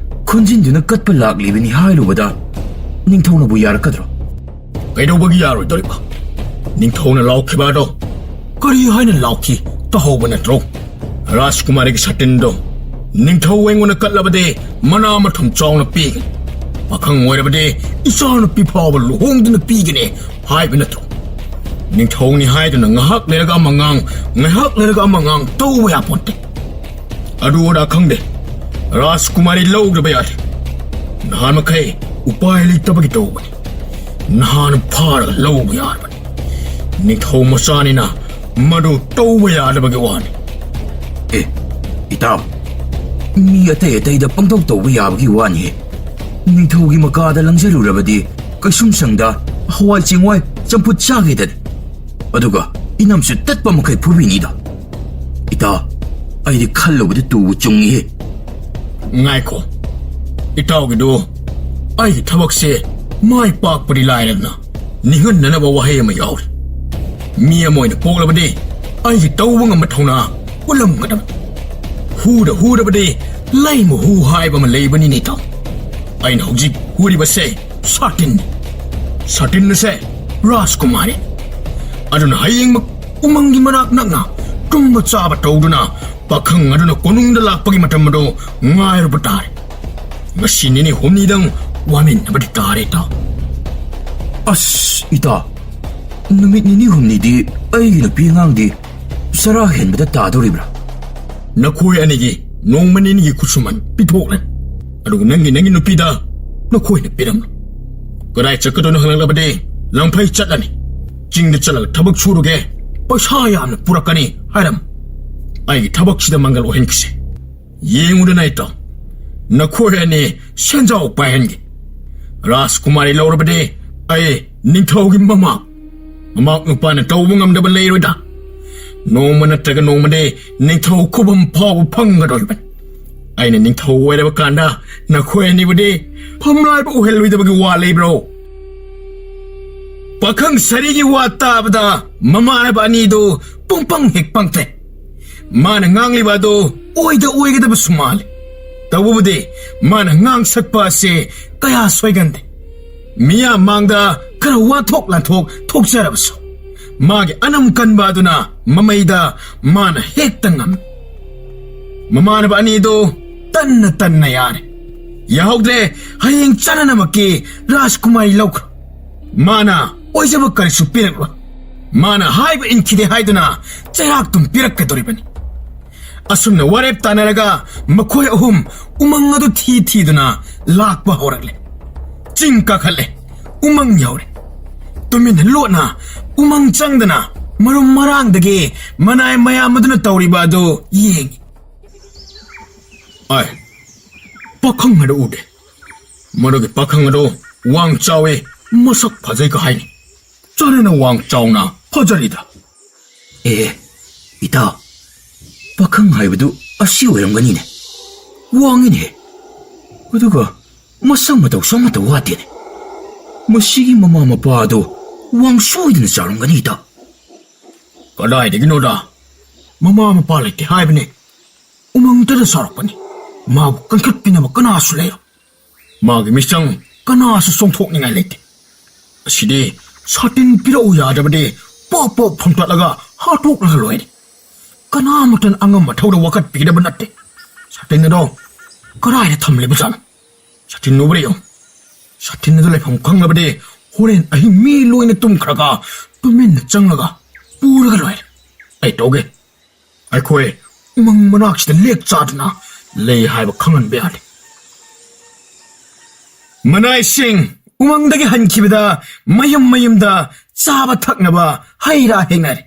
ꯈꯨꯟꯖꯤꯟꯗꯨꯅ ꯀꯠꯄ ꯂꯥꯛꯂꯤꯕꯅꯤ ꯍꯥꯏꯔꯨꯕꯗ ꯅꯤꯡꯊꯧꯅꯕꯨ ꯌꯥꯔꯛꯀꯗ꯭ꯔꯣ? ꯀꯩꯗꯧꯕꯒꯤ ꯌꯥꯔꯣꯏꯗꯧꯔꯤꯕ? ꯅꯤꯡꯊꯧꯅ ꯂꯥꯎꯈꯤꯕ ꯑꯗꯣ ꯀꯔꯤ ꯍꯥꯏꯅ ꯂꯥꯎꯈꯤ ꯇꯥꯍꯧꯕ ꯅꯠꯇ꯭ꯔꯣ? ꯔꯥꯖꯀꯨꯃꯥꯔꯤꯒꯤ ꯁꯥꯇꯤꯟꯗꯣ ꯅꯤꯡꯊꯧ ꯑꯩꯉꯣꯟꯗ ꯀꯠꯂꯕꯗꯤ ꯃꯅꯥ ꯃꯊꯨꯝ ꯆꯥꯎꯅ ꯄꯤꯒꯅꯤ. ꯄꯥꯈꯪ ꯑꯣꯏꯔꯕꯗꯤ ꯏꯆꯥꯅꯨꯄꯤ ꯐꯥꯎꯕ ꯂꯨꯍꯣꯡꯗꯨꯅ ꯄꯤꯒꯅꯤ ꯍꯥꯏꯕ ꯅꯠꯇ꯭ꯔꯣ? ꯅꯤꯡꯊꯧꯅꯤ ꯍꯥꯏꯗꯨꯅ ꯉꯥꯏꯍꯥꯛ ꯂꯩꯔꯒ ꯑꯃ ꯉꯥꯡ, ꯉꯥꯏꯍꯥꯛ ꯂꯩꯔꯒ ꯑꯃ ꯉꯥꯡ ꯇꯧꯕ ꯌꯥꯄꯣꯟꯇꯦ. ꯑꯗꯨ ꯑꯗꯥ ꯈꯪꯗꯦ. ꯔꯥꯖꯀꯨꯃꯥꯔꯤ ꯂꯧꯗꯕ ꯌꯥꯗꯦ. ꯅꯍꯥꯟ ꯃꯈꯩ ꯎꯄꯥꯏ ꯂꯩꯇꯕꯒꯤ ꯇꯧꯕꯅꯤ. ꯅꯍꯥꯟ ꯐꯥꯔꯒ ꯂꯧꯕ ꯌꯥꯔꯕꯅꯤ. ꯅꯤꯡꯊꯧ ꯃꯆꯥꯅꯤꯅ ꯃꯗꯨ ꯇꯧꯕ ꯌꯥꯗꯕꯒꯤ ꯋꯥꯅꯤ. ꯏꯇꯥꯎ, ꯃꯤ ꯑꯇꯩ ꯑꯇꯩꯗ ꯄꯪꯇꯧ ꯇꯧꯕ ꯌꯥꯕꯒꯤ ꯋꯥꯅꯤꯍꯦ. ꯅꯤꯡꯊꯧꯒꯤ ꯃꯀꯥꯗ ꯂꯪꯖꯔꯨꯔꯕꯗꯤ ꯀꯩꯁꯨꯝꯁꯪꯗ ꯍꯋꯥꯏ ꯆꯦꯡꯋꯥꯏ ꯆꯝꯐꯨꯠ ꯆꯥꯒꯦꯗꯅꯤ. ꯑꯗꯨꯒ ꯏꯅꯝꯁꯨ ꯇꯠꯄ ꯃꯈꯩ ꯐꯨꯕꯤꯅꯤꯗ. ꯏꯇꯥꯎ, ꯑꯩꯗꯤ ꯈꯜꯂꯨꯕꯗ ꯇꯨꯕꯨ ꯆꯨꯡꯉꯤꯍꯦ. ꯉꯥꯏꯈꯣ. ꯏꯇꯥꯎꯒꯤꯗꯨ ꯑꯩꯒꯤ ꯊꯕꯛꯁꯦ ꯃꯥꯏ ꯄꯥꯛꯄꯗꯤ ꯂꯥꯏꯔꯗꯅ ꯅꯤꯡꯍꯟꯅꯅꯕ ꯋꯥꯍꯩ ꯑꯃ ꯌꯥꯎꯔꯤ. ꯃꯤ ꯑꯃ ꯑꯣꯏꯅ ꯄꯣꯛꯂꯕꯗꯤ ꯑꯩꯒꯤ ꯇꯧꯕ ꯉꯝꯕ ꯊꯧꯅꯥ ꯎꯠꯂꯝꯒꯗꯕꯅꯤ. ꯍꯨꯔꯕꯗꯤ ꯂꯩꯃ ꯍꯨ ꯍꯥꯏꯕ ꯑꯃ ꯂꯩꯕꯅꯤꯅꯦ ꯏꯇꯥꯎ. ꯑꯩꯅ ꯍꯧꯖꯤꯛ ꯍꯨꯔꯤꯕꯁꯦ ꯁꯥꯇꯤꯟꯅꯤ. ꯁꯥꯇꯤꯟ ꯑꯁꯦ ꯔꯥꯖꯀꯨꯃꯥꯔꯤ. ꯑꯗꯨꯅ ꯍꯌꯦꯡꯃꯛ ꯎꯃꯪꯒꯤ ꯃꯅꯥꯛ ꯅꯛꯅ ꯇꯨꯝꯕ ꯆꯥꯕ ꯇꯧꯗꯨꯅ ꯄꯥꯈꯪ ꯑꯗꯨꯅ ꯀꯣꯅꯨꯡꯗ ꯂꯥꯛꯄꯒꯤ ꯃꯇꯝ ꯑꯗꯨ ꯉꯥꯏꯔꯨꯕ ꯇꯥꯔꯦ. ꯉꯁꯤ ꯅꯤꯅꯤ ꯍꯨꯝꯅꯤꯗꯪ ꯋꯥꯃꯤꯟꯅꯕꯗꯤ ꯇꯥꯔꯦ ꯏꯇꯥꯎ. ꯑꯁ ꯏꯇꯥꯎ, ꯅꯨꯃꯤꯠ ꯅꯤꯅꯤ ꯍꯨꯝꯅꯤꯗꯤ ꯑꯩꯒꯤ ꯅꯨꯄꯤ ꯑꯉꯥꯡꯗꯤ ꯆꯔꯥ ꯍꯦꯟꯕꯗ ꯇꯥꯗꯧꯔꯤꯕ꯭ꯔꯥ? ꯅꯈꯣꯏ ꯑꯅꯤꯒꯤ ꯅꯣꯡꯃ ꯅꯤನಿꯒꯤ ꯈꯨꯠꯁꯨꯃꯟ ꯄꯤꯊꯣꯛꯂꯦ. ꯑꯗꯨꯒ ꯅꯪꯒꯤ ꯅꯨꯄꯤꯗ ꯅꯈꯣꯏꯅ ꯄꯤꯔꯝꯂꯣ. ꯀꯗꯥꯏ ꯆꯠꯀꯗꯣꯏꯅꯣ ꯍꯪꯂꯛꯂꯕꯗꯤ ꯂꯪꯐꯩ ꯆꯠꯂꯅꯤ. ꯆꯤꯡꯗ ꯆꯠꯂꯒ ꯊꯕꯛ ꯁꯨꯔꯨꯒꯦ, ꯄꯩꯁꯥ ꯌꯥꯝꯅ ꯄꯨꯔꯛꯀꯅꯤ ꯍꯥꯏꯔꯝ. ꯑꯩꯒꯤ ꯊꯕꯛꯁꯤꯗ ꯃꯪꯒꯜ ꯑꯣꯏꯍꯟꯈꯤꯁꯦ. ꯌꯦꯡꯉꯨꯗꯅ ꯏꯇꯥꯎ, ꯅꯈꯣꯏ ꯑꯅꯤ ꯁꯦꯟꯖꯥꯎ ꯄꯥꯏꯍꯟꯒꯦ. ꯔꯥꯖꯀꯨꯃꯥꯔꯤ ꯂꯧꯔꯕꯗꯤ ꯑꯩ ꯅꯤꯡꯊꯧꯒꯤ ꯃꯃꯥꯛ ꯅꯨꯄꯥꯅ ꯇꯧꯕ ꯉꯝꯗꯕ ꯂꯩꯔꯣꯏꯗ. ꯅꯣꯡꯃ ꯅꯠꯇ꯭ꯔꯒ ꯅꯣꯡꯃꯗꯤ ꯅꯤꯡꯊꯧ ꯈꯨꯕꯝ ꯐꯥꯎꯕ ꯐꯪꯒꯗꯧꯔꯤꯕꯅꯤ. ꯑꯩꯅ ꯅꯤꯡꯊꯧ ꯑꯣꯏꯔꯕ ꯀꯥꯟꯗ ꯅꯈꯣꯏ ꯑꯅꯤꯕꯨꯗꯤ ꯐꯝꯂꯥꯏꯕ ꯑꯣꯏꯍꯜꯂꯣꯏꯗꯕꯒꯤ ꯋꯥ ꯂꯩꯕ꯭ꯔꯣ? ꯄꯥꯈꯪ ꯁꯔꯤꯒꯤ ꯋꯥ ꯇꯥꯕꯗ ꯃꯃꯥꯟꯅꯕ ꯑꯅꯤꯗꯨ ꯄꯨꯡꯄꯪ ꯍꯦꯛ ꯄꯪꯊꯦ. ꯃꯥꯅ ꯉꯥꯡꯂꯤꯕ ꯑꯗꯨ ꯑꯣꯏꯒꯗꯕꯁꯨ ꯃꯥꯜꯂꯤ. ꯇꯧꯕꯕꯨꯗꯤ ꯃꯥꯅ ꯉꯥꯡ ꯁꯛꯄ ꯑꯁꯤ ꯀꯌꯥ ꯁꯣꯏꯒꯟꯗꯦ. ꯃꯤꯌꯥꯝ ꯃꯥꯡꯗ ꯈꯔ ꯋꯥꯊꯣꯛ ꯂꯥꯟꯊꯣꯛ ꯊꯣꯛꯆꯔꯕꯁꯨ ꯃꯥꯒꯤ ꯑꯅꯝ ꯀꯟꯕ ꯑꯗꯨꯅ ꯃꯃꯩꯗ ꯃꯥꯅ ꯍꯦꯛꯇ ꯉꯝꯃꯤ. ꯃꯃꯥꯟꯅꯕ ꯑꯅꯤꯗꯨ ꯇꯟꯅ ꯌꯥꯔꯦ. ꯌꯥꯍꯧꯗ꯭ꯔꯦ. ꯍꯌꯦꯡ ꯆꯅꯅꯃꯛꯀꯤ ꯔꯥꯖꯀꯨꯃꯥꯔꯤ ꯂꯧꯈ꯭ꯔꯣ. ꯃꯥꯅ ꯑꯣꯏꯖꯕ ꯀꯔꯤꯁꯨ ꯄꯤꯔꯛꯂꯣꯏ. ꯃꯥꯅ ꯍꯥꯏꯕ ꯏꯟꯈꯤꯗꯦ ꯍꯥꯏꯗꯨꯅ ꯆꯩꯔꯥꯛꯇꯨꯝ ꯄꯤꯔꯛꯀꯗꯧꯔꯤꯕꯅꯤ. ꯑꯁꯨꯝꯅ ꯋꯥꯔꯦꯞ ꯇꯥꯅꯔꯒ ꯃꯈꯣꯏ ꯑꯍꯨꯝ ꯎꯃꯪ ꯑꯗꯨ ꯊꯤꯗꯨꯅ ꯂꯥꯛꯄ ꯍꯧꯔꯛꯂꯦ. ꯆꯤꯡ ꯀꯥꯈꯠꯂꯦ. ꯎꯃꯪ ꯌꯧꯔꯦ. ꯇꯨꯃꯤꯟꯅ ꯂꯣꯠꯅ ꯎꯃꯪ ꯆꯪꯗꯅ ꯃꯔꯨꯝ ꯃꯔꯥꯡꯗꯒꯤ ꯃꯅꯥꯏ ꯃꯌꯥꯝ ꯑꯗꯨꯅ ꯇꯧꯔꯤꯕ ꯑꯗꯨ ꯌꯦꯡꯉꯤ. ꯑꯩ ꯄꯥꯈꯪ ꯑꯗꯨ ꯎꯗꯦ. ꯃꯗꯨꯒꯤ ꯄꯥꯈꯪ ꯑꯗꯨ ꯋꯥꯡ ꯆꯥꯎꯋꯤ, ꯃꯁꯛ ꯐꯖꯩꯒ ꯍꯥꯏꯅꯤ. ꯆꯔꯅ ꯋꯥꯡ ꯆꯥꯎꯅ ꯐꯖꯔꯤꯗ. ꯏꯇꯥꯎ, ꯄꯥꯈꯪ ꯍꯥꯏꯕꯗꯨ ꯑꯁꯤ ꯑꯣꯏꯔꯝꯒꯅꯤꯅꯦ. ꯋꯥꯡꯉꯤꯅꯦ. ꯑꯗꯨꯒ ꯃꯁꯛ ꯃꯇꯧꯁꯨ ꯑꯃꯠꯇ ꯋꯥꯠꯇꯦꯅꯦ. ꯃꯁꯤꯒꯤ ꯃꯃꯥ ꯃꯄꯥ ꯑꯗꯨ ꯋꯥꯡ ꯁꯣꯏꯗꯅ ꯆꯥꯎꯔꯝꯒꯅꯤ ꯏꯇꯥꯎ. ꯀꯗꯥꯏꯗꯒꯤꯅꯣꯗ? ꯃꯃꯥ ꯃꯄꯥ ꯂꯩꯇꯦ ꯍꯥꯏꯕꯅꯤ. ꯎꯃꯪꯇꯗ ꯆꯥꯎꯔꯛꯄꯅꯤ. ꯃꯥꯕꯨ ꯀꯟꯈꯠꯄꯤꯅꯕ ꯀꯅꯥꯁꯨ ꯂꯩꯔꯣꯏ. ꯃꯥꯒꯤ ꯃꯤꯆꯪ ꯀꯅꯥꯁꯨ ꯆꯣꯡꯊꯣꯛꯅꯤꯡꯉꯥꯏ ꯂꯩꯇꯦ. ꯑꯁꯤꯗꯤ ꯁꯥꯇꯤꯟ ꯄꯤꯔꯛꯎ ꯌꯥꯗꯕꯗꯤ ꯄꯣꯞ ꯐꯪꯇꯠꯂꯒ ꯍꯥꯠꯇꯣꯛꯂꯒ ꯂꯣꯏꯔꯦ. ꯀꯅꯥꯃꯠꯇꯅ ꯑꯉꯝ ꯃꯊꯧꯗ ꯋꯥꯀꯠꯄꯤꯒꯗꯕ ꯅꯠꯇꯦ. ꯁꯥꯇꯤꯟ ꯑꯗꯣ ꯀꯗꯥꯏꯗ ꯊꯝꯂꯤꯕꯖꯥꯠꯅꯣ? ꯁꯥꯇꯤꯟ ꯎꯕ꯭ꯔ ꯌꯦꯡꯉꯨ. ꯁꯥꯇꯤꯟ ꯑꯗꯨ ꯂꯩꯐꯝ ꯈꯪꯂꯕꯗꯤ ꯍꯣꯔꯦꯟ ꯑꯍꯤꯡ ꯃꯤ ꯂꯣꯏꯅ ꯇꯨꯝꯈ꯭ꯔꯒ ꯇꯨꯃꯤꯟꯅ ꯆꯪꯂꯒ ꯄꯨꯔꯒ ꯂꯣꯏꯔꯦ. ꯑꯩ ꯇꯧꯒꯦ. ꯑꯩꯈꯣꯏ ꯎꯃꯪ ꯃꯅꯥꯛꯁꯤꯗ ꯂꯦꯛ ꯆꯥꯗꯨꯅ ꯂꯩ ꯍꯥꯏꯕ ꯈꯪꯍꯟꯕ ꯌꯥꯗꯦ ꯃꯅꯥꯏꯁꯤꯡ ꯎꯃꯪꯗꯒꯤ ꯍꯟꯈꯤꯕꯗ ꯃꯌꯨꯝ ꯃꯌꯨꯝꯗ ꯆꯥꯕ ꯊꯛꯅꯕ ꯍꯩ ꯔꯥ ꯍꯦꯛꯅꯔꯦ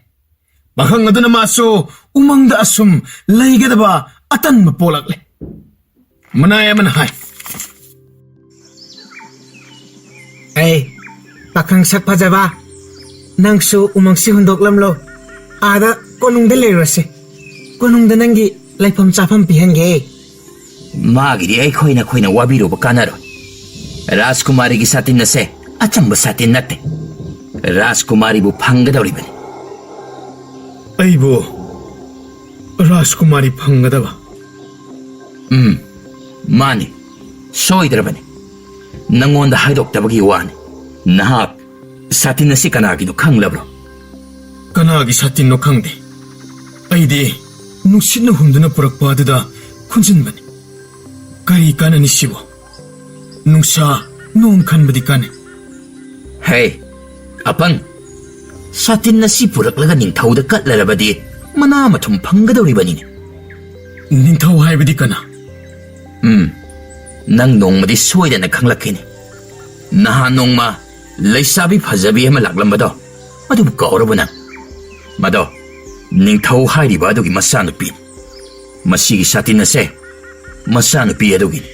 ꯄꯥꯈꯪ ꯑꯗꯨꯅ ꯃꯥꯁꯨ ꯎꯃꯪꯗ ꯑꯁꯨꯝ ꯂꯩꯒꯗꯕ ꯑꯇꯟꯕ ꯄꯣꯛꯂꯛꯂꯦ ꯃꯅꯥꯏ ꯑꯃꯅ ꯍꯥꯏ ꯑꯩ ꯄꯥꯈꯪ ꯁꯛ ꯐꯖꯕ ꯅꯪꯁꯨ ꯎꯃꯪꯁꯤ ꯍꯨꯟꯗꯣꯛꯂꯝꯂꯣ ꯑꯥꯗ ꯀꯣꯅꯨꯡꯗ ꯂꯩꯔꯨꯔꯁꯤ ꯀꯣꯅꯨꯡꯗ ꯅꯪꯒꯤ ꯂꯩꯐꯝ ꯆꯥꯐꯝ ꯄꯤꯍꯟꯒꯦ ꯃꯥꯒꯤꯗꯤ ꯑꯩꯈꯣꯏꯅ ꯋꯥꯕꯤꯔꯨꯕ ꯀꯥꯟꯅꯔꯣꯏ ꯔꯥꯖꯀꯨꯃꯥꯔꯤꯒꯤ ꯁꯥꯇꯤꯟ ꯑꯁꯦ ꯑꯆꯝꯕ ꯁꯥꯇꯤꯟ ꯅꯠꯇꯦ ꯔꯥꯖꯀꯨꯃꯥꯔꯤꯕꯨ ꯐꯪꯒꯗꯧꯔꯤꯕꯅꯤ ꯑꯩꯕꯨ ꯔꯥꯖꯀꯨꯃꯥꯔꯤ ꯐꯪꯒꯗꯕ ꯃꯥꯅꯤ ꯁꯣꯏꯗ꯭ꯔꯕꯅꯤ ꯅꯪꯉꯣꯟꯗ ꯍꯥꯏꯗꯣꯛꯇꯕꯒꯤ ꯋꯥꯅꯤ ꯅꯍꯥꯛ ꯁꯥꯇꯤꯟ ꯑꯁꯤ ꯀꯅꯥꯒꯤꯅꯣ ꯈꯪꯂꯕ꯭ꯔꯣ ꯀꯅꯥꯒꯤ ꯁꯥꯇꯤꯟꯅꯣ ꯈꯪꯗꯦ ꯑꯩꯗꯤ ꯅꯨꯡꯁꯤꯠꯅ ꯍꯨꯝꯗꯨꯅ ꯄꯨꯔꯛꯄ ꯑꯗꯨꯗ ꯈꯨꯟꯖꯤꯟꯕꯅꯤ ꯀꯔꯤ ꯀꯥꯟꯅꯅꯤ ꯁꯤꯕꯨ ꯅꯨꯡꯁꯥ ꯅꯣꯡ ꯈꯟꯕꯗꯤ ꯀꯥꯟꯅꯩ ꯍꯦ ꯑꯄꯪ ꯁꯥꯇꯤꯟ ꯑꯁꯤ ꯄꯨꯔꯛꯂꯒ ꯅꯤꯡꯊꯧꯗ ꯀꯠꯂꯔꯕꯗꯤ ꯃꯅꯥ ꯃꯊꯨꯝ ꯐꯪꯒꯗꯧꯔꯤꯕꯅꯤꯅꯦ ꯅꯤꯡꯊꯧ ꯍꯥꯏꯕꯗꯤ ꯀꯅꯥ ꯅꯪ ꯅꯣꯡꯃꯗꯤ ꯁꯣꯏꯗꯅ ꯈꯪꯂꯛꯈꯤꯅꯤ ꯅꯍꯥꯟ ꯅꯣꯡꯃ ꯂꯩꯁꯥꯕꯤ ꯐꯖꯕꯤ ꯑꯃ ꯂꯥꯛꯂꯝꯕꯗꯣ ꯑꯗꯨꯕꯨ ꯀꯥꯎꯔꯕ ꯅꯪ ꯃꯗꯣ ꯅꯤꯡꯊꯧ ꯍꯥꯏꯔꯤꯕ ꯑꯗꯨꯒꯤ ꯃꯆꯥꯅꯨꯄꯤꯅꯤ ꯃꯁꯤꯒꯤ ꯁꯥꯇꯤꯟ ꯑꯁꯦ ꯃꯆꯥꯅꯨꯄꯤ ꯑꯗꯨꯒꯤꯅꯤ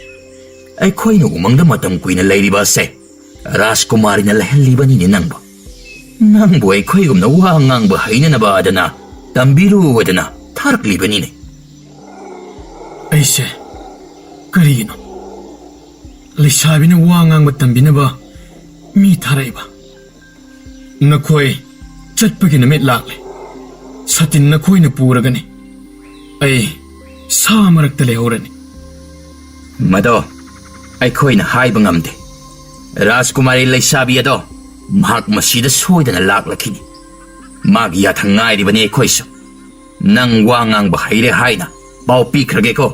ꯑꯩꯈꯣꯏꯅ ꯎꯃꯪꯗ ꯃꯇꯝ ꯀꯨꯏꯅ ꯂꯩꯔꯤꯕ ꯑꯁꯦ ꯔꯥꯖꯀꯨꯃꯥꯔꯤꯅ ꯂꯩꯍꯜꯂꯤꯕꯅꯤꯅꯦ ꯅꯪꯕꯨ ꯑꯩꯈꯣꯏꯒꯨꯝꯅ ꯋꯥ ꯉꯥꯡꯕ ꯍꯩꯅꯅꯕ ꯑꯗꯅ ꯇꯝꯕꯤꯔꯨꯗꯅ ꯊꯥꯔꯛꯂꯤꯕꯅꯤꯅꯦ ꯑꯩꯁꯦ ꯀꯔꯤꯒꯤꯅꯣ ꯂꯩꯁꯥꯕꯤꯅ ꯋꯥ ꯉꯥꯡꯕ ꯇꯝꯕꯤꯅꯕ ꯃꯤ ꯊꯥꯔꯛꯏꯕ ꯅꯈꯣꯏ ꯆꯠꯄꯒꯤ ꯅꯨꯃꯤꯠ ꯂꯥꯛꯂꯦ ꯁꯥꯇꯤꯟ ꯅꯈꯣꯏꯅ ꯄꯨꯔꯒꯅꯤ ꯑꯩ ꯁꯥ ꯃꯔꯛꯇ ꯂꯩꯍꯧꯔꯅꯤ ꯃꯗꯣ ꯑꯩꯈꯣꯏꯅ ꯍꯥꯏꯕ ꯉꯝꯗꯦ ꯔꯥꯖꯀꯨꯃꯥꯔꯤ ꯂꯩꯁꯥꯕꯤ ꯑꯗꯣ ꯃꯍꯥꯛ ꯃꯁꯤꯗ ꯁꯣꯏꯗꯅ ꯂꯥꯛꯂꯛꯈꯤꯅꯤ ꯃꯥꯒꯤ ꯌꯥꯊꯪ ꯉꯥꯏꯔꯤꯕꯅꯤ ꯑꯩꯈꯣꯏꯁꯨ ꯅꯪ ꯋꯥ ꯉꯥꯡꯕ ꯍꯩꯔꯦ ꯍꯥꯏꯅ ꯄꯥꯎ ꯄꯤꯈ꯭ꯔꯒꯦꯀꯣ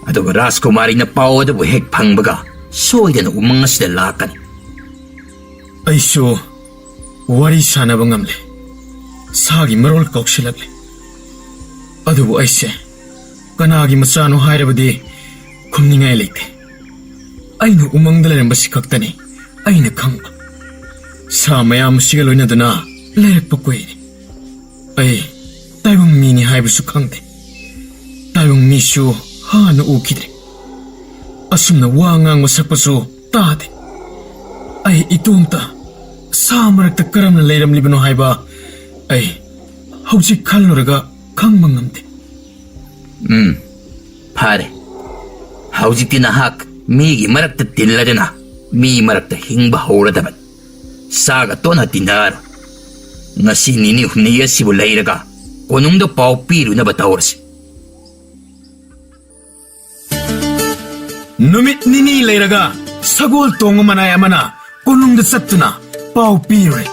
ꯑꯗꯨꯒ ꯔꯥꯖꯀꯨꯃꯥꯔꯤꯅ ꯄꯥꯎ ꯑꯗꯨꯕꯨ ꯍꯦꯛ ꯐꯪꯕꯒ ꯁꯣꯏꯗꯅ ꯎꯃꯪ ꯑꯁꯤꯗ ꯂꯥꯛꯀꯅꯤ ꯑꯩꯁꯨ ꯋꯥꯔꯤ ꯁꯥꯟꯅꯕ ꯉꯝꯂꯦ ꯁꯥꯒꯤ ꯃꯔꯣꯜ ꯀꯧꯁꯤꯜꯂꯛꯂꯦ ꯑꯗꯨꯕꯨ ꯑꯩꯁꯦ ꯀꯅꯥꯒꯤ ꯃꯆꯥꯅꯣ ꯍꯥꯏꯔꯕꯗꯤ ꯈꯨꯝꯅꯤꯡꯉꯥꯏ ꯂꯩꯇꯦ ꯑꯩꯅ ꯎꯃꯪꯗ ꯂꯩꯔꯝꯕꯁꯤ ꯈꯛꯇꯅꯤ ꯑꯩꯅ ꯈꯪꯕ ꯁꯥ ꯃꯌꯥꯝ ꯑꯁꯤꯒ ꯂꯣꯏꯅꯗꯨꯅ ꯂꯩꯔꯛꯄ ꯀꯨꯏꯔꯦ ꯑꯩ ꯇꯥꯏꯕꯪ ꯃꯤꯅꯤ ꯍꯥꯏꯕꯁꯨ ꯈꯪꯗꯦ ꯇꯥꯏꯕꯪ ꯃꯤꯁꯨ ꯍꯥꯟꯅ ꯎꯈꯤꯗ꯭ꯔꯦ ꯑꯁꯨꯝꯅ ꯋꯥ ꯉꯥꯡꯕ ꯁꯛꯄꯁꯨ ꯇꯥꯗꯦ ꯑꯩ ꯏꯇꯣꯝꯇ ꯁꯥ ꯃꯔꯛꯇ ꯀꯔꯝꯅ ꯂꯩꯔꯝꯂꯤꯕꯅꯣ ꯍꯥꯏꯕ ꯑꯩ ꯍꯧꯖꯤꯛ ꯈꯜꯂꯨꯔꯒ ꯈꯪꯕ ꯉꯝꯗꯦ ꯐꯔꯦ ꯍꯧꯖꯤꯛꯇꯤ ꯅꯍꯥꯛ ꯃꯤꯒꯤ ꯃꯔꯛꯇ ꯇꯤꯜꯂꯗꯅ ꯃꯤ ꯃꯔꯛꯇ ꯍꯤꯡꯕ ꯍꯧꯔꯗꯕꯅꯤ ꯁꯥꯒ ꯇꯣꯟꯅ ꯇꯤꯟꯅꯔꯣꯏ ꯉꯁꯤ ꯅꯤꯅꯤ ꯍꯨꯝꯅꯤ ꯑꯁꯤꯕꯨ ꯂꯩꯔꯒ ꯀꯣꯅꯨꯡꯗ ꯄꯥꯎ ꯄꯤꯔꯨꯅꯕ ꯇꯧꯔꯁꯤ ꯅꯨꯃꯤꯠ ꯅꯤꯅꯤ ꯂꯩꯔꯒ ꯁꯒꯣꯜ ꯇꯣꯡꯕ ꯃꯅꯥꯏ ꯑꯃꯅ ꯀꯣꯅꯨꯡꯗ ꯆꯠꯇꯨꯅ ꯄꯥꯎ ꯄꯤꯔꯨꯔꯦ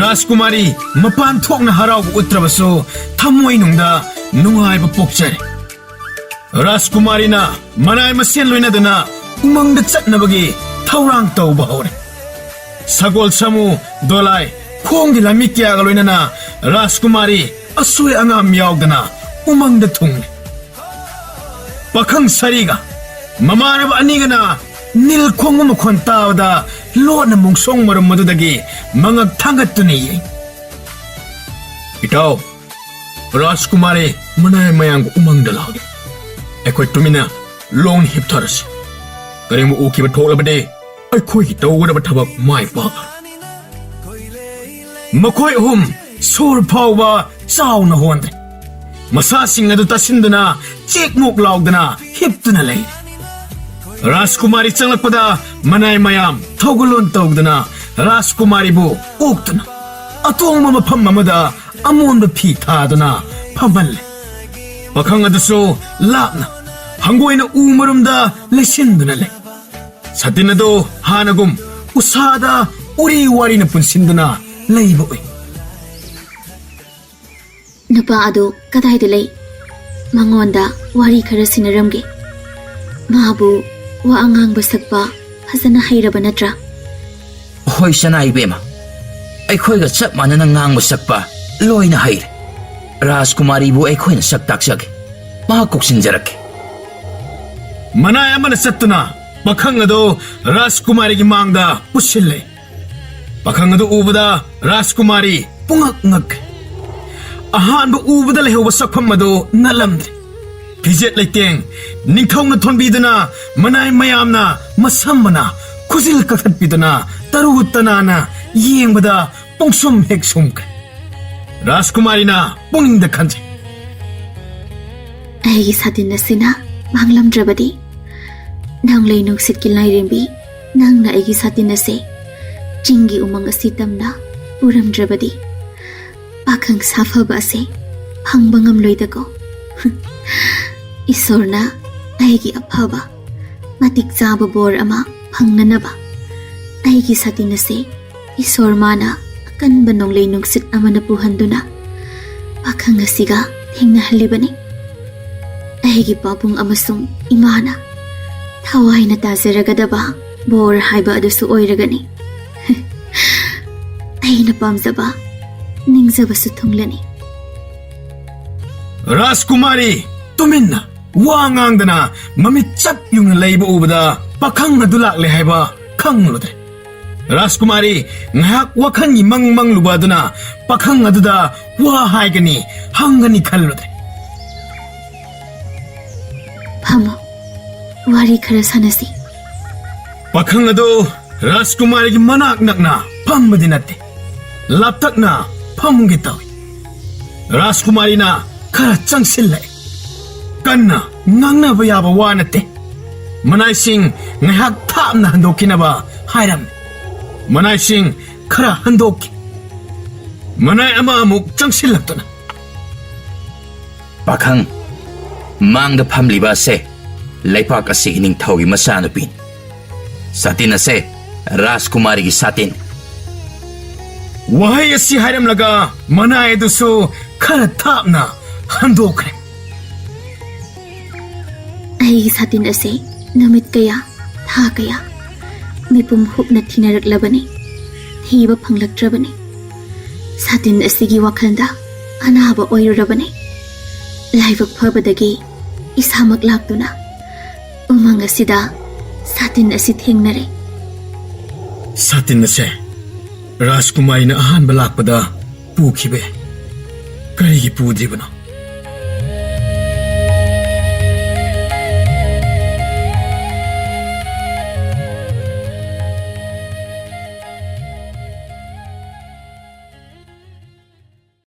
ꯔꯥꯖꯀꯨꯃꯥꯔꯤ ꯃꯄꯥꯟ ꯊꯣꯛꯅ ꯍꯔꯥꯎꯕ ꯎꯠꯇ꯭ꯔꯕꯁꯨ ꯊꯃꯣꯏꯅꯨꯡꯗ ꯅꯨꯡꯉꯥꯏꯕ ꯄꯣꯛꯆꯔꯦ ꯔꯥꯖꯀꯨꯃꯥꯔꯤꯅ ꯃꯅꯥꯏ ꯃꯁꯦꯟ ꯂꯣꯏꯅꯗꯨꯅ ꯎꯃꯪꯗ ꯆꯠꯅꯕꯒꯤ ꯊꯧꯔꯥꯡ ꯇꯧꯕ ꯍꯧꯔꯦ ꯁꯒꯣꯜ ꯁꯥꯃꯨ ꯗꯣꯂꯥꯏ ꯈꯣꯡꯒꯤ ꯂꯝꯃꯤ ꯀꯌꯥꯒ ꯂꯣꯏꯅꯅ ꯔꯥꯖꯀꯨꯃꯥꯔꯤ ꯑꯁꯣꯏ ꯑꯉꯥꯝ ꯌꯥꯎꯗꯅ ꯎꯃꯪꯗ ꯊꯨꯡꯂꯦ ꯄꯥꯈꯪ ꯁꯥꯔꯤꯒ ꯃꯃꯥꯟꯅꯕ ꯑꯅꯤꯒꯅ ꯅꯤꯜ ꯈꯣꯡꯕ ꯃꯈꯣꯟ ꯇꯥꯕꯗ ꯂꯣꯠꯅ ꯃꯣꯡꯁꯣꯡ ꯃꯔꯨꯝ ꯑꯗꯨꯗꯒꯤ ꯃꯉꯛ ꯊꯥꯡꯒꯠꯇꯨꯅ ꯌꯦꯡ ꯏꯇꯥꯎ ꯔꯥꯖꯀꯨꯃꯥꯔꯤ ꯃꯅꯥꯏ ꯃꯌꯥꯝꯒ ꯎꯃꯪꯗ ꯂꯥꯛꯂꯦ ꯑꯩꯈꯣꯏ ꯇꯨꯃꯤꯟꯅ ꯂꯣꯡ ꯍꯤꯞꯊꯔꯁꯤ ꯀꯔꯤꯒꯨꯝꯕ ꯎꯈꯤꯕ ꯊꯣꯛꯂꯕꯗꯤ ꯑꯩꯈꯣꯏꯒꯤ ꯇꯧꯒꯗꯕ ꯊꯕꯛ ꯃꯥꯏ ꯄꯥꯛꯂꯣꯏ ꯃꯈꯣꯏ ꯑꯍꯨꯝ ꯁꯣꯔ ꯐꯥꯎꯕ ꯆꯥꯎꯅ ꯍꯣꯟꯗ꯭ꯔꯦ ꯃꯁꯥꯁꯤꯡ ꯑꯗꯨ ꯇꯥꯁꯤꯟꯗꯨꯅ ꯆꯦꯛꯃꯣꯛ ꯂꯥꯎꯗꯅ ꯍꯤꯞꯇꯨꯅ ꯂꯩꯔꯦ ꯔꯥꯖꯀꯨꯃꯥꯔꯤ ꯆꯪꯂꯛꯄꯗ ꯃꯅꯥꯏ ꯃꯌꯥꯝ ꯊꯧꯒꯜꯂꯣꯟ ꯇꯧꯗꯨꯅ ꯔꯥꯖꯀꯨꯃꯥꯔꯤꯕꯨ ꯑꯣꯛꯇꯨꯅ ꯑꯇꯣꯡꯕ ꯃꯐꯝ ꯑꯃꯗ ꯑꯃꯣꯟꯕ ꯐꯤ ꯊꯥꯗꯨꯅ ꯐꯝꯍꯜꯂꯦ ꯄꯥꯈꯪ ꯑꯗꯨꯁꯨ ꯂꯥꯞꯅ ꯍꯪꯒꯣꯏꯅ ꯎ ꯃꯔꯨꯝꯗ ꯂꯩꯁꯤꯟꯗꯨꯅ ꯂꯩ ꯁꯥꯇꯤꯟ ꯑꯗꯨ ꯍꯥꯟꯅꯒꯨꯝ ꯎꯁꯥꯗ ꯎꯔꯤ ꯋꯥꯔꯤꯅ ꯄꯨꯟꯁꯤꯟꯗꯨꯅ ꯂꯩꯕ ꯑꯣꯏ ꯅꯨꯄꯥ ꯑꯗꯨ ꯀꯗꯥꯏꯗ ꯂꯩ ꯃꯉꯣꯟꯗ ꯋꯥꯔꯤ ꯈꯔ ꯁꯤꯟꯅꯔꯝꯒꯦ ꯃꯥꯕꯨ ꯋꯥ ꯑꯉꯥꯡꯕ ꯁꯛꯄ ꯐꯖꯅ ꯍꯩꯔꯕ ꯅꯠꯇ꯭ꯔꯥ ꯍꯣꯏ ꯁꯅꯥ ꯏꯕꯦꯝꯃ ꯑꯩꯈꯣꯏꯒ ꯆꯞ ꯃꯥꯟꯅꯅ ꯉꯥꯡꯕ ꯁꯛꯄ ꯂꯣꯏꯅ ꯍꯩꯔꯦ ꯔꯥꯖꯀꯨꯃꯥꯔꯤꯕꯨ ꯑꯩꯈꯣꯏꯅ ꯁꯛ ꯇꯥꯛꯆꯒꯦ ꯃꯍꯥꯛ ꯀꯣꯛꯁꯤꯟꯖꯔꯛꯀꯦ ꯃꯅꯥꯏ ꯑꯃꯅ ꯆꯠꯇꯨꯅ ꯄꯥꯈꯪ ꯑꯗꯨ ꯔꯥꯖꯀꯨꯃꯥꯔꯤꯒꯤ ꯃꯥꯡꯗ ꯄꯨꯁꯤꯜꯂꯦ ꯄꯥꯈꯪ ꯑꯗꯨ ꯎꯕꯗ ꯔꯥꯖꯀꯨꯃꯥꯔꯤ ꯄꯨꯡꯉꯛ ꯉꯛꯈ꯭ꯔꯦ ꯑꯍꯥꯟꯕ ꯎꯕꯗ ꯂꯩꯍꯧꯕ ꯁꯛꯐꯝ ꯑꯗꯨ ꯅꯠꯂꯝꯗ꯭ꯔꯦ ꯐꯤꯖꯦꯠ ꯂꯩꯇꯦꯡ ꯅꯤꯡꯊꯧꯅ ꯊꯣꯟꯕꯤꯗꯨꯅ ꯃꯅꯥꯏ ꯃꯌꯥꯝꯅ ꯃꯁꯝꯕꯅ ꯈꯨꯖꯤꯜ ꯀꯛꯊꯠꯄꯤꯗꯨꯅ ꯇꯔꯨ ꯇꯅꯥꯅ ꯌꯦꯡꯕꯗ ꯄꯣꯡꯁꯨꯝ ꯍꯦꯛ ꯁꯨꯝꯈ꯭ꯔꯦ ꯔꯥꯖꯀꯨꯃꯥꯔꯤꯅ ꯄꯨꯛꯅꯤꯡꯗ ꯈꯟꯖꯩ ꯑꯩꯒꯤ ꯁꯥꯇꯤꯟ ꯑꯁꯤꯅ ꯃꯥꯡꯂꯝꯗ꯭ꯔꯕꯗꯤ ꯅꯣꯡꯂꯩ ꯅꯨꯡꯁꯤꯠꯀꯤ ꯂꯥꯏꯔꯦꯝꯕꯤ ꯅꯪꯅ ꯑꯩꯒꯤ ꯁꯥꯇꯤꯟ ꯑꯁꯤ ꯆꯤꯡꯒꯤ ꯎꯃꯪ ꯑꯁꯤ ꯇꯝꯅ ꯄꯨꯔꯝꯗ꯭ꯔꯕꯗꯤ ꯄꯥꯈꯪ ꯁꯥꯐꯕ ꯑꯁꯤ ꯐꯪꯕ ꯉꯝꯂꯣꯏꯗꯀꯣ ꯏꯁꯣꯔꯅ ꯑꯩꯒꯤ ꯑꯐꯕ ꯃꯇꯤꯛ ꯆꯥꯕ ꯕꯣꯔ ꯑꯃ ꯐꯪꯅꯅꯕ ꯑꯩꯒꯤ ꯁꯥꯇꯤꯟ ꯑꯁꯤ ꯏꯁꯣꯔ ꯃꯥꯅ ꯑꯀꯟꯕ ꯅꯣꯡꯂꯩ ꯅꯨꯡꯁꯤꯠ ꯑꯃꯅ ꯄꯨꯍꯟꯗꯨꯅ ꯄꯥꯈꯪ ꯑꯁꯤꯒ ꯊꯦꯡꯅꯍꯜꯂꯤꯕꯅꯤ ꯑꯩꯒꯤ ꯄꯥꯕꯨꯡ ꯑꯃꯁꯨꯡ ꯏꯃꯥꯅ ꯊꯋꯥꯏꯅ ꯇꯥꯖꯔꯒꯗꯕ ꯕꯣꯔ ꯍꯥꯏꯕ ꯑꯗꯨꯁꯨ ꯑꯣꯏꯔꯒꯅꯤ ꯑꯩꯅ ꯄꯥꯝꯖꯕ ꯅꯤꯡꯖꯕꯁꯨ ꯊꯨꯡꯂꯅꯤ ꯔꯥꯖꯀꯨꯃꯥꯔꯤ ꯇꯨꯃꯤꯟꯅ ꯋꯥ ꯉꯥꯡꯗꯅ ꯃꯃꯤꯠ ꯆꯞ ꯌꯨꯡꯅ ꯂꯩꯕ ꯎꯕꯗ ꯄꯥꯈꯪ ꯑꯗꯨ ꯂꯥꯛꯂꯦ ꯍꯥꯏꯕ ꯈꯪꯂꯨꯗ꯭ꯔꯦ ꯔꯥꯖꯀꯨꯃꯥꯔꯤ ꯉꯥꯏꯍꯥꯛ ꯋꯥꯈꯜꯒꯤ ꯃꯪ ꯃꯪꯂꯨꯕ ꯑꯗꯨꯅ ꯄꯥꯈꯪ ꯑꯗꯨꯗ ꯋꯥ ꯍꯥꯏꯒꯅꯤ ꯍꯪꯒꯅꯤ ꯈꯜꯂꯨꯗ꯭ꯔꯦ ꯐꯝꯃꯣ ꯋꯥꯔꯤ ꯈꯔ ꯁꯥꯟꯅꯁꯤ ꯄꯥꯈꯪ ꯑꯗꯨ ꯔꯥꯖꯀꯨꯃꯥꯔꯤꯒꯤ ꯃꯅꯥꯛ ꯅꯛꯅ ꯐꯝꯕꯗꯤ ꯅꯠꯇꯦ ꯂꯥꯞꯇꯛꯅ ꯐꯝꯒꯦ ꯇꯧꯏ ꯔꯥꯖꯀꯨꯃꯥꯔꯤꯅ खरा चंगसिल्ले कन्ना ngangnaba yaba wa nate manai sing ngahak thamna handokkinaba hairam manai sing khara handokki manai ama amuk changsillaktuna पाखंग मांग फमलीबा से लेपाक असि निंगथौगी मचानुपी सातिन असे राजकुमारी की सातिन वहाय असि हाइरम लगा मनाय दुसु खरा थापना हंदोखरे आई सातिन असे नमित कया था कया मिपुम हुपना थिनरकलबनी थीबा फंगलक्त्रबनी सातिन असिगी वखलदा अनाबा ओइरबनी लाइवक फबदगी इसामक लाक्तुना उमंग असिदा सातिन असि थेंगनरे सातिन असे राजकुमारी न अहान बलाकपदा पुखिबे करिगी पुद्रिबनो